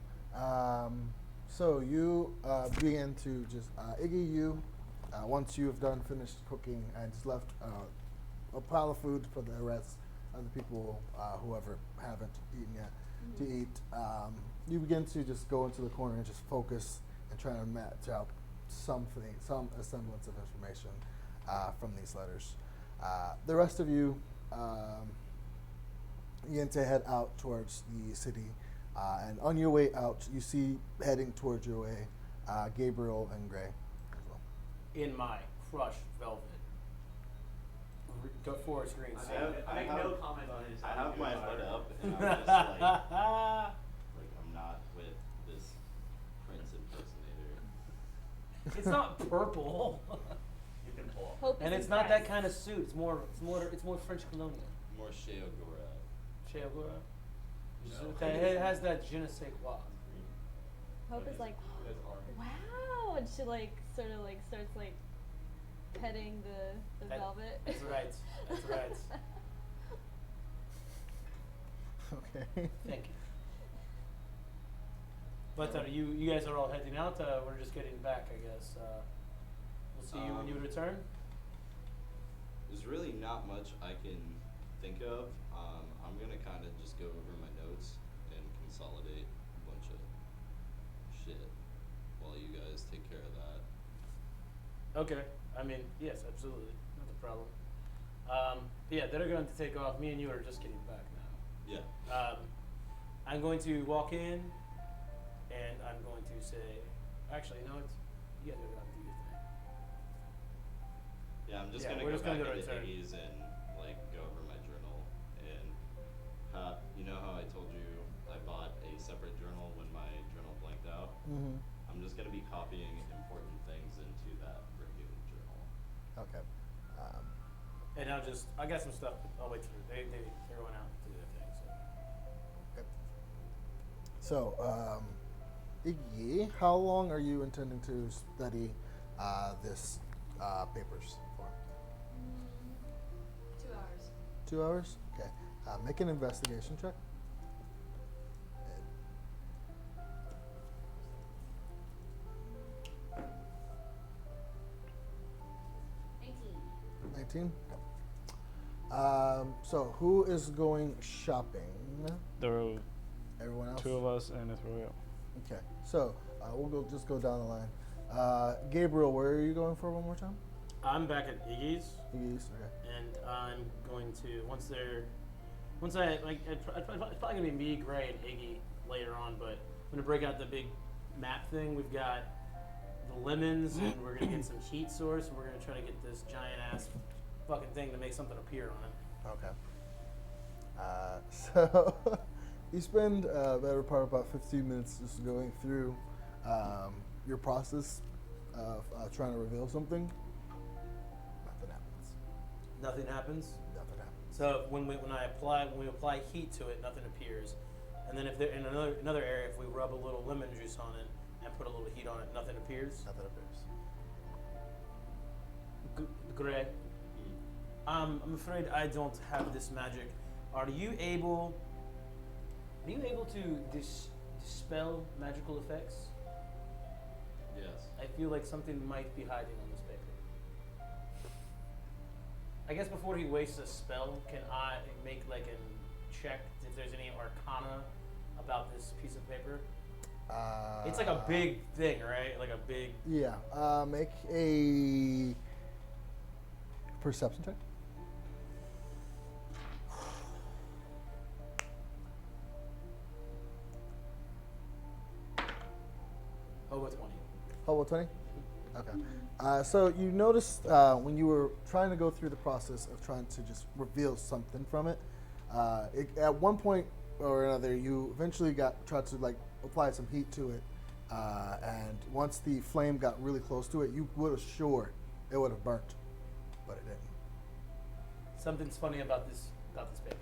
So you begin to just Iggy. You once you have finished cooking and just left a pile of food for the rest of the people, whoever haven't eaten yet, to eat. You begin to just go into the corner and just focus and try to match out some semblance of information from these letters. The rest of you begin to head out towards the city, and on your way out, you see heading towards your way Gabriel and Gray as well. In my crushed velvet. Forest green. I make no comment on his. I have my hood up, and I'm just like I'm not with this Prince impersonator. It's not purple. You can pull. Hope And is it's not that impressed. kind of suit. It's more French colonial. More Sheogora. Che Guevara. No. It has that je ne sais quoi. Hope is like, That's orange. wow, and she like sort of like starts like petting the That- velvet. That's right. That's right. Okay. Thank you. But you guys are all heading out. We're just getting back, I guess. We'll see you when you return. There's really not much I can think of. I'm gonna kind of just go over my notes and consolidate a bunch of shit while you guys take care of that. Okay. I mean, yes, absolutely. Not a problem. Yeah, they're going to take off. Me and you are just getting back now. Yeah. I'm going to walk in, and I'm going to say, actually, you know what? You guys are going to do your thing. Yeah, I'm just Yeah, gonna we're go just back gonna into return. Iggy's and like go over my journal and you know how I told you I bought a separate journal when my journal blanked out? Mm-hmm. I'm just gonna be copying important things into that new journal. Okay. And I got some stuff, but I'll wait through. They're going out to do their thing, so. So, Iggy, how long are you intending to study this papers for? 2 hours. 2 hours? Okay. Make an investigation check. 19? Okay. So, who is going shopping? There were Everyone else? 2 of us and Ithryl. Okay. So, we'll just go down the line. Gabriel, where are you going for one more time? I'm back at Iggy's, Iggy's, okay. and I'm going to once I like it's probably gonna be me, Gray, and Iggy later on, but I'm gonna break out the big map thing. We've got the lemons, and we're gonna get some heat source, and we're gonna try to get this giant ass fucking thing to make something appear on it. Okay. So you spend a better part of about 15 minutes just going through your process of trying to reveal something. Nothing happens. Nothing happens. Nothing happens. So when we apply heat to it, nothing appears. And then if there in another area, if we rub a little lemon juice on it and put a little heat on it, nothing appears. Nothing appears. Great. I'm afraid I don't have this magic. Are you able to dispel magical effects? Yes. I feel like something might be hiding on this paper. I guess before he wastes a spell, can I make like a check if there's any arcana about this piece of paper? It's like a big thing, right? Like a big. Yeah. Make a perception check. Over 20. How about 20? Okay. So you noticed when you were trying to go through the process of trying to just reveal something from it, at one point or another, you eventually tried to like apply some heat to it, and once the flame got really close to it, you would have sure it would have burnt, but it didn't. Something's funny about this paper.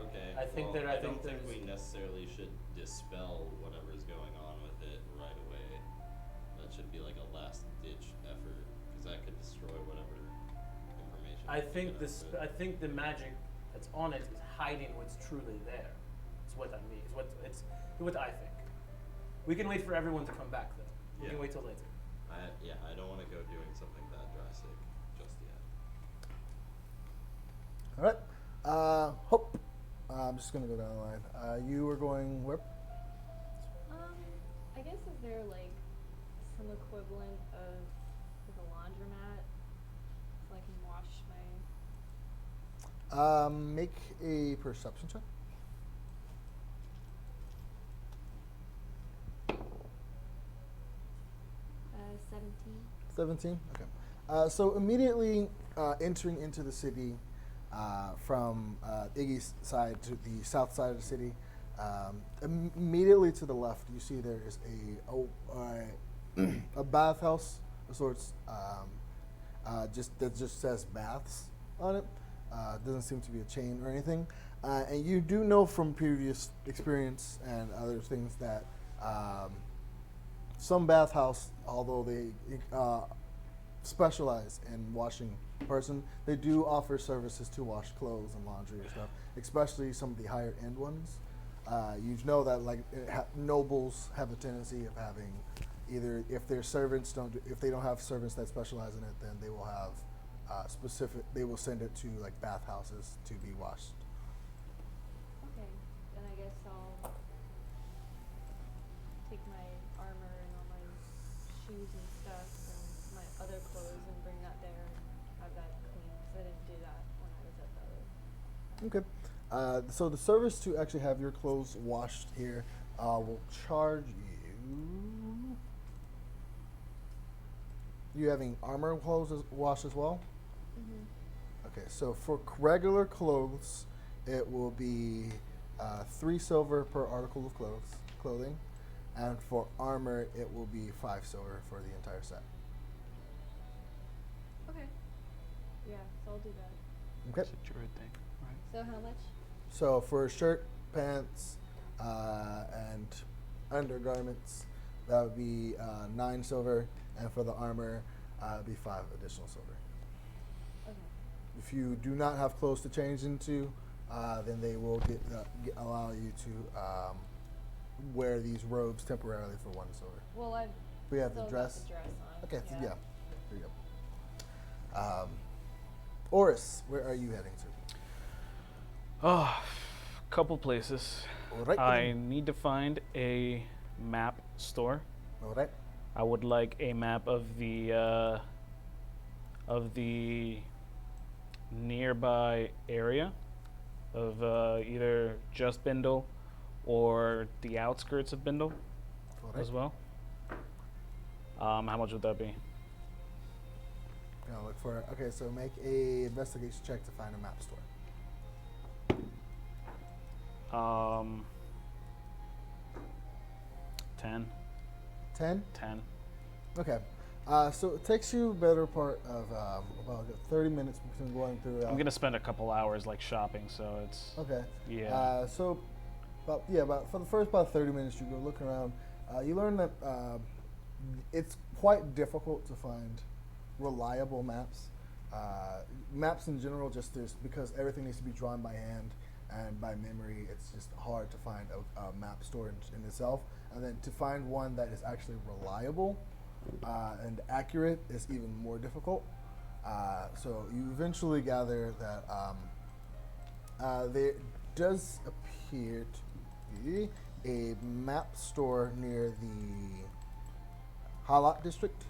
Okay. I think well, that- I I don't think think there's- we necessarily should dispel whatever's going on with it right away. That should be like a last ditch effort because that could destroy whatever information. I we're think looking at, I think the magic that's on it is hiding what's truly there. It's what I mean. It's what I think. We can wait for everyone to come back though. We Yeah. can wait till later. I don't want to go doing something that drastic just yet. All right. Hope. I'm just gonna go down the line. You were going where? I guess is there like some equivalent of like a laundromat so I can wash my. Make a perception check. 17. 17? Okay. So immediately entering into the city from Iggy's side to the south side of the city, immediately to the left, you see there is a bathhouse of sorts, that just says baths on it. Doesn't seem to be a chain or anything. And you do know from previous experience and other things that some bathhouse, although they specialize in washing person, they do offer services to wash clothes and laundry and stuff, especially some of the higher end ones. You know that like nobles have a tendency of having either if their servants if they don't have servants that specialize in it, then they will have they will send it to like bathhouses to be washed. Okay, then I guess I'll take my armor and all my shoes and stuff and my other clothes and bring that there and have that clean because I didn't do that when I was at the other. Okay. So the service to actually have your clothes washed here will charge you. You having armor clothes washed as well? Mm-hmm. Okay, so for regular clothes, it will be 3 silver per article of clothing, and for armor, it will be 5 silver for the entire set. Okay. Yeah, so I'll do that. Okay. It's a Druid thing, right? So how much? So for shirt, pants, and undergarments, that would be 9 silver, and for the armor, it would be 5 additional silver. Okay. If you do not have clothes to change into, then they will allow you to wear these robes temporarily for 1 silver. Well, We have still the got dress. the dress on. Okay, so yeah, there you go. Orys, where are you heading to? Oh, couple places. All right. I need to find a map store. All right. I would like a map of the of the nearby area of either just Bindle or the outskirts of Bindle as well. How much would that be? Gonna look for it. Okay, so make a investigation check to find a map store. 10. 10? 10. Okay. So it takes you a better part of about 30 minutes between going through. I'm gonna spend a couple hours like shopping, so it's Okay. yeah. So, about for the first about 30 minutes, you go look around. You learn that it's quite difficult to find reliable maps. Maps in general, just because everything needs to be drawn by hand and by memory, it's just hard to find a map store in itself. And then to find one that is actually reliable and accurate is even more difficult. So you eventually gather that there does appear to be a map store near the Warlock district.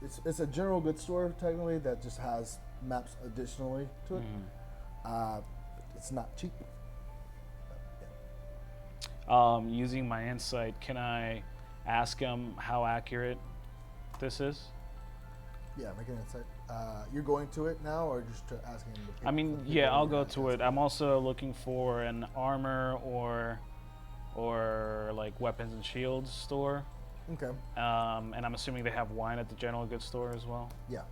It's a general goods store technically that just has maps additionally to it. It's not cheap. Using my insight, can I ask him how accurate this is? Yeah, make an insight. You're going to it now, or just asking him? I mean, yeah, I'll go to it. I'm also looking for an armor or like weapons and shields store. Okay. And I'm assuming they have wine at the general goods store as well. Yeah.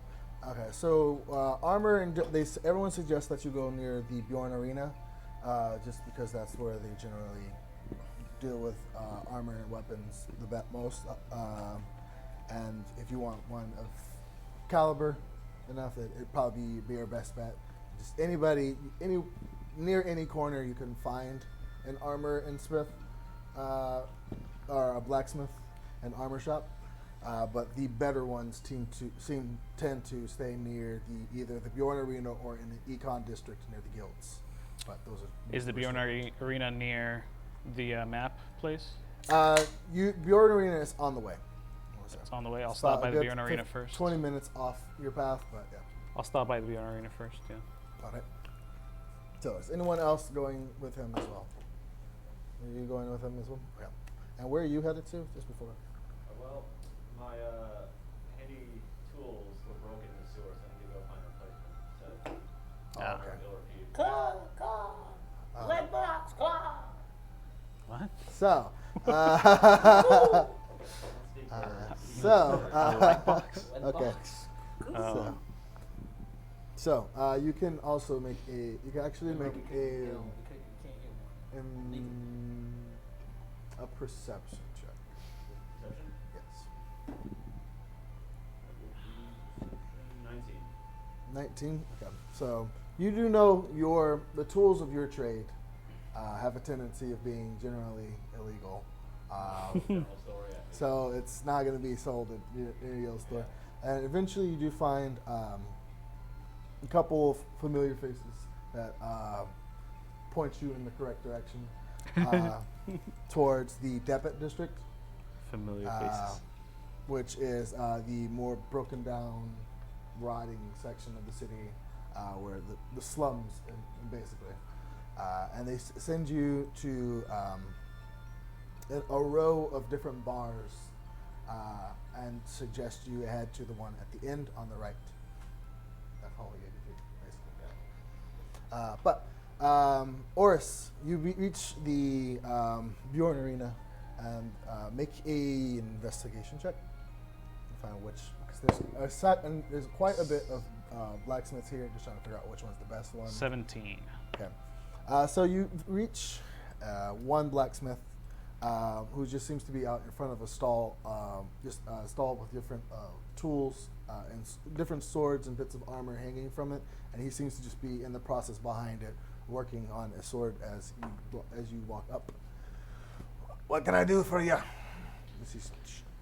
Okay. So armor and everyone suggests that you go near the Bjorn Arena, just because that's where they generally deal with armor and weapons the most. And if you want one of caliber enough, it'd probably be your best bet. Just near any corner you can find an armor and smith or a blacksmith and armor shop. But the better ones tend to stay near either the Bjorn Arena or in the Econ district near the guilds. But those are. Is the Bjorn Arena near the map place? Bjorn Arena is on the way. It's on the way. I'll stop by the Bjorn Arena first. 20 minutes off your path, but yeah. I'll stop by the Bjorn Arena first, yeah. All right. So is anyone else going with him as well? Are you going with him as well? Yeah. And where are you headed to, just before? Well, my handy tools were broken in the sewer, so I need to go find a replacement. Okay. They'll repeat. Lead box, claw. What? So, okay. So you can also make a. You can actually make a perception check. Perception? Yes. 19. Okay. So you do know the tools of your trade have a tendency of being generally illegal. So it's not going to be sold at any other store. And eventually you do find a couple of familiar faces that point you in the correct direction towards the Depet district. Familiar faces. Which is the more broken down, rotting section of the city where the slums, basically. And they send you to a row of different bars and suggest you head to the one at the end on the right. That's all we gave you, basically. But Orys, you reach the Bjorn Arena and make a investigation check. Find which, because there's quite a bit of blacksmiths here. Just trying to figure out which one's the best one. 17. Okay. So you reach one blacksmith who just seems to be out in front of a stall, stall with different tools and different swords and bits of armor hanging from it, and he seems to just be in the process behind it, working on a sword as you walk up. What can I do for you?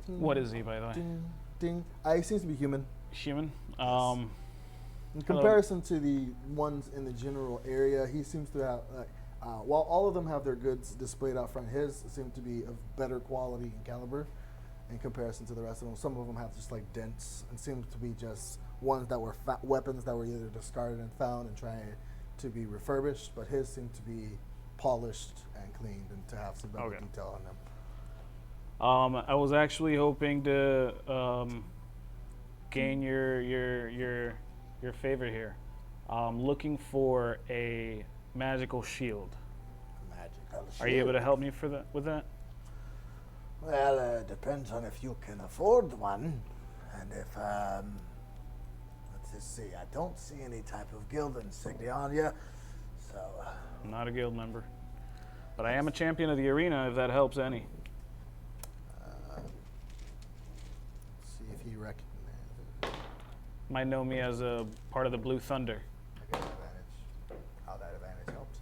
What is he, by the way? Ding, ding. He seems to be human. Human? In comparison to the ones in the general area, he seems to have, while all of them have their goods displayed out front, his seem to be of better quality and caliber. in comparison to the rest of them. Some of them have just like dents and seem to be just ones that were weapons that were either discarded and found and trying to be refurbished, but his seem to be polished and cleaned and to have some better Okay. detail on them. I was actually hoping to gain your favor here. Looking for a magical shield. Magical shield. Are you able to help me for with that? Well, depends on if you can afford one, and if let's just see. I don't see any type of guild insignia on you, so. I'm not a guild member, but I am a champion of the arena. If that helps any. See if he recognizes. Might know me as a part of the Blue Thunder. I get advantage. How that advantage helps.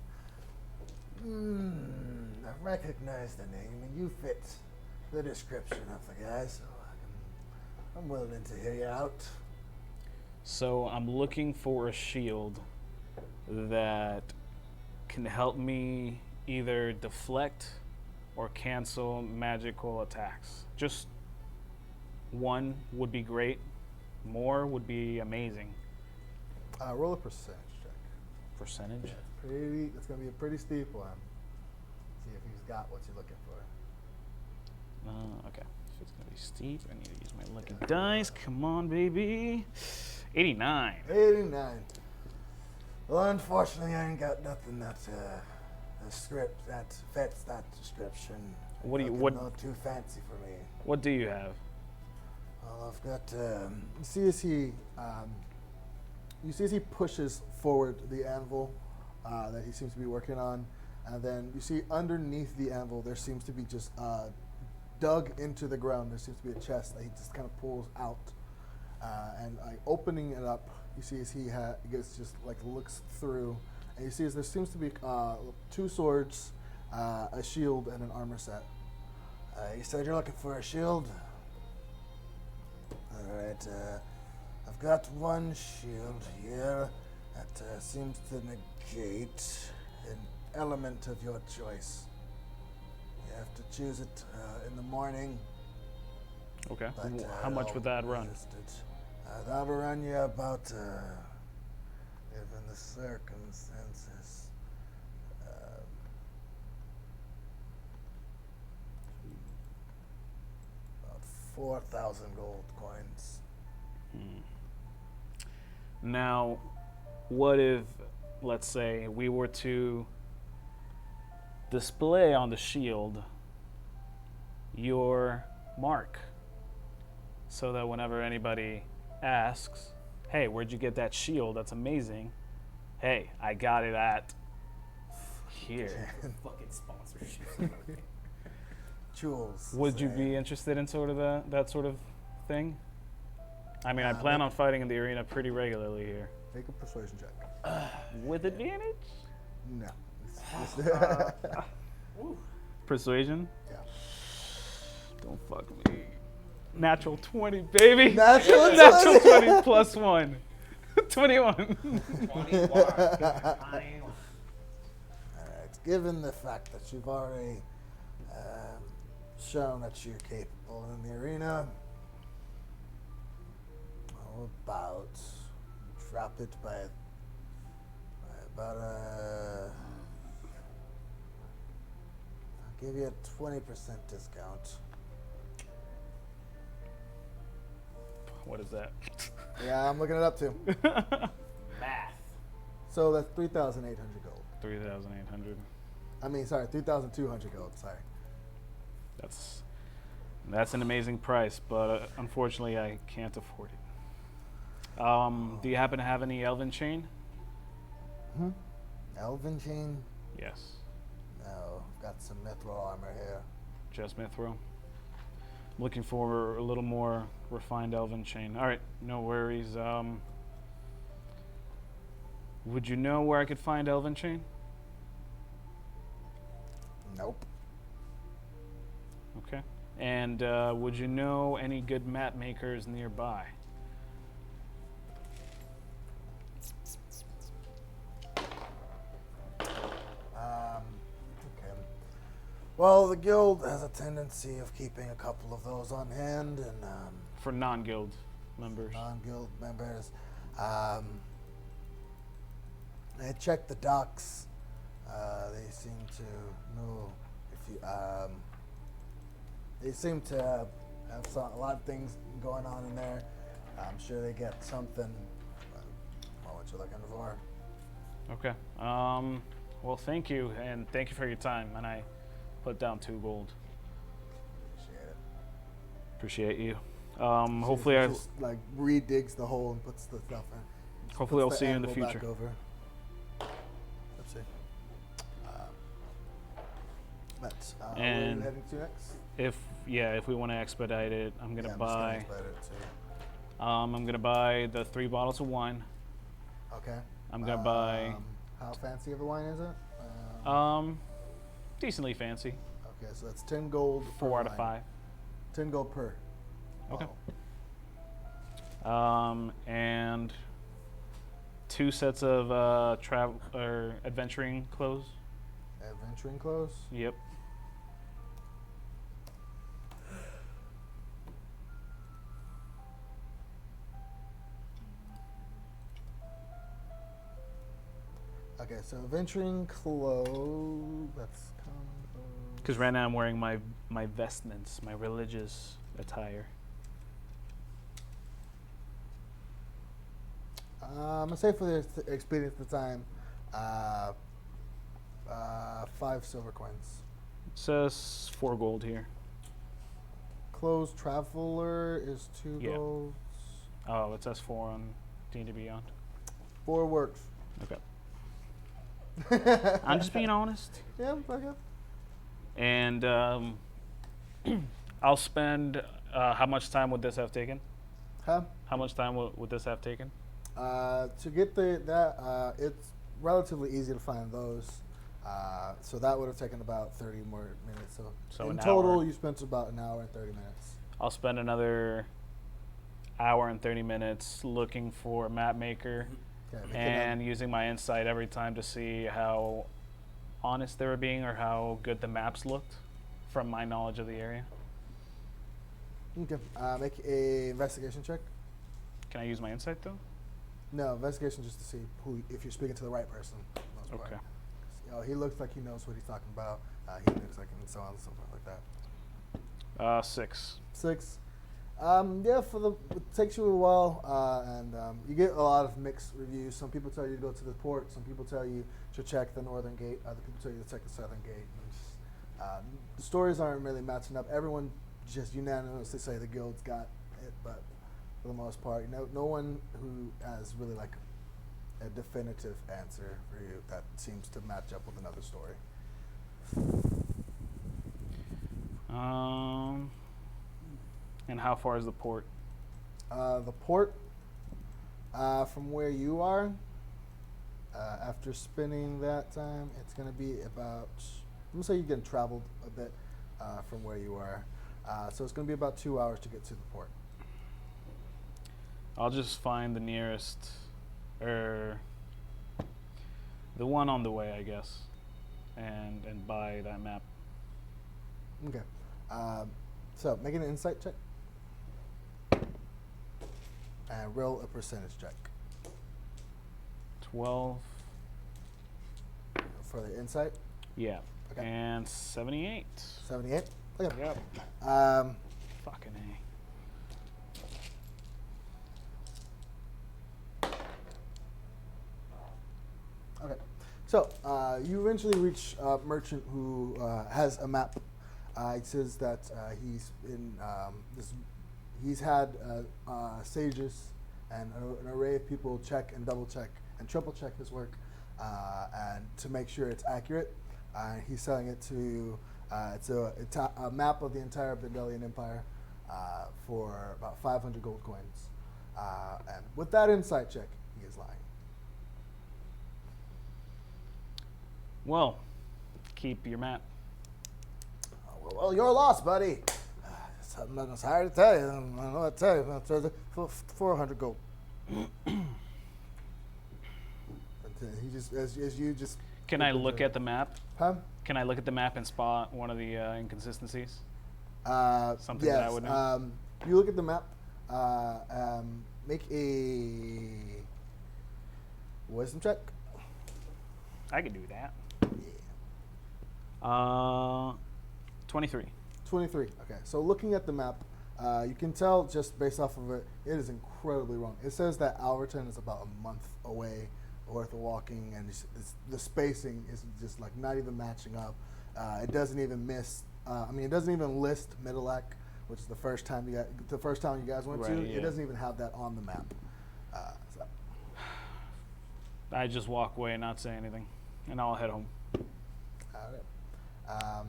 I recognize the name, and you fit the description of the guy, so I'm willing to hear you out. So I'm looking for a shield that can help me either deflect or cancel magical attacks. Just one would be great. More would be amazing. Roll a percentage check. Percentage? It's going to be a pretty steep one. See if he's got what you're looking for. Okay. If it's going to be steep, I need to use my lucky dice. Come on, baby. 89. 89. Well, unfortunately, I ain't got nothing that a script that fits that description. What do you- Looking what- a little too fancy for me. What do you have? Well, I've got You see as he pushes forward the anvil that he seems to be working on, and then you see underneath the anvil there seems to be just dug into the ground. There seems to be a chest that he just kind of pulls out, and opening it up, you see as he gets just like looks through, and you see as there seems to be 2 swords, a shield, and an armor set. you said you're looking for a shield? Alright, I've got one shield here that seems to negate an element of your choice. You have to choose it in the morning. Okay. But, How much would that run? That'll run you about, given the circumstances, about 4,000 gold coins. Now, what if, let's say, we were to display on the shield your mark so that whenever anybody asks, hey, where'd you get that shield? That's amazing. Hey, I got it at here. Fucking sponsorship. Jewels. Would you say. be interested in sort of that sort of thing? I mean, I plan on fighting in the arena pretty regularly here. Make a persuasion check. With advantage? No. Persuasion? Yeah. Don't fuck me. Natural 20, baby. Natural Natural 20. 20 plus 1. 21. 21. Alright, given the fact that you've already shown that you're capable in the arena, how about drop it by about I'll give you a 20% discount. What is that? Yeah, I'm looking it up too. Math. So that's 3,800 gold. 3,800. I mean, sorry, 3,200 gold. Sorry. That's an amazing price, but unfortunately I can't afford it. Do you happen to have any elven chain? Elven chain? Yes. No, I've got some mithril armor here. Just Mithril. I'm looking for a little more refined elven chain. All right, no worries. Would you know where I could find elven chain? Nope. Okay. And would you know any good map makers nearby? Okay. Well, the guild has a tendency of keeping a couple of those on hand, and For non-guild members. non-guild members. They check the docks. They seem to know if you. They seem to have a lot of things going on in there. I'm sure they get something. What you're looking for? Okay. Well, thank you, and thank you for your time. And I put down 2 gold. Appreciate it. Appreciate you. See Hopefully, if I. he just like redigs the hole and puts the stuff in. Just Hopefully puts I'll see you in the animal back future. Over. Let's see. Where are And- you heading to next? If we want to expedite it, I'm gonna Yeah, I'm just buy. expedite it too. I'm gonna buy the 3 bottles of wine. Okay. I'm gonna buy. How fancy of a wine is it? Decently fancy. Okay, so that's 10 gold. 4 out of wine. 5. 10 gold per. Okay. bottle. And 2 sets of travel or adventuring clothes. Adventuring clothes. Yep. Okay, so adventuring clothes. That's Because right now I'm wearing my vestments, my religious attire. I'm gonna say for the experience of the time, 5 silver coins. It says 4 gold here. Clothes traveler is 2 Yeah. golds. Oh, it says 4 on D&D Beyond. 4 works. Okay. I'm just being honest. Yeah, okay. And I'll spend. How much time would this have taken? Huh? How much time would this have taken? To get it's relatively easy to find those. So that would have taken about 30 more minutes. So in an total, hour. you spent about an hour and 30 minutes. I'll spend another hour and 30 minutes looking for a map maker Okay, make it and using my insight every time to see how honest they were being or how good the maps looked from my knowledge of the area. Okay. Make a investigation check. Can I use my insight though? No, investigation just to see if you're speaking to the right person. for the most part. Okay. You know, he looks like he knows what he's talking about. He looks like and so on and so forth like that. 6. 6. Yeah, it takes you a while, and you get a lot of mixed reviews. Some people tell you to go to the port. Some people tell you to check the northern gate. Other people tell you to check the southern gate. And the stories aren't really matching up. Everyone just unanimously say the guild's got it, but for the most part, no one who has really like a definitive answer for you that seems to match up with another story. And how far is the port? The port, from where you are, after spending that time, it's going to be about, I'm going to say you're getting traveled a bit from where you are. So it's going to be about 2 hours to get to the port. I'll just find the nearest, or the one on the way, I guess, and buy that map. Okay. So make an insight check. And roll a percentage check. 12. For the insight, Yeah. Okay. And 78. 78. Okay. Yep. Fucking A. Okay, so you eventually reach a merchant who has a map. It says that he's had sages and an array of people check and double check and triple check his work, and to make sure it's accurate. He's selling it to it's a map of the entire Bendelian Empire for about 500 gold coins. And with that insight check, he is lying. Well, keep your map. Well, your loss, buddy. It's hard to tell you. I don't know what to tell you. It's 400 gold. He just, as you just. Can I look at the map? Huh? Can I look at the map and spot one of the inconsistencies? Something yes, that I would know. You look at the map. Make a wisdom check. I could do that. 23. 23. Okay, so looking at the map, you can tell just based off of it, it is incredibly wrong. It says that Alverton is about a month away worth of walking, and the spacing is just like not even matching up. It doesn't even miss. It doesn't even list Middleac, which is the first town you guys went to. Yeah. It doesn't even have that on the map. So. I just walk away and not say anything, and I'll head home. All right.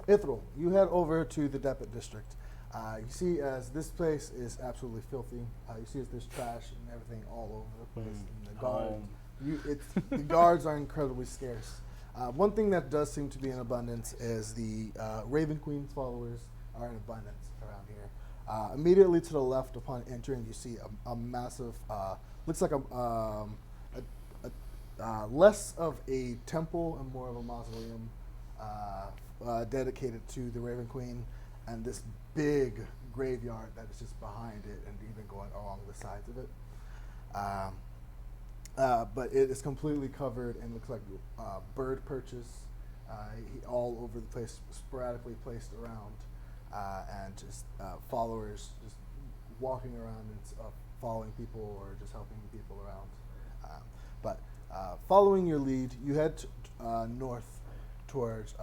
Ithryl, you head over to the Depot district. You see as this place is absolutely filthy. You see as there's trash and everything all over the place. And the guards are incredibly scarce. One thing that does seem to be in abundance is the Raven Queen's followers are in abundance around here. Immediately to the left, upon entering, you see a massive, looks like less of a temple and more of a mausoleum dedicated to the Raven Queen, and this big graveyard that is just behind it and even going along the sides of it. But it is completely covered and looks like bird perches all over the place, sporadically placed around, and just followers just walking around and following people or just helping people around. But following your lead, you head north towards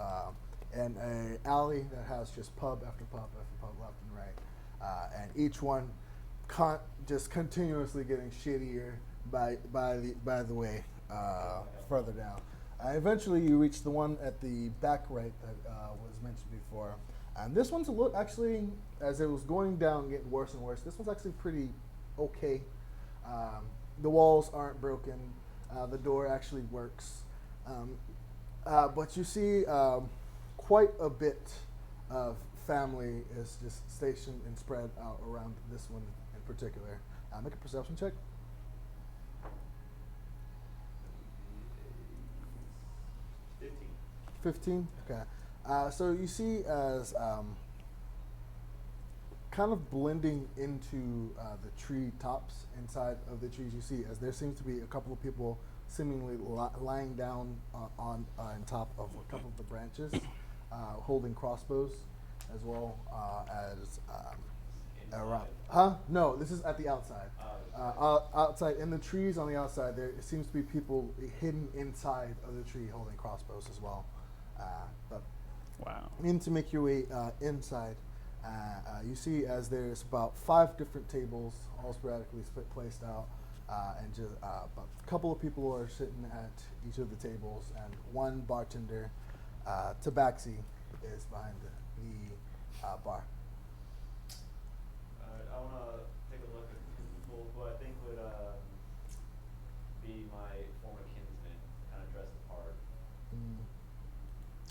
an alley that has just pub after pub after pub left and right, and each one just continuously getting shittier by the way further down. Eventually, you reach the one at the back right that was mentioned before, and this one's actually, as it was going down, getting worse and worse. This one's actually pretty okay. The walls aren't broken. The door actually works, but you see quite a bit of family is just stationed and spread out around this one in particular. Make a perception check. 15? Okay. So you see as kind of blending into the tree tops inside of the trees, you see as there seems to be a couple of people seemingly lying down on top of a couple of the branches, holding crossbows, as well as around. Huh? No, this is at the outside. Outside in the trees on the outside, there seems to be people hidden inside of the tree holding crossbows as well. But wow. To make your way inside, you see as there's about 5 different tables, all sporadically placed out, and just about a couple of people are sitting at each of the tables, and one bartender, tabaxi, is behind the bar. I want to take a look at people who I think would be my former kinsman, kind of dressed the part.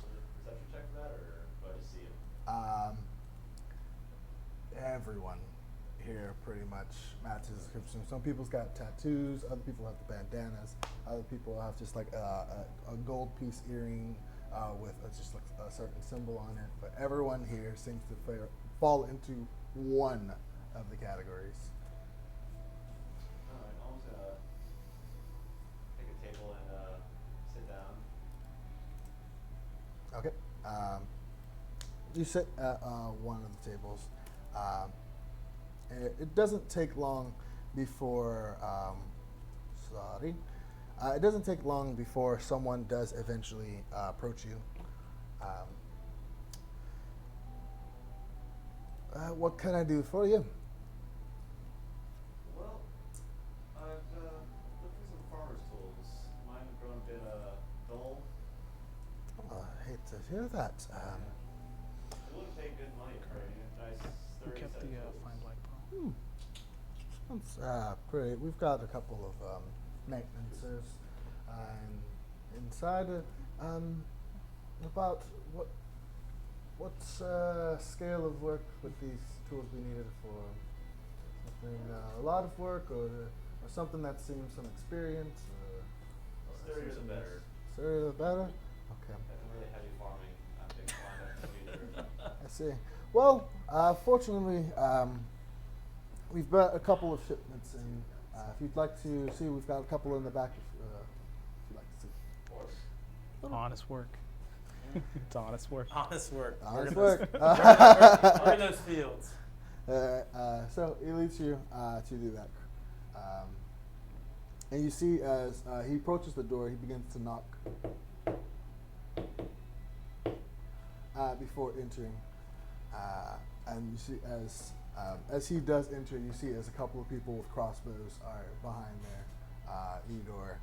Was it a perception check for that, or do I just see him? Everyone here pretty much matches the description. Some people's got tattoos, other people have the bandanas, other people have just like a gold piece earring with just like a certain symbol on it. But everyone here seems to fall into one of the categories. Alright, I'm just gonna take a table and sit down. Okay. You sit at one of the tables. It doesn't take long before, it doesn't take long before someone does eventually approach you. What can I do for you? Well, I've looked for some farmer's tools. Mine have grown a bit dull. Oh, I hate to hear that. It wouldn't pay good money for a nice Who sturdy kept set the of tools. fine black pearl? That's pretty. We've got a couple of maintenancers, and inside. About what scale of work would these tools be needed for? Something a lot of work, or something that seems some experience? Or Sturdier the better. Sturdier the better. Okay. I'm really heavy farming. I'm big climate in the future. I see. Well, fortunately, we've got a couple of shipments in. If you'd like to see, we've got a couple in the back. If you'd like to see. Of course. Honest work. It's honest work. Honest work. Honest We're work. we're in those fields. So he leads you to do that. And you see as he approaches the door, he begins to knock before entering. And you see as he does enter, you see as a couple of people with crossbows are behind there, door,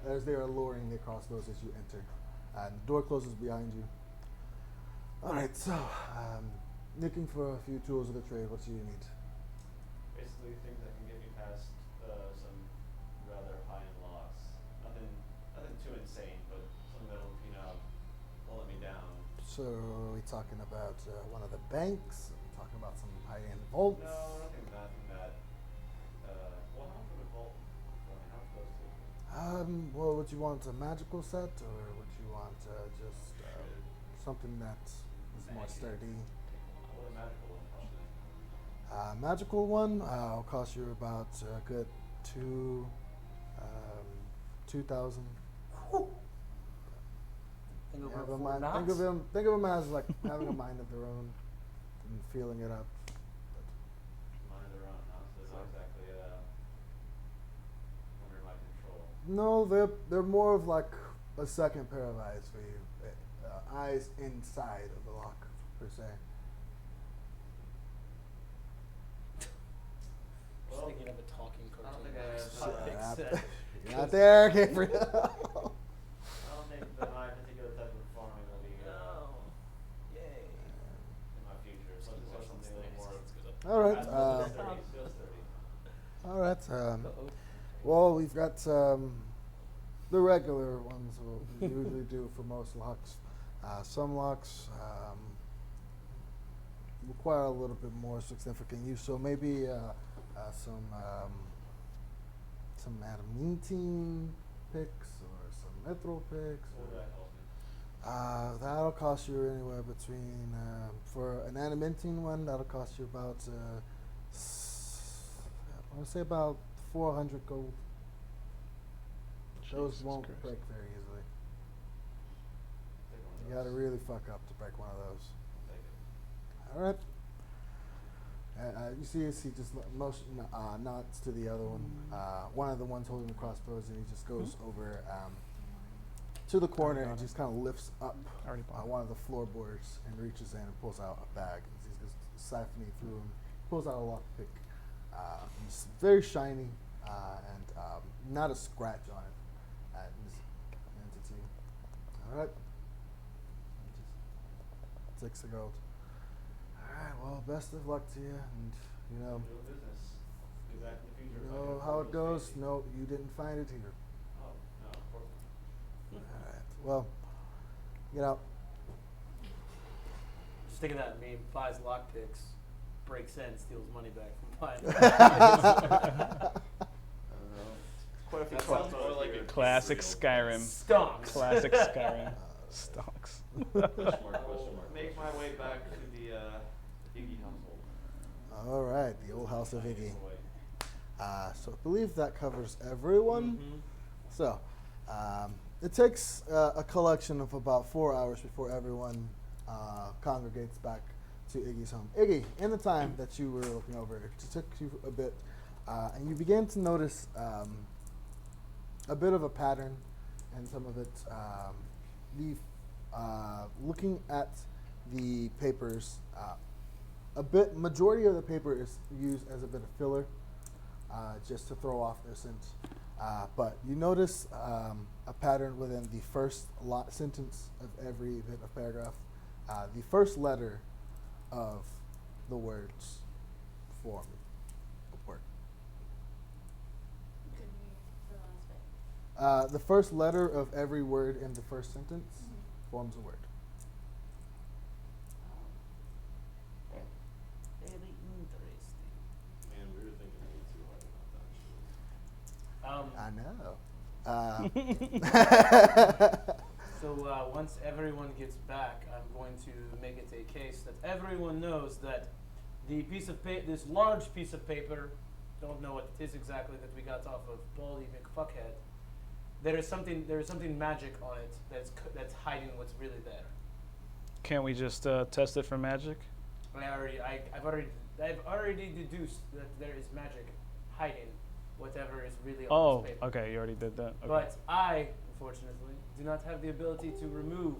as they are lowering their crossbows as you enter. And the door closes behind you. All right, so looking for a few tools of the trade. What do you need? Basically, things that can get me past some rather high-end locks. Nothing too insane, but something that'll, will let me down. So are we talking about one of the banks? Are we talking about some high-end vaults? No, nothing that. Well, how much would a vault? How much those two? Well, would you want a magical set, or would you want just something that is more sturdy? What a magical one, actually. Magical one will cost you about a good 2,000. Think Have over a 4 mind, knots? think of them as like having a mind of their own and feeling it up. Mind of their own, huh? So it's not exactly under my control. No, they're more of like a second pair of eyes for you. Eyes inside of the lock, per se. Just thinking of a talking I don't cartoon. think I have Shit. You're not there, Gabriel. I don't think that my particular type of farming will be Yay. in my future. So I'll just go something a little more. All right. Still sturdy. All right. Well, we've got the regular ones we usually do for most locks. Some locks require a little bit more significant use, so maybe some adamantine picks or some Ithryl picks. What would that cost me? That'll cost you anywhere between for an adamantine one. That'll cost you about I want to say about 400 gold. Those Jesus won't Christ. break very easily. Take one of You got to those. really fuck up to break one of those. Take it. All right. You see, as he just motion nods to the other one. One of the ones holding the crossbows, and he just goes over to the corner and just kind of lifts up Already bought it. one of the floorboards and reaches in and pulls out a bag. He's just siphoning through them. Pulls out a lockpick. It's very shiny and not a scratch on it. This entity. All right. Just takes the gold. All right. Well, best of luck to you, and Doing business. Be back in the future. you if I know can how afford it those goes. fancy- No, you didn't find it here. Oh, no, of course not. All right. Well, get out. Just thinking that meme, buys lockpicks, breaks in, steals money back from buying. Quite a few That sounds crossbows more like here. a Classic Israel. Skyrim. Stonks. Classic Skyrim. Stonks. Question I mark, will question mark. make my way back to the Iggy household. All right. The old house of Find Iggy. a way. So I believe that covers everyone. Mhm. So it takes a collection of about 4 hours before everyone congregates back to Iggy's home. Iggy, in the time that you were looking over, it took you a bit, and you began to notice a bit of a pattern and some of it. Looking at the papers, majority of the paper is used as a bit of filler, just to throw off their scent. But you notice a pattern within the first sentence of every bit of paragraph. The first letter of the words form a word. Can you read the last bit? The first letter of every word in the first sentence forms a word. Very interesting. Man, we were thinking way too hard about that. I know. So once everyone gets back, I'm going to make it a case that everyone knows that the piece of this large piece of paper, don't know what it is exactly, that we got off of Baldy McFuckhead. There is something magic on it that's hiding what's really there. Can't we just test it for magic? I've already deduced that there is magic hiding whatever is really on this paper. Okay, you already did that. Okay. But I, unfortunately, do not have the ability to remove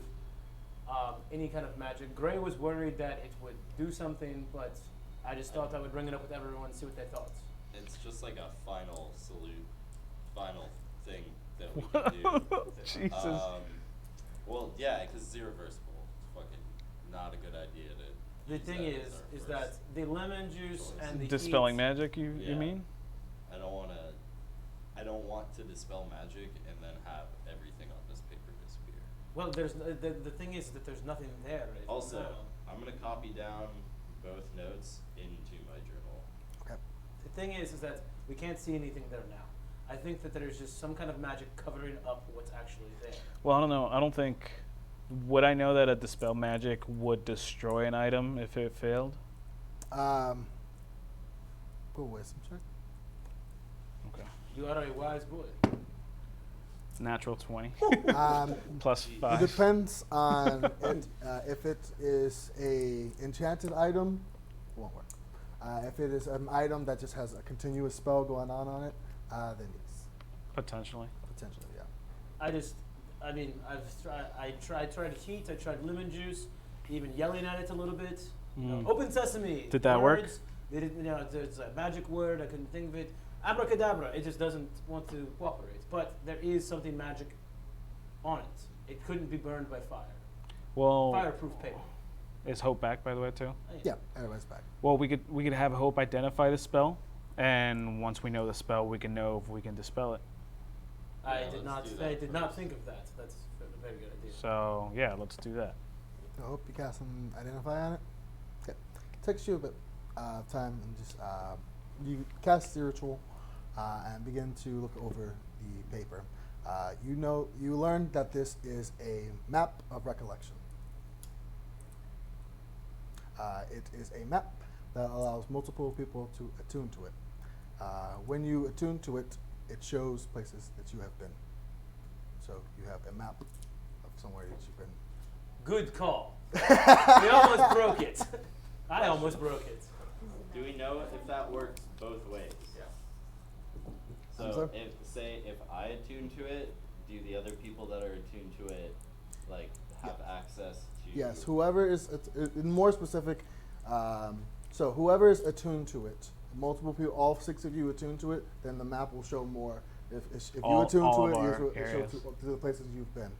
any kind of magic. Gray was worried that it would do something, but I just thought I would bring it up with everyone and see what they thought. It's just like a final thing that we can do. Jesus. Well, yeah, because it's irreversible. It's fucking not a good idea to. The use thing that is as our that first the lemon juice choice. and the Dispelling heat, magic, you Yeah. mean? I don't want to dispel magic and then have everything on this paper disappear. Well, there's the thing is that there's nothing there. Right Also, now. I'm gonna copy down both notes into my journal. Okay. The thing is that we can't see anything there now. I think that there's just some kind of magic covering up what's actually there. Well, I don't know. I don't think. Would I know that a dispel magic would destroy an item if it failed? Go wisdom check. Okay. You are a wise boy. Natural 20 Um, plus It 5. depends on it. If it is a enchanted item, it won't work. If it is an item that just has a continuous spell going on it, then yes, Potentially. potentially, yeah. I tried heat, I tried lemon juice, even yelling at it a little bit. You know, Mm. open sesame. Did that work? words. They didn't, it's a magic word, I couldn't think of it. Abracadabra, it just doesn't want to cooperate. But there is something magic on it. It couldn't be burned by fire. Well, Fireproof paper. is Hope back, by the way, too? Yeah, everybody's back. Well, we could have Hope identify the spell, and once we know the spell, we can know if we can dispel it. I Yeah, did let's do not. that I did not first. think of that. That's a very good idea. So yeah, let's do that. I hope you cast some identify on it. Okay. Takes you a bit of time and just you cast the ritual and begin to look over the paper. You learn that this is a map of recollection. It is a map that allows multiple people to attune to it. When you attune to it, it shows places that you have been. So you have a map of somewhere that you've been. Good call. We almost broke it. I almost broke it. Do we know if that works both ways? Yeah. I'm So sorry? if I attune to it, do the other people that are attuned to it like have access to? Yes, whoever is more specific. So whoever is attuned to it, multiple people, all 6 of you attuned to it, then the map will show more. If you All attune of to it, our it will show areas. to the places you've been.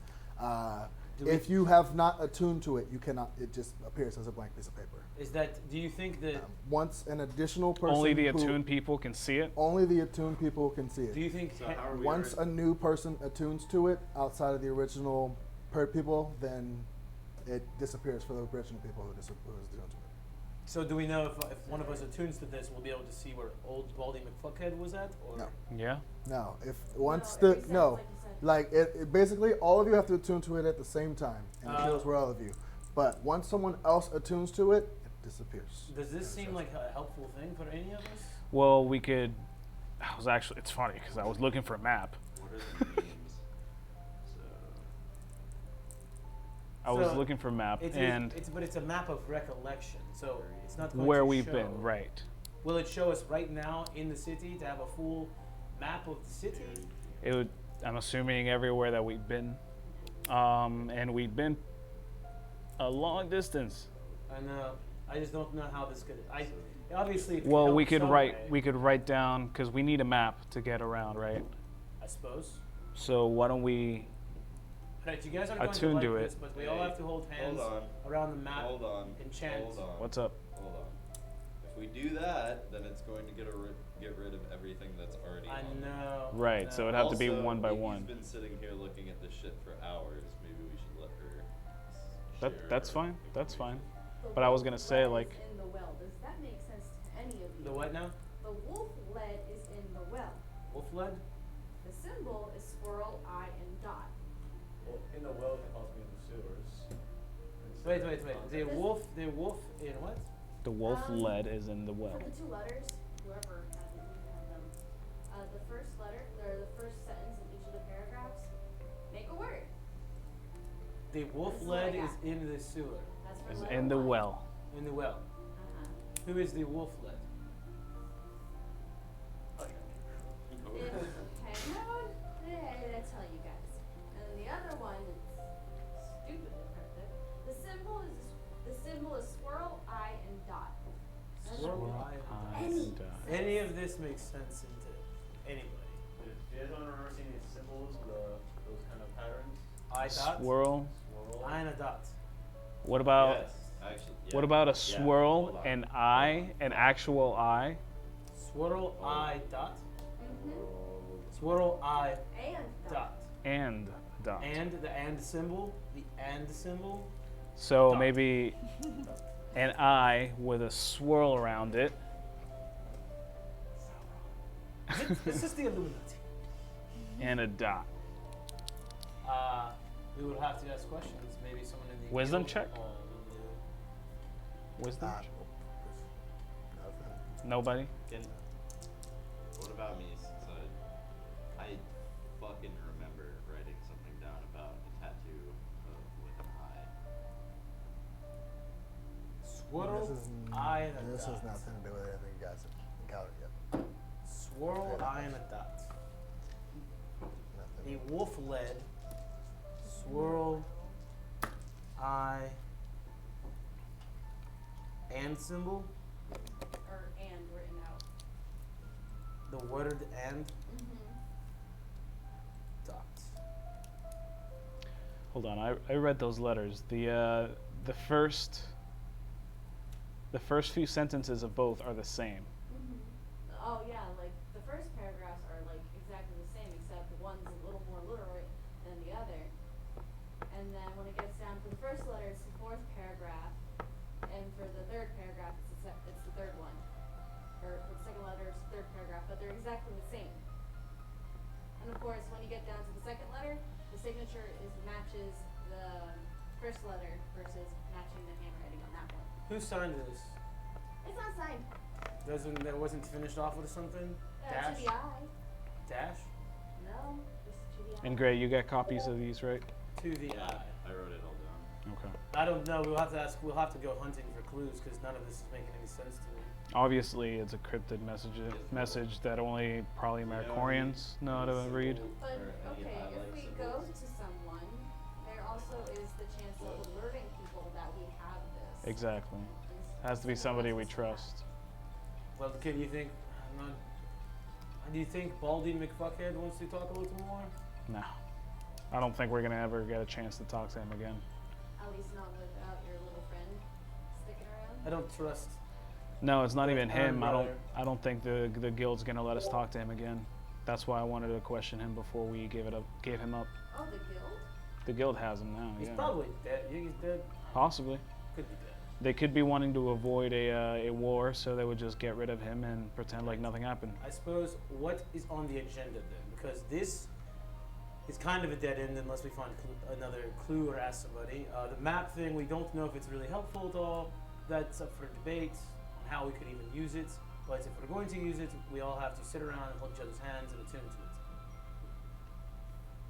Do we- If you have not attuned to it, you cannot. It just appears as a blank piece of paper. Is that? Do you think that? Once an additional person, Only the who- attuned people can see it. only the attuned people can see it. Do you think? So how are we Once a new person attunes to it outside of the original people, then it disappears for the original people who was attuned to it. So do we know if one of us attunes to this, we'll be able to see where old Baldy McFuckhead was at? Or No. Yeah. No, if once No, it resets, no, like you said. like it basically all of you have to attune to it at the same time, and it Oh. shows where all of you. But once someone else attunes to it, it disappears. does this seem like a helpful thing for any of us? Well, we could. It's funny because I was looking for a map. What are the names? So I was So, looking for a map and but it's a map of recollection, so it's not going where to we've show. been. Right. Will it show us right now in the city to have a full map of the city? It would. I'm assuming everywhere that we've been, and we've been a long distance. I know. I just don't know how this could. Obviously. It could Well, help we could some write. way, We could write down because we need a map to get around, right? I suppose. So why don't we? Right, you guys are going Attune to to like it. this, but we all have to hold hands Hold on. around the map Hold on. and chant. Hold on. What's up? Hold on. If we do that, then it's going to get rid of everything that's already I on there. know. Right, I so know. it'd have to be Also, one by Iggy's one. been sitting here looking at this shit for hours. Maybe we should let her. That's share fine. That's fine. The But I was wolf gonna say, lead like- is in the well. Does that make sense to any of you? The what now? The wolf lead is in the well. Wolf lead? The symbol is swirl, eye, and dot. Well, in the well can also be in the sewers. Wait. The wolf in what? The wolf lead is in the well. For the 2 letters, whoever has them, you can have them. The first letter, or the first sentence in each of the paragraphs, make a word. The wolf This is what I lead is got. in the sewer. That's for Is letter in the 1. well. In the well. Uh-huh. Who is the wolf lead? Hang on. I'll tell you guys. And then the other one is stupidly cryptic. The symbol is swirl, eye, and dot. Swirl, eye, and Any dot. Any of this makes sense into anybody. Do you guys remember seeing these symbols, those kind of patterns? Eye dot. Swirl. Swirl. Eye and a dot. What about Yes, actually. Yeah. what about a Yeah, swirl, hold on. an eye, an actual eye? Swirl, Oh. eye, dot. Mm-hmm. Swirl, eye, And dot. And dot. And the and symbol. The and symbol. So dot. maybe an eye with a swirl around it. This is the Illuminati. And a dot. We would have to ask questions. Maybe someone in the Wisdom guild check? or Wisdom? Ah, nothing. Nobody? What about me? Since I fucking remember writing something down about a tattoo with an eye. Swirl, This is, eye, and a this dot. has nothing to do with anything you guys have encountered yet. Swirl, eye, and a dot. Nothing. The wolf led. Swirl, eye, and symbol. or and written out. The word and Mm-hmm. dot. Hold on, I read those letters. The first few sentences of both are the same. Mm-hmm. Oh yeah, like the first paragraphs are like exactly the same, except one's a little more literal than the other. And then when it gets down to the first letter, it's the 4th paragraph, and for the 3rd paragraph, it's the 3rd one. Or for the 2nd letter, it's the 3rd paragraph, but they're exactly the same. And of course, when you get down to the 2nd letter, the signature matches the first letter versus matching the handwriting on that one. Who signed this? It's not signed. That wasn't finished off with something? To Dash? the eye. Dash? No, just to the eye. And Gray, you got copies of these, right? To the Yeah, eye. I wrote it all down. Okay. I don't know. We'll have to ask. We'll have to go hunting for clues because none of this is making any sense to me. Obviously, it's a cryptid message that only probably Maracorians know how to read. But Or any okay, if highlight we go symbols. to someone, there also is the chance of alerting people that we have this. Exactly. And Has to be someone somebody we else is doing trust. Well, kid, you think? I'm not. Do you think Baldy McFuckhead wants to talk a little more? No. I don't think we're gonna ever get a chance to talk to him again. that. At least not without your little friend sticking around. I don't trust. No, it's not even That's him. brother. I don't think the guild's gonna let us talk to him again. That's why I wanted to question him before we gave him up. Oh, the guild? The guild has him now. He's Yeah. probably dead. You think he's dead? Possibly. Could be dead. They could be wanting to avoid a war, so they would just get rid of him and pretend like nothing happened. I suppose what is on the agenda then? Because this is kind of a dead end unless we find another clue or ask somebody. The map thing, we don't know if it's really helpful at all. That's up for debate on how we could even use it. But if we're going to use it, we all have to sit around and hold each other's hands and attune to it.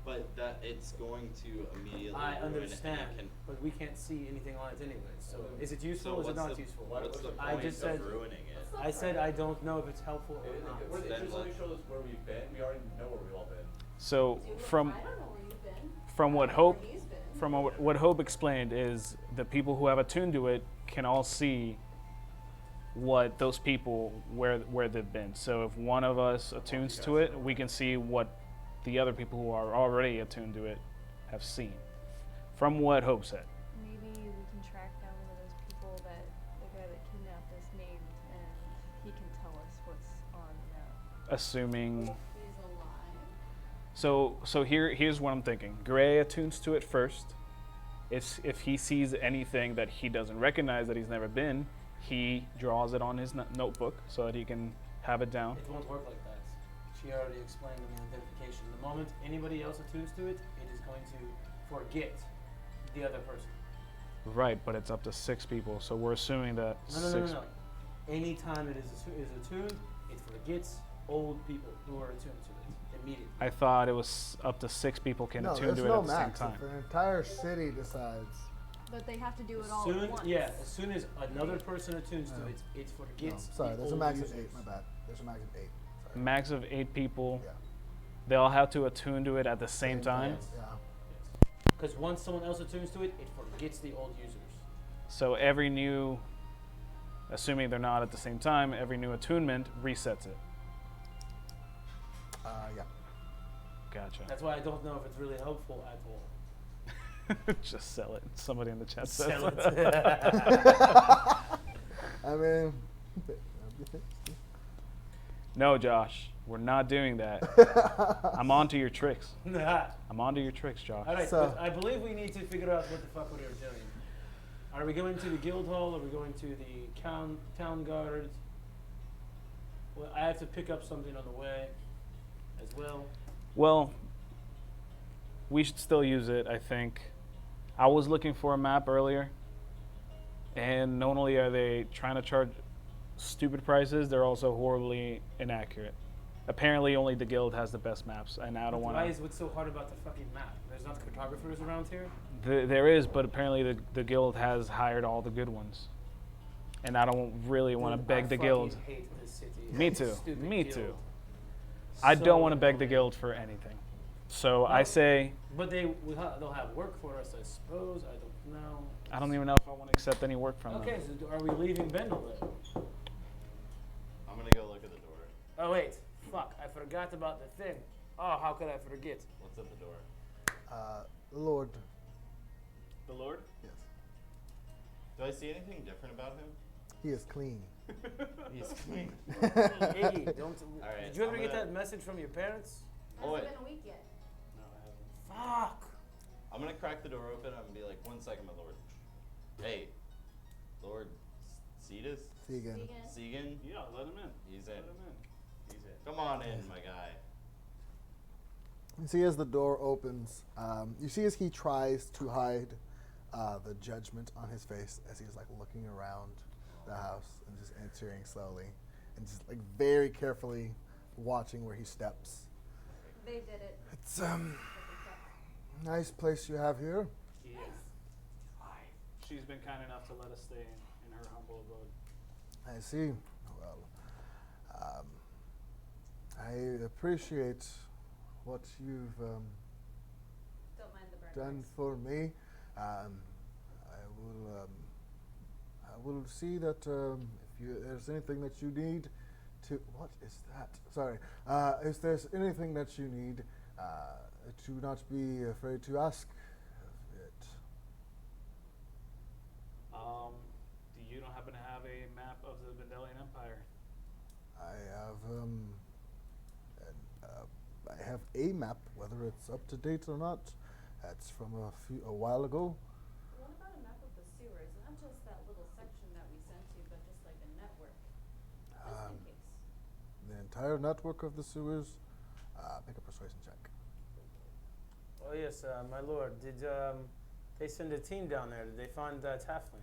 But that it's going to immediately I ruin understand, any but we can't see anything on it anyway. So is it useful So or is it what's not the- useful? What's the I point just of said ruining it? I said I don't know if it's helpful or It not. Then just let- only shows where we've been. We already know where we've all been. So Dude, from I don't know where you've been. from what I don't know Hope where he's been. from what Hope explained is the people who have attuned to it can all see what those people where they've been. So if one of us attunes to it, we can see what the other people who are already attuned to it have seen. From what Hope said. Maybe we can track down one of those people that the guy that kidnapped us named, and he can tell us what's on the map. Assuming He's alive. so here's what I'm thinking. Gray attunes to it first. If he sees anything that he doesn't recognize that he's never been, he draws it on his notebook so that he can have it down. It won't work like that. She already explained in the identification The moment anybody else attunes to it, it is going to forget the other person. Right, but it's up to 6 people, so we're assuming that No. Anytime it is attuned, it forgets old people who are attuned to it immediately. I thought it was up to 6 people can No, attune there's to it no at the max. same If time. the entire city decides. But they have to do it As all soon, at once. yeah, as soon as another person attunes to it, it No, forgets. sorry, the there's a old max users. of 8. My bad. There's a max of 8. Sorry. Max of 8 people. Yeah. They all have to attune to it at the same time. Yes. Yeah. Because once someone else attunes to it, it forgets the old users. So every new, assuming they're not at the same time, every new attunement resets it. Yeah. Gotcha. That's why I don't know if it's really helpful at all. Just sell it. Somebody in the chat says. Sell it. I mean, No, Josh, we're not doing that. I'm onto your tricks. I'm onto your tricks, Josh. All right, So- but I believe we need to figure out what the fuck we are doing. Are we going to the guild hall? Are we going to the town guard? Well, I have to pick up something on the way as well. Well, we should still use it, I think. I was looking for a map earlier, and not only are they trying to charge stupid prices, they're also horribly inaccurate. Apparently, only the guild has the best maps, and I don't want Why to. is what's so hard about the fucking map? There's not cartographers around here? There is, but apparently the guild has hired all the good ones, and I don't really want to Dude, beg I the fucking guild. hate this city. Me too. Stupid Me guild. too. I So don't want to beg the annoying. guild for anything. So I No. say But they'll have work for us, I suppose. I don't know. I don't even know if I want to accept any work from Okay, them. so are we leaving Bendel then? I'm gonna go look at the door. Oh wait, fuck! I forgot about the thing. Oh, how could I forget? What's at the door? the Lord. The Lord? Yes. Do I see anything different about him? He is clean. He's clean. Iggy, don't. right, Did you ever I'm get gonna- that message from your parents? Oh, wait. Hasn't been a week yet. No, I haven't. Fuck. I'm gonna crack the door open. I'm gonna be like, 1 second, my lord. Hey, Lord Cetus? Vegan. Segan? Yeah, let him in. He's Let in. him in. He's in. Come on in, my guy. You see as the door opens, you see as he tries to hide the judgment on his face as he's like looking around the house and just entering slowly and just like very carefully watching where he steps. They did it. It's nice place you have here. He is. She's been kind enough to let us stay in her humble abode. I see. Well, I appreciate what you've Don't mind the burn done marks. for me. I will see that if there's anything that you need to. What is that? Sorry. If there's anything that you need, do not be afraid to ask of it. Do you don't happen to have a map of the Vendelian Empire? I have a map, whether it's up to date or not. That's from a while ago. What about a map of the sewers? Not just that little section that we sent you, but just like a network. Just in case. The entire network of the sewers. Make a persuasion check. Oh yes, my lord. Did they send a team down there? Did they find Tafflin?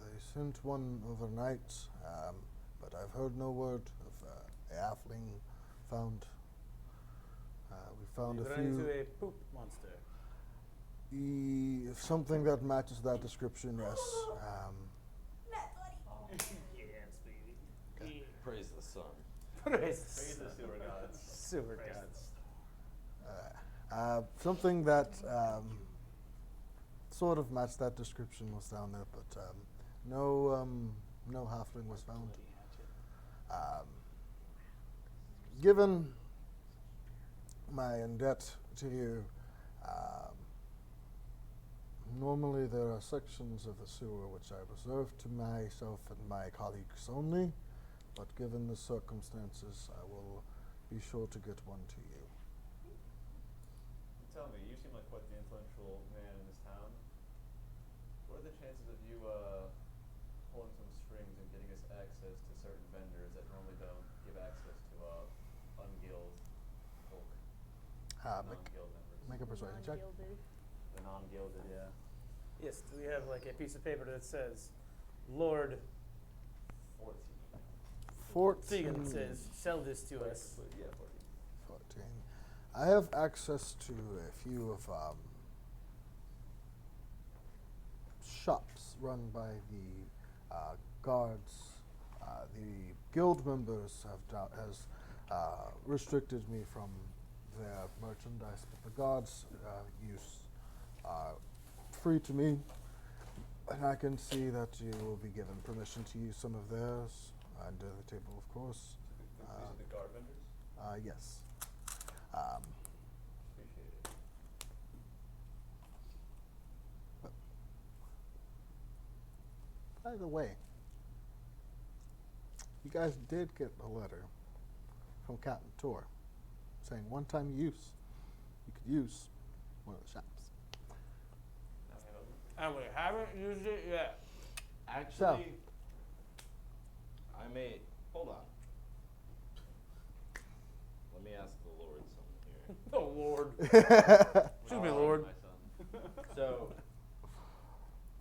They sent one overnight, but I've heard no word of a halfling found. We found Did a you run into few. a poop monster? Something that matches that description, yes. Yes, baby. Praise the sun. Praise Praise the sewer gods. Sewer gods. Something that sort of matched that description was down there, but no halfling was found. Given my in debt to you, normally there are sections of the sewer which I reserve to myself and my colleagues only, but given the circumstances, I will be sure to get one to you. Tell me, you seem like quite the influential man in this town. What are the chances of you pulling some strings and getting us access to certain vendors that normally don't give access to unguild folk? Non-guild members. Make a persuasion check. Non-gilded. The non-guilded, yeah. Yes, we have like a piece of paper that says, Lord 14. 14. Tegan says, sell this to us. Yeah, 14. 14. I have access to a few of shops run by the guards. The guild members has restricted me from their merchandise, but the guards' use are free to me, and I can see that you will be given permission to use some of theirs under the table, of course. These are the guard vendors? Yes. Appreciate it. By the way, you guys did get a letter from Captain Tor saying one-time use. You could use one of the shops. And we haven't used it yet. Actually, I may. Hold on. Let me ask the Lord something here. Oh, Lord. Excuse me, Oh, Lord. my son. So,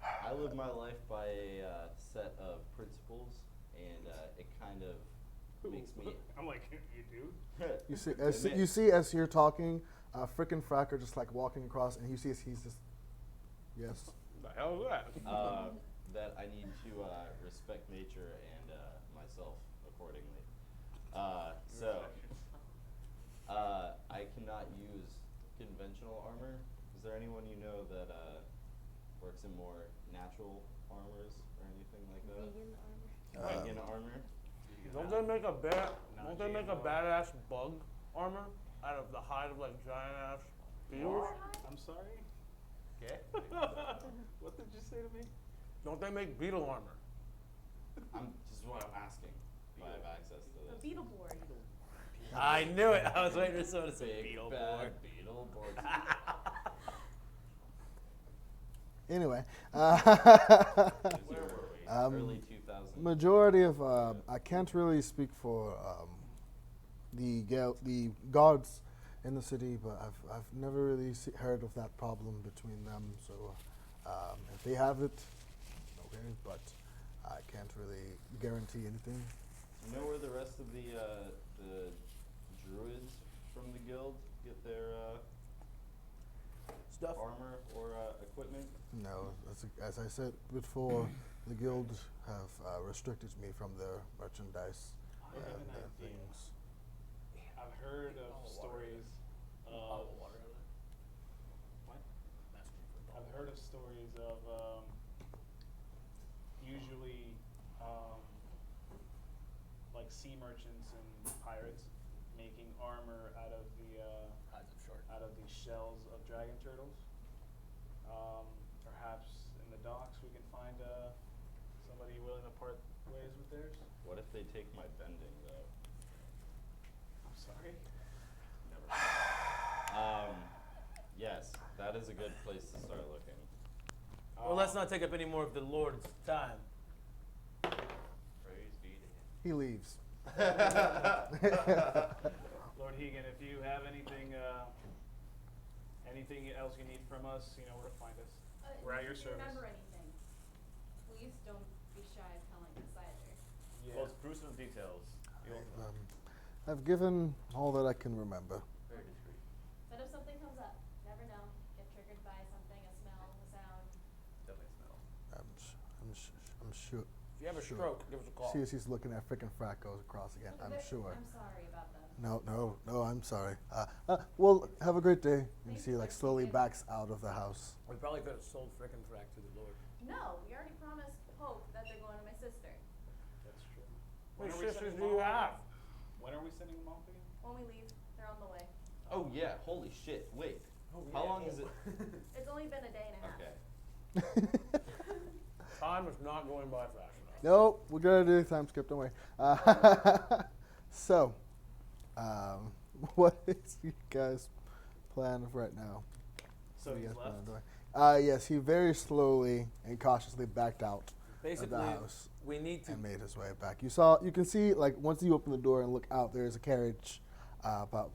I live my life by a set of principles, and it kind of makes me. I'm like, you do? You see, as you're talking, frickin' Fracker just like walking across, and you see as he's just, yes. The hell is that? That I need to respect nature and myself accordingly. I cannot use conventional armor. Is there anyone you know that works in more natural armors or anything like that? Vegan armor. Vegan armor? Don't they make don't they make a badass bug armor out of the hide of like giant ass beetles? I'm sorry? Okay. What did you say to me? Don't they make beetle armor? This is what I'm asking. If I have access to A this. beetle board. I knew it. I was waiting for someone to say Big beetle bad board. beetle board. Anyway, Where were we? Early 2000s. majority of I can't really speak for the guards in the city, but I've never really heard of that problem between them. So if they have it, okay, but I can't really guarantee anything. You know where the rest of the druids from the guild get their Stuff. armor or equipment? No, as I said before, the guild have restricted me from their merchandise I have and an their idea. things. I've heard of stories of. What? I've heard of stories of usually like sea merchants and pirates making armor out of the out of the shells of dragon turtles. Perhaps in the docks we can find somebody willing to part ways with theirs. What if they take my bending though? I'm sorry. Never mind. Yes, that is a good place to start looking. Well, let's not take up any more of the Lord's time. Praise be to him. He leaves. Lord Hegan, if you have anything anything else you need from us, you know where to find us. We're at your If you service. remember anything, please don't be shy of telling us either. Yeah. Most gruesome details. I've given all that I can remember. Very discreet. But if something comes up, never know. Get triggered by something, a smell, a sound. Definitely smell. I'm sure. If you have a Sure. stroke, give us a call. See as he's looking at frickin' Frack goes across again. I'm sure. I'm sorry about that. No, I'm sorry. Well, have a great day. And Thank see, you, like, Christy slowly H. backs out of the house. We probably could have sold frickin' frack to the Lord. No, we already promised Hope that they're going to my sister. That's true. How many When are we sisters sending do them you off? have? When are we sending them off again? When we leave, they're on the way. Oh yeah, holy shit. Wait. Oh, How yeah. long is it? It's only been a day and a half. Okay. Time is not going by fast enough. Nope, we're gonna do a time skip. Don't worry. So, what is you guys' plan of right now? So What do he's you guys plan left? on doing? Yes, he very slowly and cautiously backed out of Basically, the house we need to. and made his way back. You can see, like, once you open the door and look out, there is a carriage,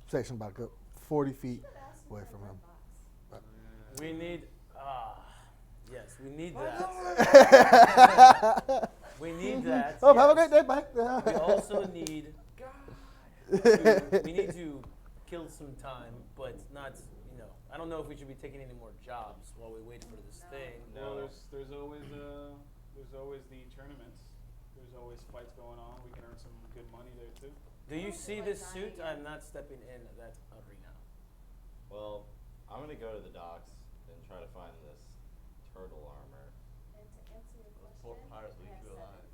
stationed about 40 feet away from him. We need. Yes, we need that. We need that. Oh, have a yes. great day. Bye. We also need. We need to kill some time, but not. I don't know if we should be taking any more jobs while we wait for this thing. Well, there's always the tournaments. There's always fights going on. We can earn some good money there too. Do you see this suit? I'm not stepping in that arena. Well, I'm gonna go to the docks and try to find this turtle armor. And to answer your Those question, poor pirates we leave have you 7. alive.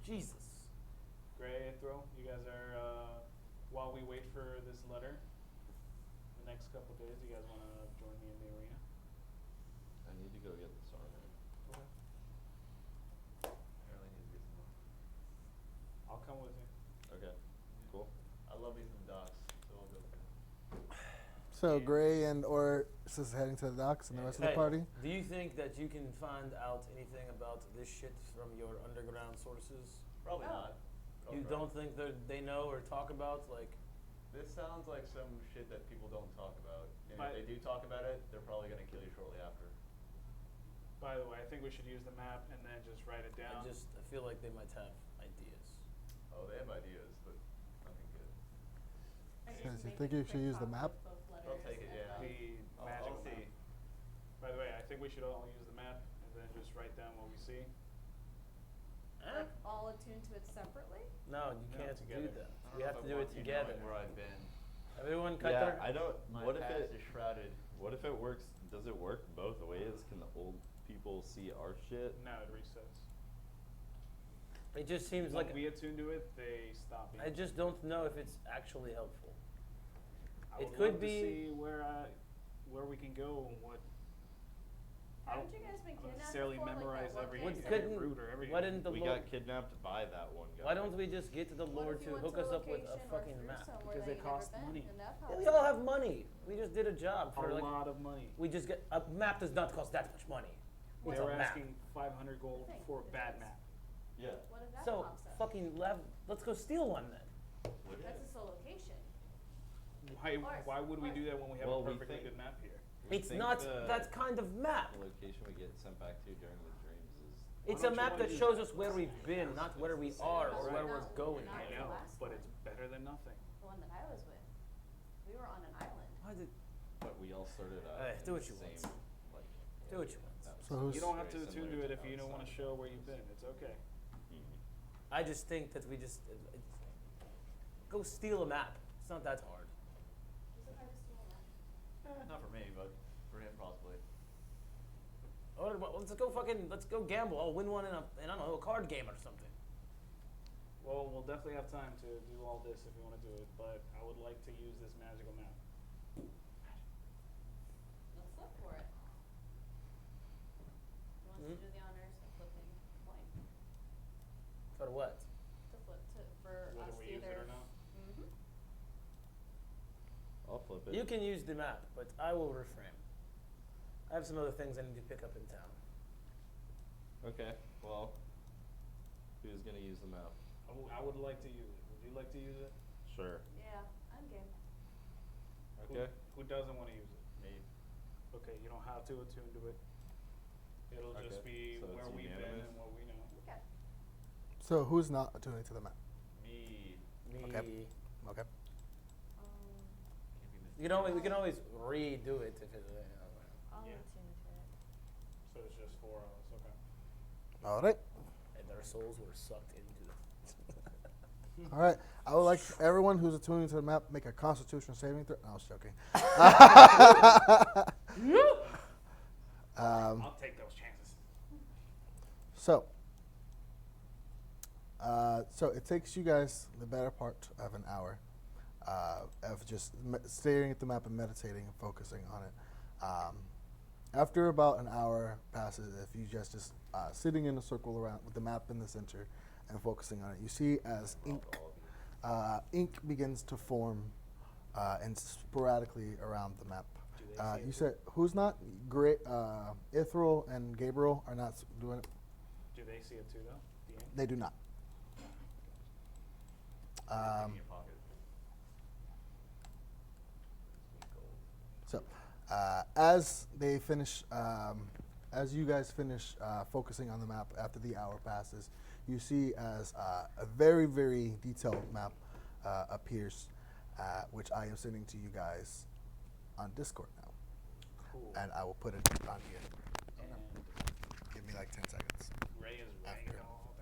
Jesus. Gray, Ithryl, you guys are while we wait for this letter. The next couple days, you guys want to join me in the arena? I need to go get this armor. Okay. I really need to get some more. I'll come with you. Okay, cool. I love these in the docks, so I'll go with them. So Gray and Orys is heading to the docks, and the rest of the party. Do you think that you can find out anything about this shit from your underground sources? Probably not. Go You for it. don't think that they know or talk about like? This sounds like some shit that people don't talk about. And But- if they do talk about it, they're probably gonna kill you shortly after. By the way, I think we should use the map and then just write it down. I feel like they might have ideas. Oh, they have ideas, but nothing good. Says you think you should use the map? I'll take it, yeah. The I'll magical see. map. By the way, I think we should all use the map and then just write down what we see. Huh? Like all attuned to it separately? No, you No, can't together. do that. I don't You know have if to I do it want you together. knowing where I've been. Everyone cut Yeah, their. I don't. My What if past it? is shrouded. What if it works? Does it work both ways? Can the old people see our shit? No, it resets. It just seems When like we attune to it, they stop being. I just don't know if it's actually helpful. I it would could love be- to see where we can go and what. I Haven't don't, you guys been I don't kidnapped necessarily before? memorize Like every, that one What case? couldn't- route or everything. Why didn't the We Lord? got kidnapped by that one guy. Why don't we just get to the What Lord if you to went hook to us up with a location or fucking through map? somewhere Because that they you've never cost been, money. and that Yeah, probably we all sucks. have money. We just did a job for a like. lot of money. We just get a map does not cost that much money. They It's a were map. asking 500 gold I think for a it bad is. map. Yeah. What if that So pops up? fucking let's go steal one then. That's a sole location. Why would we do that when we have Well, a we perfectly think- good map here? We It's think not the- that kind of map. The location we get sent back to during the dreams is. It's don't a you map wanna that use shows that? us where we've been, not where we are or where we're going. Not I the know, last but one. it's better than nothing. The one that I was with. We were on an island. Why did But we all started out. Hey, in do what the you want. same, like, Do what you want. that was So who's- You don't have very to attune similar to it if you don't want to outside. show where you've been. It's okay. I just think that we just go steal a map. It's not that hard. Is it hard to steal that? Not for me, but for him possibly. Or let's go gamble. I'll win one in I don't know, a card game or something. Well, we'll definitely have time to do all this if you want to do it, but I would like to use this magical map. Let's look for it. Who wants to do the honors of flipping coin? For what? To flip for Whether us we to use it either. or not. Mm-hmm. I'll flip it. You can use the map, but I will refrain. I have some other things I need to pick up in town. Okay. Well, who's gonna use the map? I would like to use it. Would you like to use it? Sure. Yeah, I'm game. Okay. Who doesn't want to use it? Me. Okay, you don't have to attune to it. It'll just Okay, be so where it's we've been unanimous? and what we know. Okay. So who's not attuning to the map? Me. Me. Okay. Okay. Can't be missed. We can always redo it if it. I'll Yeah. attune to it. So it's just 4 hours. Okay. All right. And our souls were sucked into it. All right. I would like everyone who's attuning to the map make a Constitution saving throw. No, I was joking. I'll take those chances. So it takes you guys the better part of an hour of just staring at the map and meditating and focusing on it. After about an hour passes, if you just sitting in a circle around with the map in the center and focusing on it, you see as ink begins to form and sporadically around the map. Do they see You it? said who's not? Ithryl and Gabriel are not doing it. Do they see it too, though? The ink? They do not. In your pocket. Sweet gold. As they finish, as you guys finish focusing on the map after the hour passes, you see as a very, very detailed map appears, which I am sending to you guys on Discord now. Cool. And I will put it on here. And Give me like 10 seconds. Gray is writing After. it all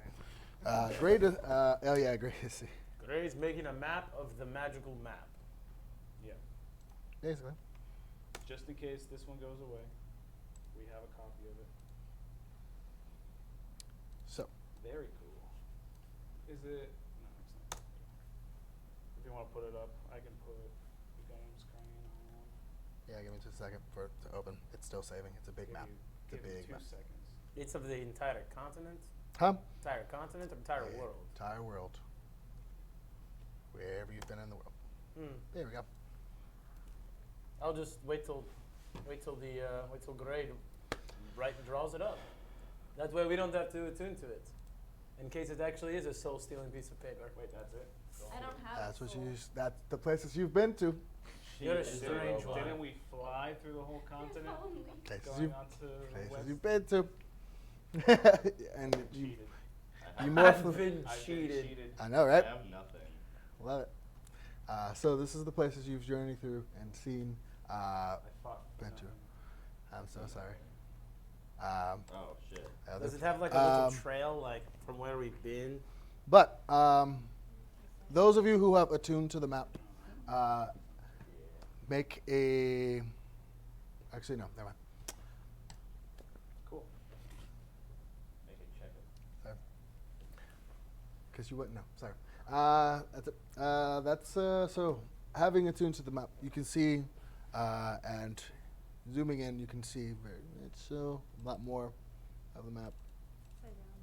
down. Gray to, oh yeah, Gray to see. Gray's making a map of the magical map. Yeah. Basically. Just in case this one goes away, we have a copy of it. So, Very cool. Is it? No, it's not. If you want to put it up, I can put the game's screen on. yeah, give me just a second for it to open. It's still saving. It's a big Give map. you- It's a give you big 2 map. seconds. It's of the entire continent? Huh? Entire continent or entire Yeah, world? Entire world. Wherever you've been in the world. Hmm. There we go. I'll just wait till Gray draws it up. That way we don't have to attune to it. In case it actually is a soul-stealing piece of paper. Wait, that's it? I don't have That's a what soul. that's the places you've been to. You're a She is strange robot. one. Didn't we fly through the whole If continent? only. Places Going you've, on to the places west? you've been to. And you, Cheated. you I've morph. been I've cheated. been cheated. I know, I right? have nothing. Love it. So this is the places you've journeyed through and seen. I fought for Been to. nothing. I'm so sorry. Oh shit. Does it have like a little trail, like from where we've been? But those of you who have attuned to the map, make a. Actually, no, never mind. Cool. Make it check it. Sorry. Because you wouldn't know. Sorry. That's it. That's so having attuned to the map, you can see, and zooming in, you can see very much so a lot more of the map. Upside down.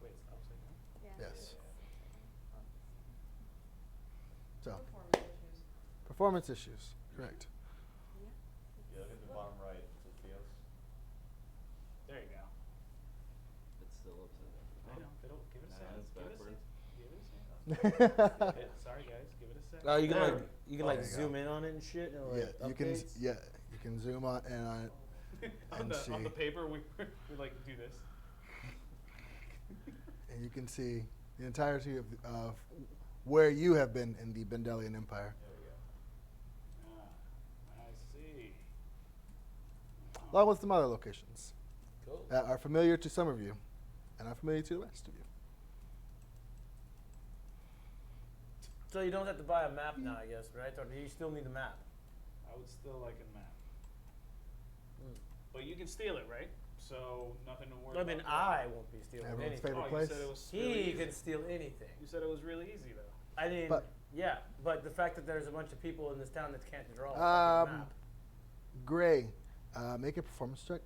Yeah. Wait, it's upside down? Yeah. Yes. So Performance issues. performance issues, correct. Yeah, look at the bottom right. It says Theos. There you go. It's still upside down. I know. Give it a Nah, second. it's backwards. Give it a second. Sorry, guys. Give it a second. Oh, you can There. like you can Oh, like there you zoom in on it and shit. And like Yeah, you can. updates? You can zoom on and on it. on, and the, on the see. paper, we like do this. And you can see the entirety of where you have been in the Bendelian Empire, There we go. Ah, I see. along with some other locations Cool. that are familiar to some of you and are familiar to the rest of you. So you don't have to buy a map now, I guess, right? Or do you still need a map? I would still like a map. Mm. But you can steal it, right? So nothing to worry I about. mean, I won't be stealing Everyone's anything. favorite Oh, place. you said it was really He easy. can steal anything. You said it was really easy, though. I mean, But- yeah, but the fact that there's a bunch of people in this town that can't draw a fucking map. Gray, make a performance check.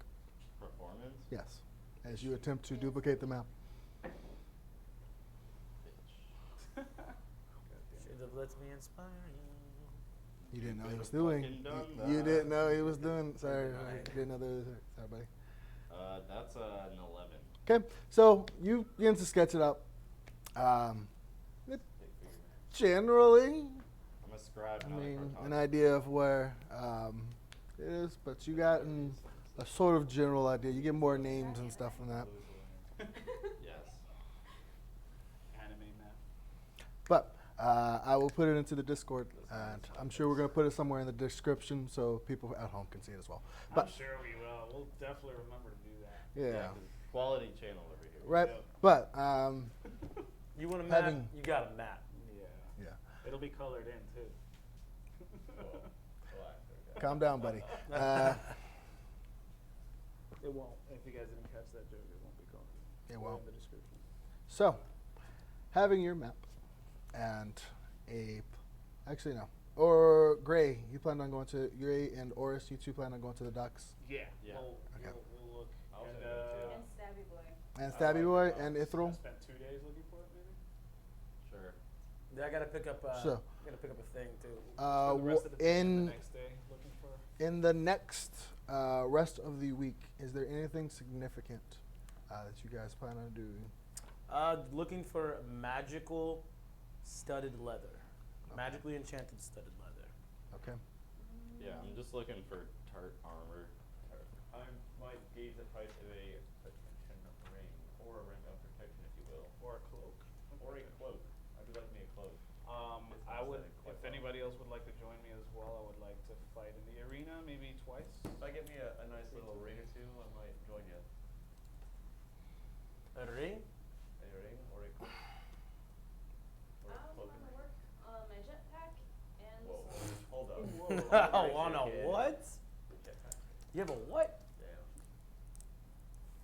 Performance? Yes, as you attempt to duplicate the map. Bitch. Should have let me inspire you. You didn't know he could've was doing. fucking done You that. didn't know he was doing. Sorry, I Right. didn't know there was. Sorry, buddy. That's an 11. Okay, so you begin to sketch it out. It Big figure. generally, I'm a scribe, I not a mean, an cartographer. idea of where it is, but you got a sort of general idea. You get more names and stuff from that. Yes. Anime map. But I will put it into the Discord, and I'm sure we're going to put it somewhere in the description so people at home can see it as well. But I'm sure we will. We'll definitely remember to do that. yeah, 'cause quality channel over here. right. Yep. But You want a map? Having- You got a map. Yeah. yeah, It'll be colored in, too. Whoa. Relax, okay. calm down, buddy. It won't. If you guys didn't catch that joke, it won't be colored in. It Or won't. in the description. So, having your map and actually no, or Gray, you plan on going to Gray and Orys. You two plan on going to the docks, Yeah. Yeah. Okay. We'll look. I'll And, say that too. And Stabby Boy. and I Stabby like Boy the and docks. I Ithryl. spent 2 days looking for it, maybe. Sure. I gotta pick up. So. Gotta pick up a thing too. Spend the rest of the day and In the next day looking for. in the next rest of the week, is there anything significant that you guys plan on doing? Looking for magical studded leather. Okay. Magically enchanted studded leather. Okay. Yeah, I'm just looking for tart armor. I might gauge the price of a protection ring, or a ring of protection, if you will. Or a cloak. Or a cloak. I would like me a cloak. It's I would, aesthetic quite if well. anybody else would like to join me as well, I would like to fight in the arena maybe twice. If I get me a nice little ring or two, I might join you. A ring? A ring or a cloak. Or a I cloak want and to ring. work on my jetpack and Whoa. sword. Hold up. Oh, on a what? Jetpack. You have a what? Damn.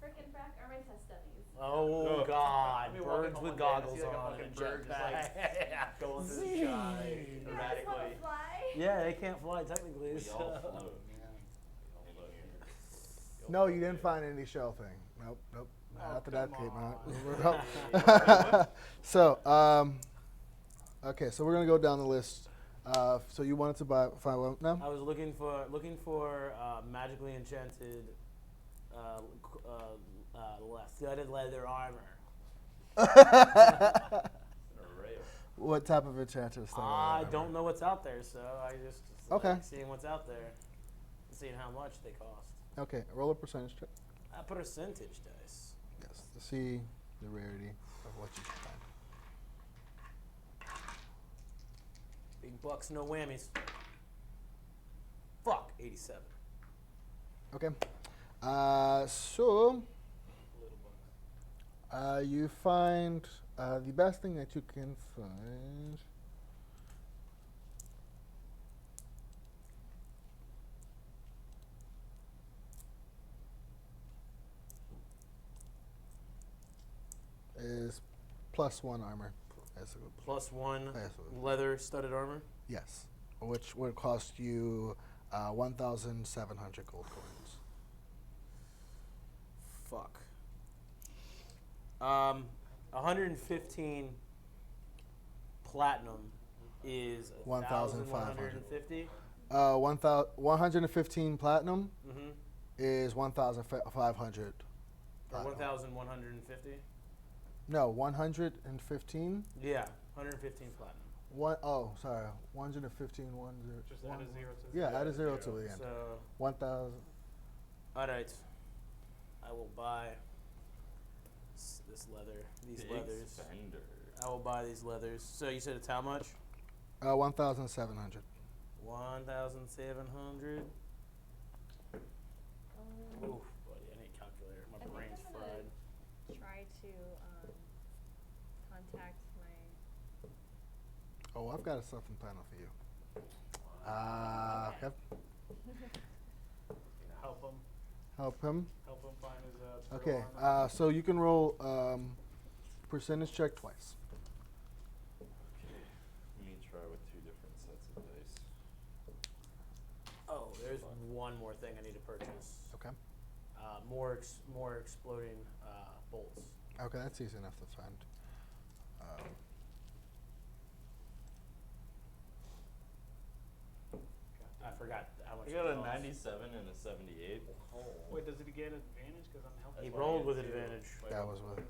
Frickin' frack are my test dummies. Oh, Ugh. God. I'll be walking Birds home with one day and I goggles see, like, a on fucking and a bird just, like, jetpack. going through the sky You guys wanna erratically. fly? Yeah, they can't fly technically. We so- all float. No, you didn't find any shell thing. Nope, nope. Oh, After that come came on. out. So, okay, so we're gonna go down the list. So you wanted to find one? No. I was looking for magically enchanted studded leather armor. An array of What type of enchanter is that? I don't know what's out there, so I just Okay. like seeing what's out there, seeing how much they cost. Okay, roll a percentage check. I percentage dice. Yes, to see the rarity of what you can find. Big bucks, no whammies. Fuck, 87. Okay. So Little bucks. you find the best thing that you can find. Is +1 armor. Plus one Yes. leather studded armor. Yes, which would cost you 1,700 gold coins. Fuck. 115 platinum is 1,500. 1,150. 115 platinum Mm-hmm. is 1,500. Or 1,150. No, 115. Yeah, 115 platinum. Sorry, 115. 10. Just add a 0 to the Yeah, add a end. 0 to the end. So, 1,000. all right, I will buy this leather. These Big leathers. spender. I will buy these leathers. So you said it's how much? 1,700. 1,700. Oof, buddy, I need a calculator. My I think brain's I'm gonna fried. try to contact my. Oh, I've got a something panel for you. Okay. Okay. Help him. Help him. Help him find his turtle Okay. armor. So you can roll percentage check twice. Let me try with 2 different sets of dice. Oh, there's one more thing I need to purchase. Okay. More exploding bolts. Okay, that's easy enough to find. I forgot how much. I it got a costs. 97 and a 78. Wait, does it get advantage? Because I'm helping. He That's why I rolled get with 0. advantage. That was with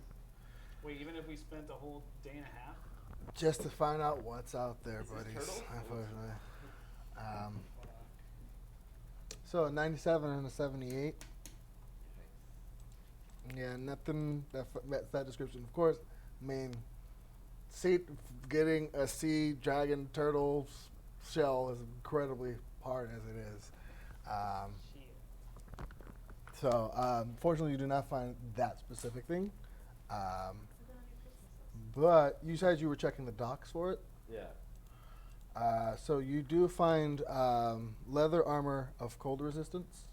Wait, even if we spent a whole day and a half? just to find out what's out there, Is this buddies. turtle? Unfortunately. So a 97 and a 78. Yeah, nothing that that's that description. Of course, I mean, getting a sea dragon turtle shell is incredibly hard as it is. So, fortunately, you do not find that specific thing. But you said you were checking the docks for it. Yeah. So you do find leather armor of cold resistance.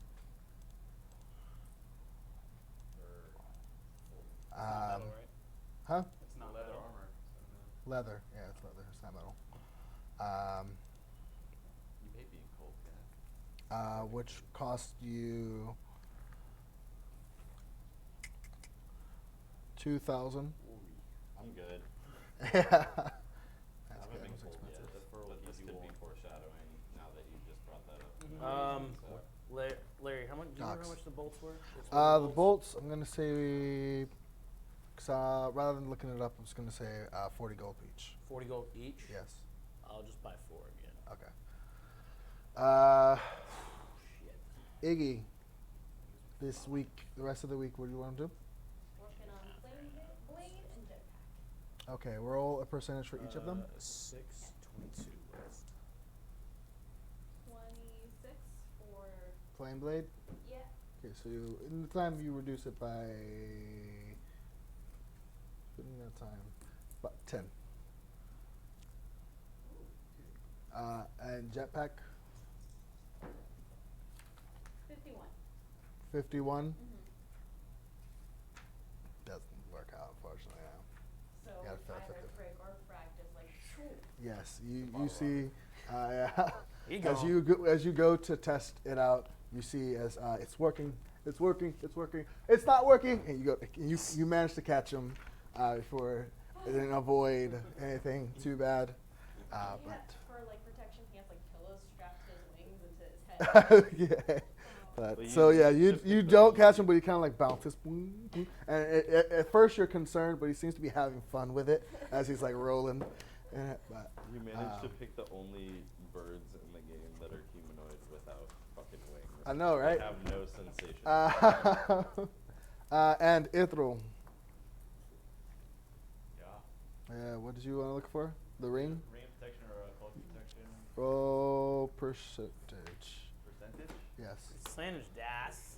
It's not metal, right? Huh? It's not leather metal. armor. Leather. Yeah, it's leather. It's not metal. You may be cold, yeah. Which cost you 2,000. I'm good. Yeah. I That's haven't good. been It's cold yet, expensive. but this could be foreshadowing now that you just brought that up. So, Larry, how much? Do you remember how Docks. much the bolts were? The bolts, I'm gonna say, rather than looking it up, I'm just gonna say 40 gold each. 40 gold each. Yes. I'll just buy 4 again. Okay. Iggy, this week, the rest of the week, what do you want to do? Working on flame blade and jetpack. Okay, roll a percentage for each of them. 6, 22. 26 for Flame blade. yeah. Okay, so in the time you reduce it by putting that time about 10. And jetpack 51. 51 Mm-hmm. doesn't work out, unfortunately. So Yeah, fair, either fair. break or practice like. Yes, you see, Ego. as you go to test it out, you see as it's working, it's not working, and you go, you manage to catch him before it didn't avoid anything too bad, Yeah, but for like protection, he has like pillows strapped to his wings into his head. yeah. But Well, so you yeah, just you picked don't up catch him, but he kind of like bounces, and at first you're concerned, but he seems to be having fun with it as he's like rolling. In it, but, You managed to pick the only birds in the game that are humanoid without fucking wings. I know, They right? have no sensation. And Ithryl. Yeah. What did you want to look for? The ring? Rain protection or cloak protection Roll percentage. percentage? Yes. Slander's das.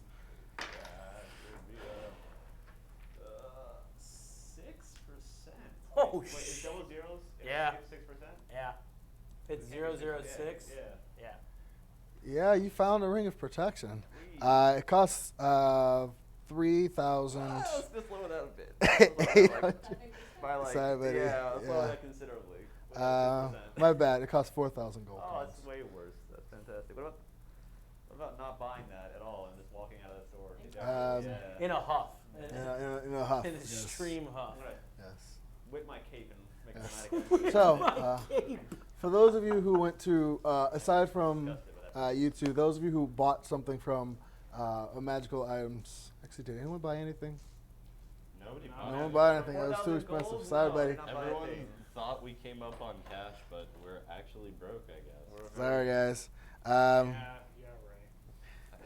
Should be 6%. Oh, Wait, is double zeros? Yeah. 6%? Yeah. It's Okay, yeah, 006. Yeah. Yeah. Yeah, you found a ring of protection. Sweet. It costs 3,000. Let's just lower that a bit. By like, Sorry, buddy. yeah, let's lower Yeah. that considerably. My bad. It costs 4,000 gold Oh, coins. that's way worse. That's fantastic. What about not buying that at all and just walking out of that store? Yeah. In a huff. In a huff. An yes. extreme huff. I'm gonna Yes. whip my cape and make Yes. dramatic. So, for those of you who went to, aside from Disgusted with that. you two, those of you who bought something from magical items, actually, did anyone buy anything? Nobody No. bought No one it. bought anything. It was 4,000 too expensive. gold? Sorry, No, buddy. you're not buying Everyone things. thought we came up on cash, but we're actually broke, I guess. Sorry, guys. Yeah, right.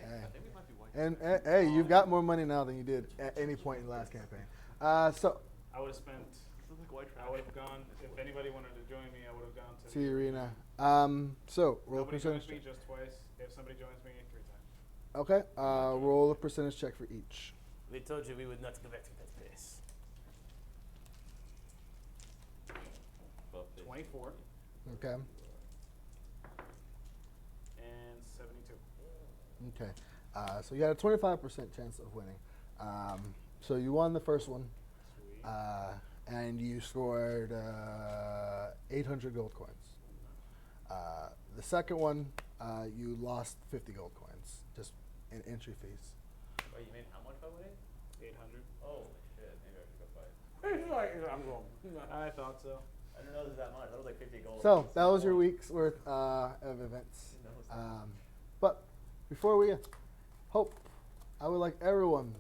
I think we might be white. And hey, you've got more money now than you did at any point in the last campaign. So, I would have spent. This looks like white trash. I would have gone. If anybody wanted to join me, I would have gone to the arena. So, roll a Nobody percentage. joins me just twice. If somebody joins me, 3 times. Okay. Roll a percentage check for each. We told you we would not go back to that place. But they- 24 Okay. and 72. Okay. So you had a 25% chance of winning. So you won the first one, Sweet. and you scored 800 gold coins. The second one, you lost 50 gold coins just in entry fees. Wait, you made how much by winning? 800. Holy shit, maybe I should go fight. I'm wrong. I thought so. I didn't know it was that much. That was like 50 gold. So that was your week's worth of events. Didn't know it was that much. But before we Hope, I would like everyone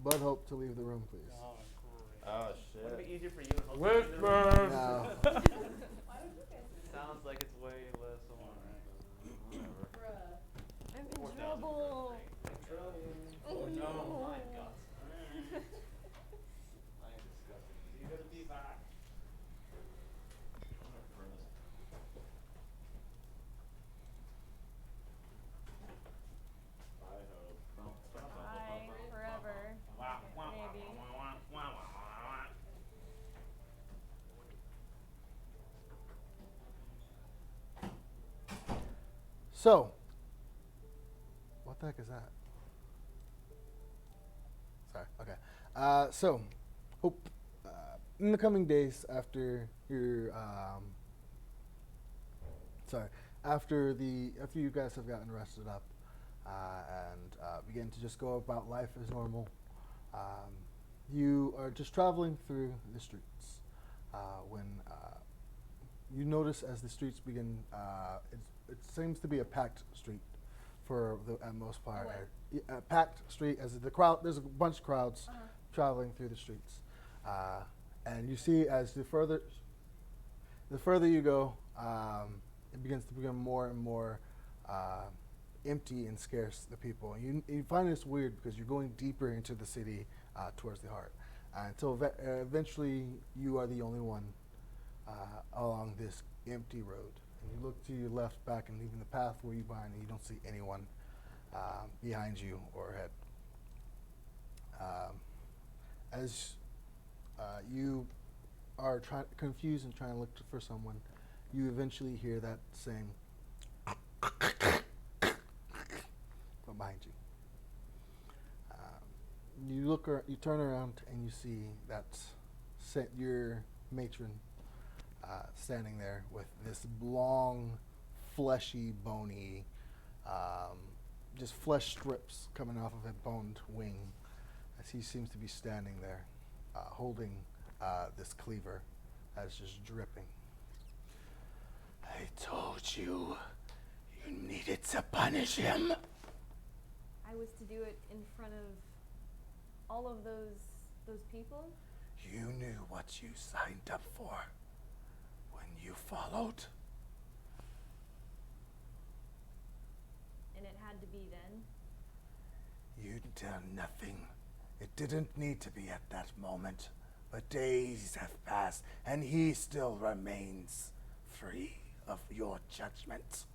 but Hope to leave the room, please. Oh, great. Oh, Wouldn't it be shit. easier for you and Hope to Whip do this? burn. Now, Why don't you guys do Sounds like it's way less. Whatever. that? Bruh. I'm in 4,000 trouble. Oh no. no. My guts. I am disgusted. You gotta be back. I'm gonna burn this. I hope. Bye forever. Maybe. so, what the heck is that? Sorry. Okay. So, Hope, in the coming days after your, after you guys have gotten rested up and begin to just go about life as normal, you are just traveling through the streets when you notice as the streets begin, it seems to be a packed street for the most part. A packed street as the crowd. There's a bunch of crowds traveling through the streets, and you see as the further you go, it begins to become more and more empty and scarce the people. You find this weird because you're going deeper into the city towards the heart. Until eventually you are the only one along this empty road. And you look to your left back and leaving the path where you bind and you don't see anyone behind you or ahead. As you are confused and trying to look for someone, you eventually hear that saying from behind you. You turn around and you see that your matron standing there with this long, fleshy, bony, just flesh strips coming off of a boned wing, as he seems to be standing there, holding this cleaver that's just dripping. I told you, you needed to punish him. I was to do it in front of all of those people? You knew what you signed up for when you followed. And it had to be then? You'd done nothing. It didn't need to be at that moment. But days have passed, and he still remains free of your judgment.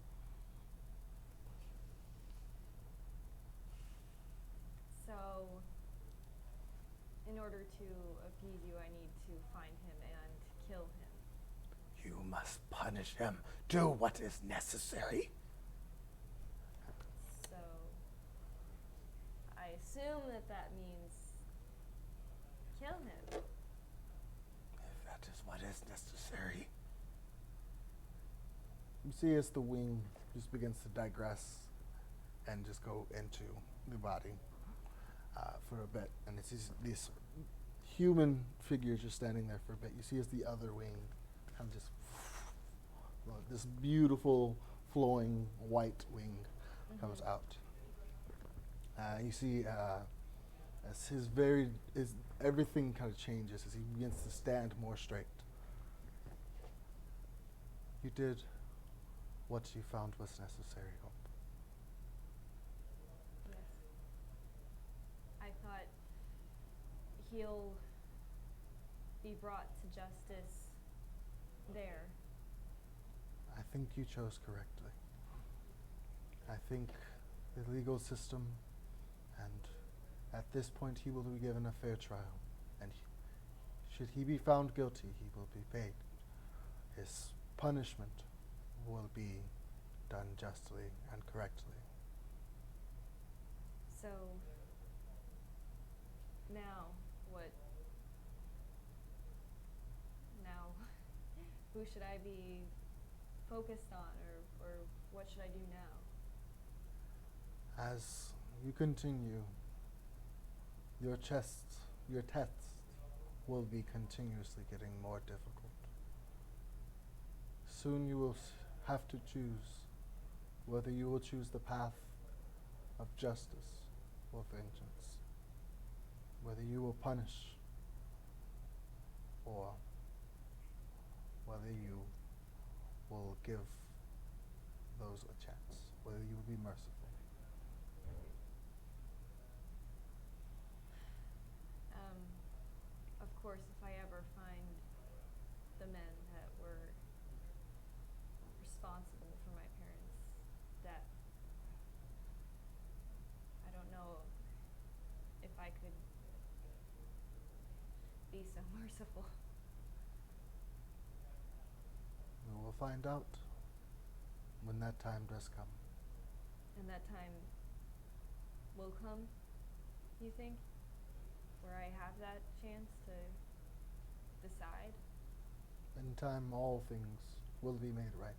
So, in order to appease you, I need to find him and kill him. You must punish him. Do what is necessary. So, I assume that means kill him. If that is what is necessary. You see as the wing just begins to digress and just go into the body for a bit. And it's this human figure just standing there for a bit. You see as the other wing kind of just, this beautiful flowing white wing comes out. You see as everything kind of changes as he begins to stand more straight. You did what you found was necessary, Hope. Yes. I thought he'll be brought to justice there. I think you chose correctly. I think the legal system, and at this point he will be given a fair trial. And should he be found guilty, he will be paid. His punishment will be done justly and correctly. So, now, what? Now, who should I be focused on, or what should I do now? As you continue, your tests will be continuously getting more difficult. Soon you will have to choose whether you will choose the path of justice or vengeance, whether you will punish or whether you will give those a chance, whether you will be merciful. Of course, if I ever find the men that were responsible for my parents' death, I don't know if I could be so merciful. We will find out when that time does come. And that time will come, you think? Where I have that chance to decide? In time, all things will be made right.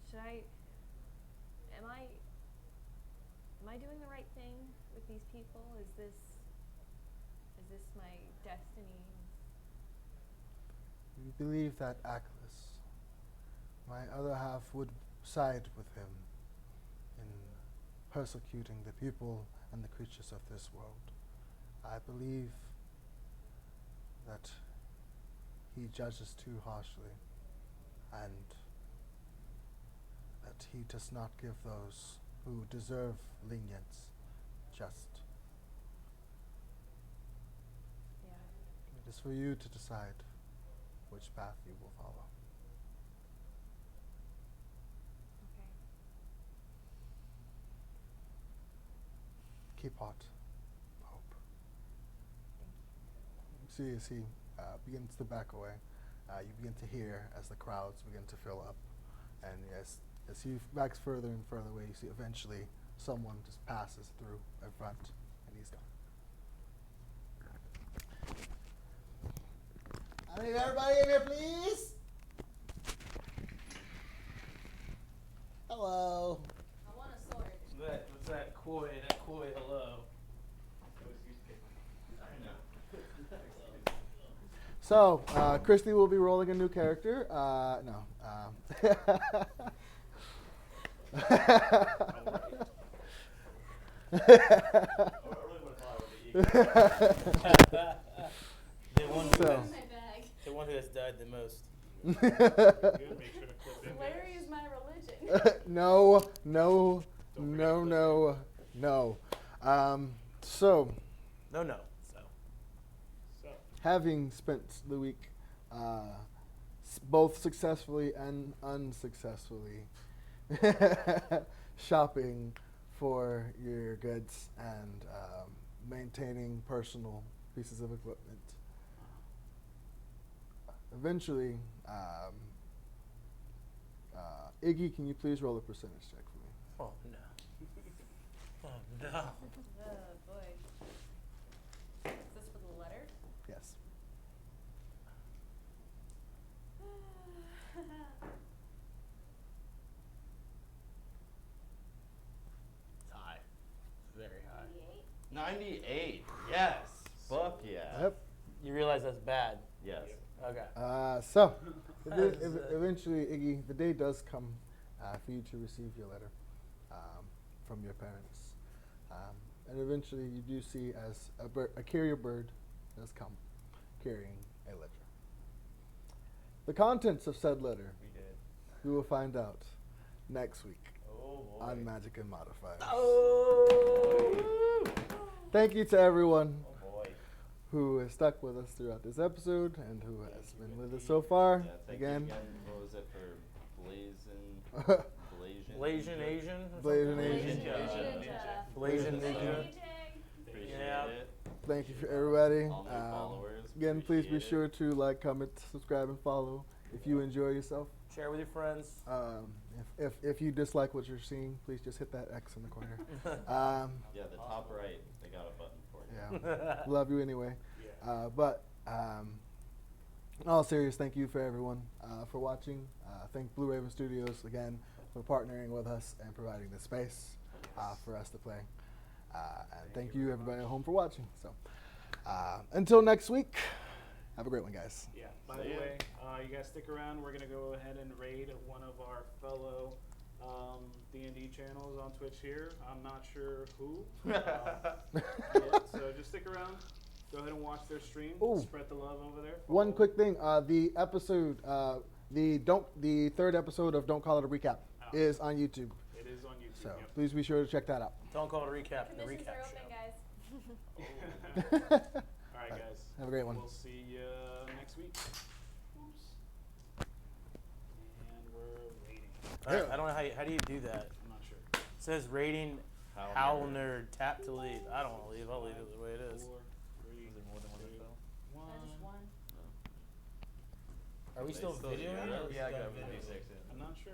Okay. Am I doing the right thing with these people? Is this my destiny? We believe that Ackless, my other half, would side with him in persecuting the people and the creatures of this world. I believe that he judges too harshly, and that he does not give those who deserve lenience just. Yeah. It is for you to decide which path you will follow. Okay. Keep hot, hope. Thank you. See as he begins to back away, you begin to hear as the crowds begin to fill up, and as he backs further and further away, you see eventually someone just passes through in front, and he's gone. I need everybody in here, please. Hello. I want a sword. What's that koi hello? So, Christy will be rolling a new character. No. The one who So. has, My bag. the one who has died the most. Good, make sure to clip in Larry there. is my religion. No. So, No. So, having spent the week both successfully and unsuccessfully shopping for your goods and maintaining personal pieces of equipment, eventually, Iggy, can you please roll a percentage check for me? Oh no. Oh no. Oh boy. Is this for the letter? Yes. It's high. Very high. 98? 98. Yes. Fuck yeah. Yep. You realize that's bad. Yes. Okay. So, That is, eventually, Iggy, the day does come for you to receive your letter from your parents. And eventually, you do see as a carrier bird does come carrying a letter. The contents of said letter, We did. we will find out next week Oh boy. on Magic and Modifiers. Oh. Thank you to everyone Oh boy. who has stuck with us throughout this episode and who has been with us so far. Yeah, thank Again, you again. What was it for Blazing? Asian? or Blazing something? Asian. Ninja. Blazing Ninja. Ninja. Appreciate Yeah. it. thank you for everybody. All new followers. Again, please be appreciate sure it. to like, comment, subscribe, and follow if you enjoy yourself. Share with your friends. If you dislike what you're seeing, please just hit that X in the corner. Yeah, the top right, they got a button for you. Yeah, love you anyway. But in all serious, thank you for everyone for watching. Thank Blue Raven Studios again for partnering with us and providing the space for us to play. And thank you everybody at home for watching. So until next week, have a great one, guys. yeah. By See the ya. way, you guys stick around. We're gonna go ahead and raid one of our fellow D&D channels on Twitch here. I'm not sure who. Yet, so just stick around. Go ahead and watch their stream. Ooh. Spread the love over there. One Follow. quick thing: the episode, the third episode of Don't Call It a Recap is on YouTube. It is on YouTube. So Yep. please be sure to check that out. Don't call it a recap. The Commissions recap are show. open, guys. All right, guys. Have a great one. We'll see you next week. Oops. And we're waiting. I don't know how do you do that. I'm not sure. It says rating Howl Nerd. Tap to leave. I don't want to leave. I'll leave it the way it is. 4, 3, Was there more than one two, info? Just one. Are we still videoing? Or Yeah, I we got done video videoing? 6 in. I'm not sure.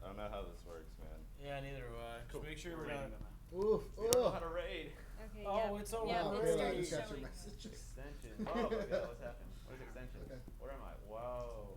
I don't know how this works, man. Yeah, neither do I. Just make sure we're rating not. them out. Oof, We don't know how to raid. Okay, Oh, it's over. Yeah, Oh, it really? started showing. Extension. Oh, okay, what's happening? What is extensions? Okay. Where am I? Whoa.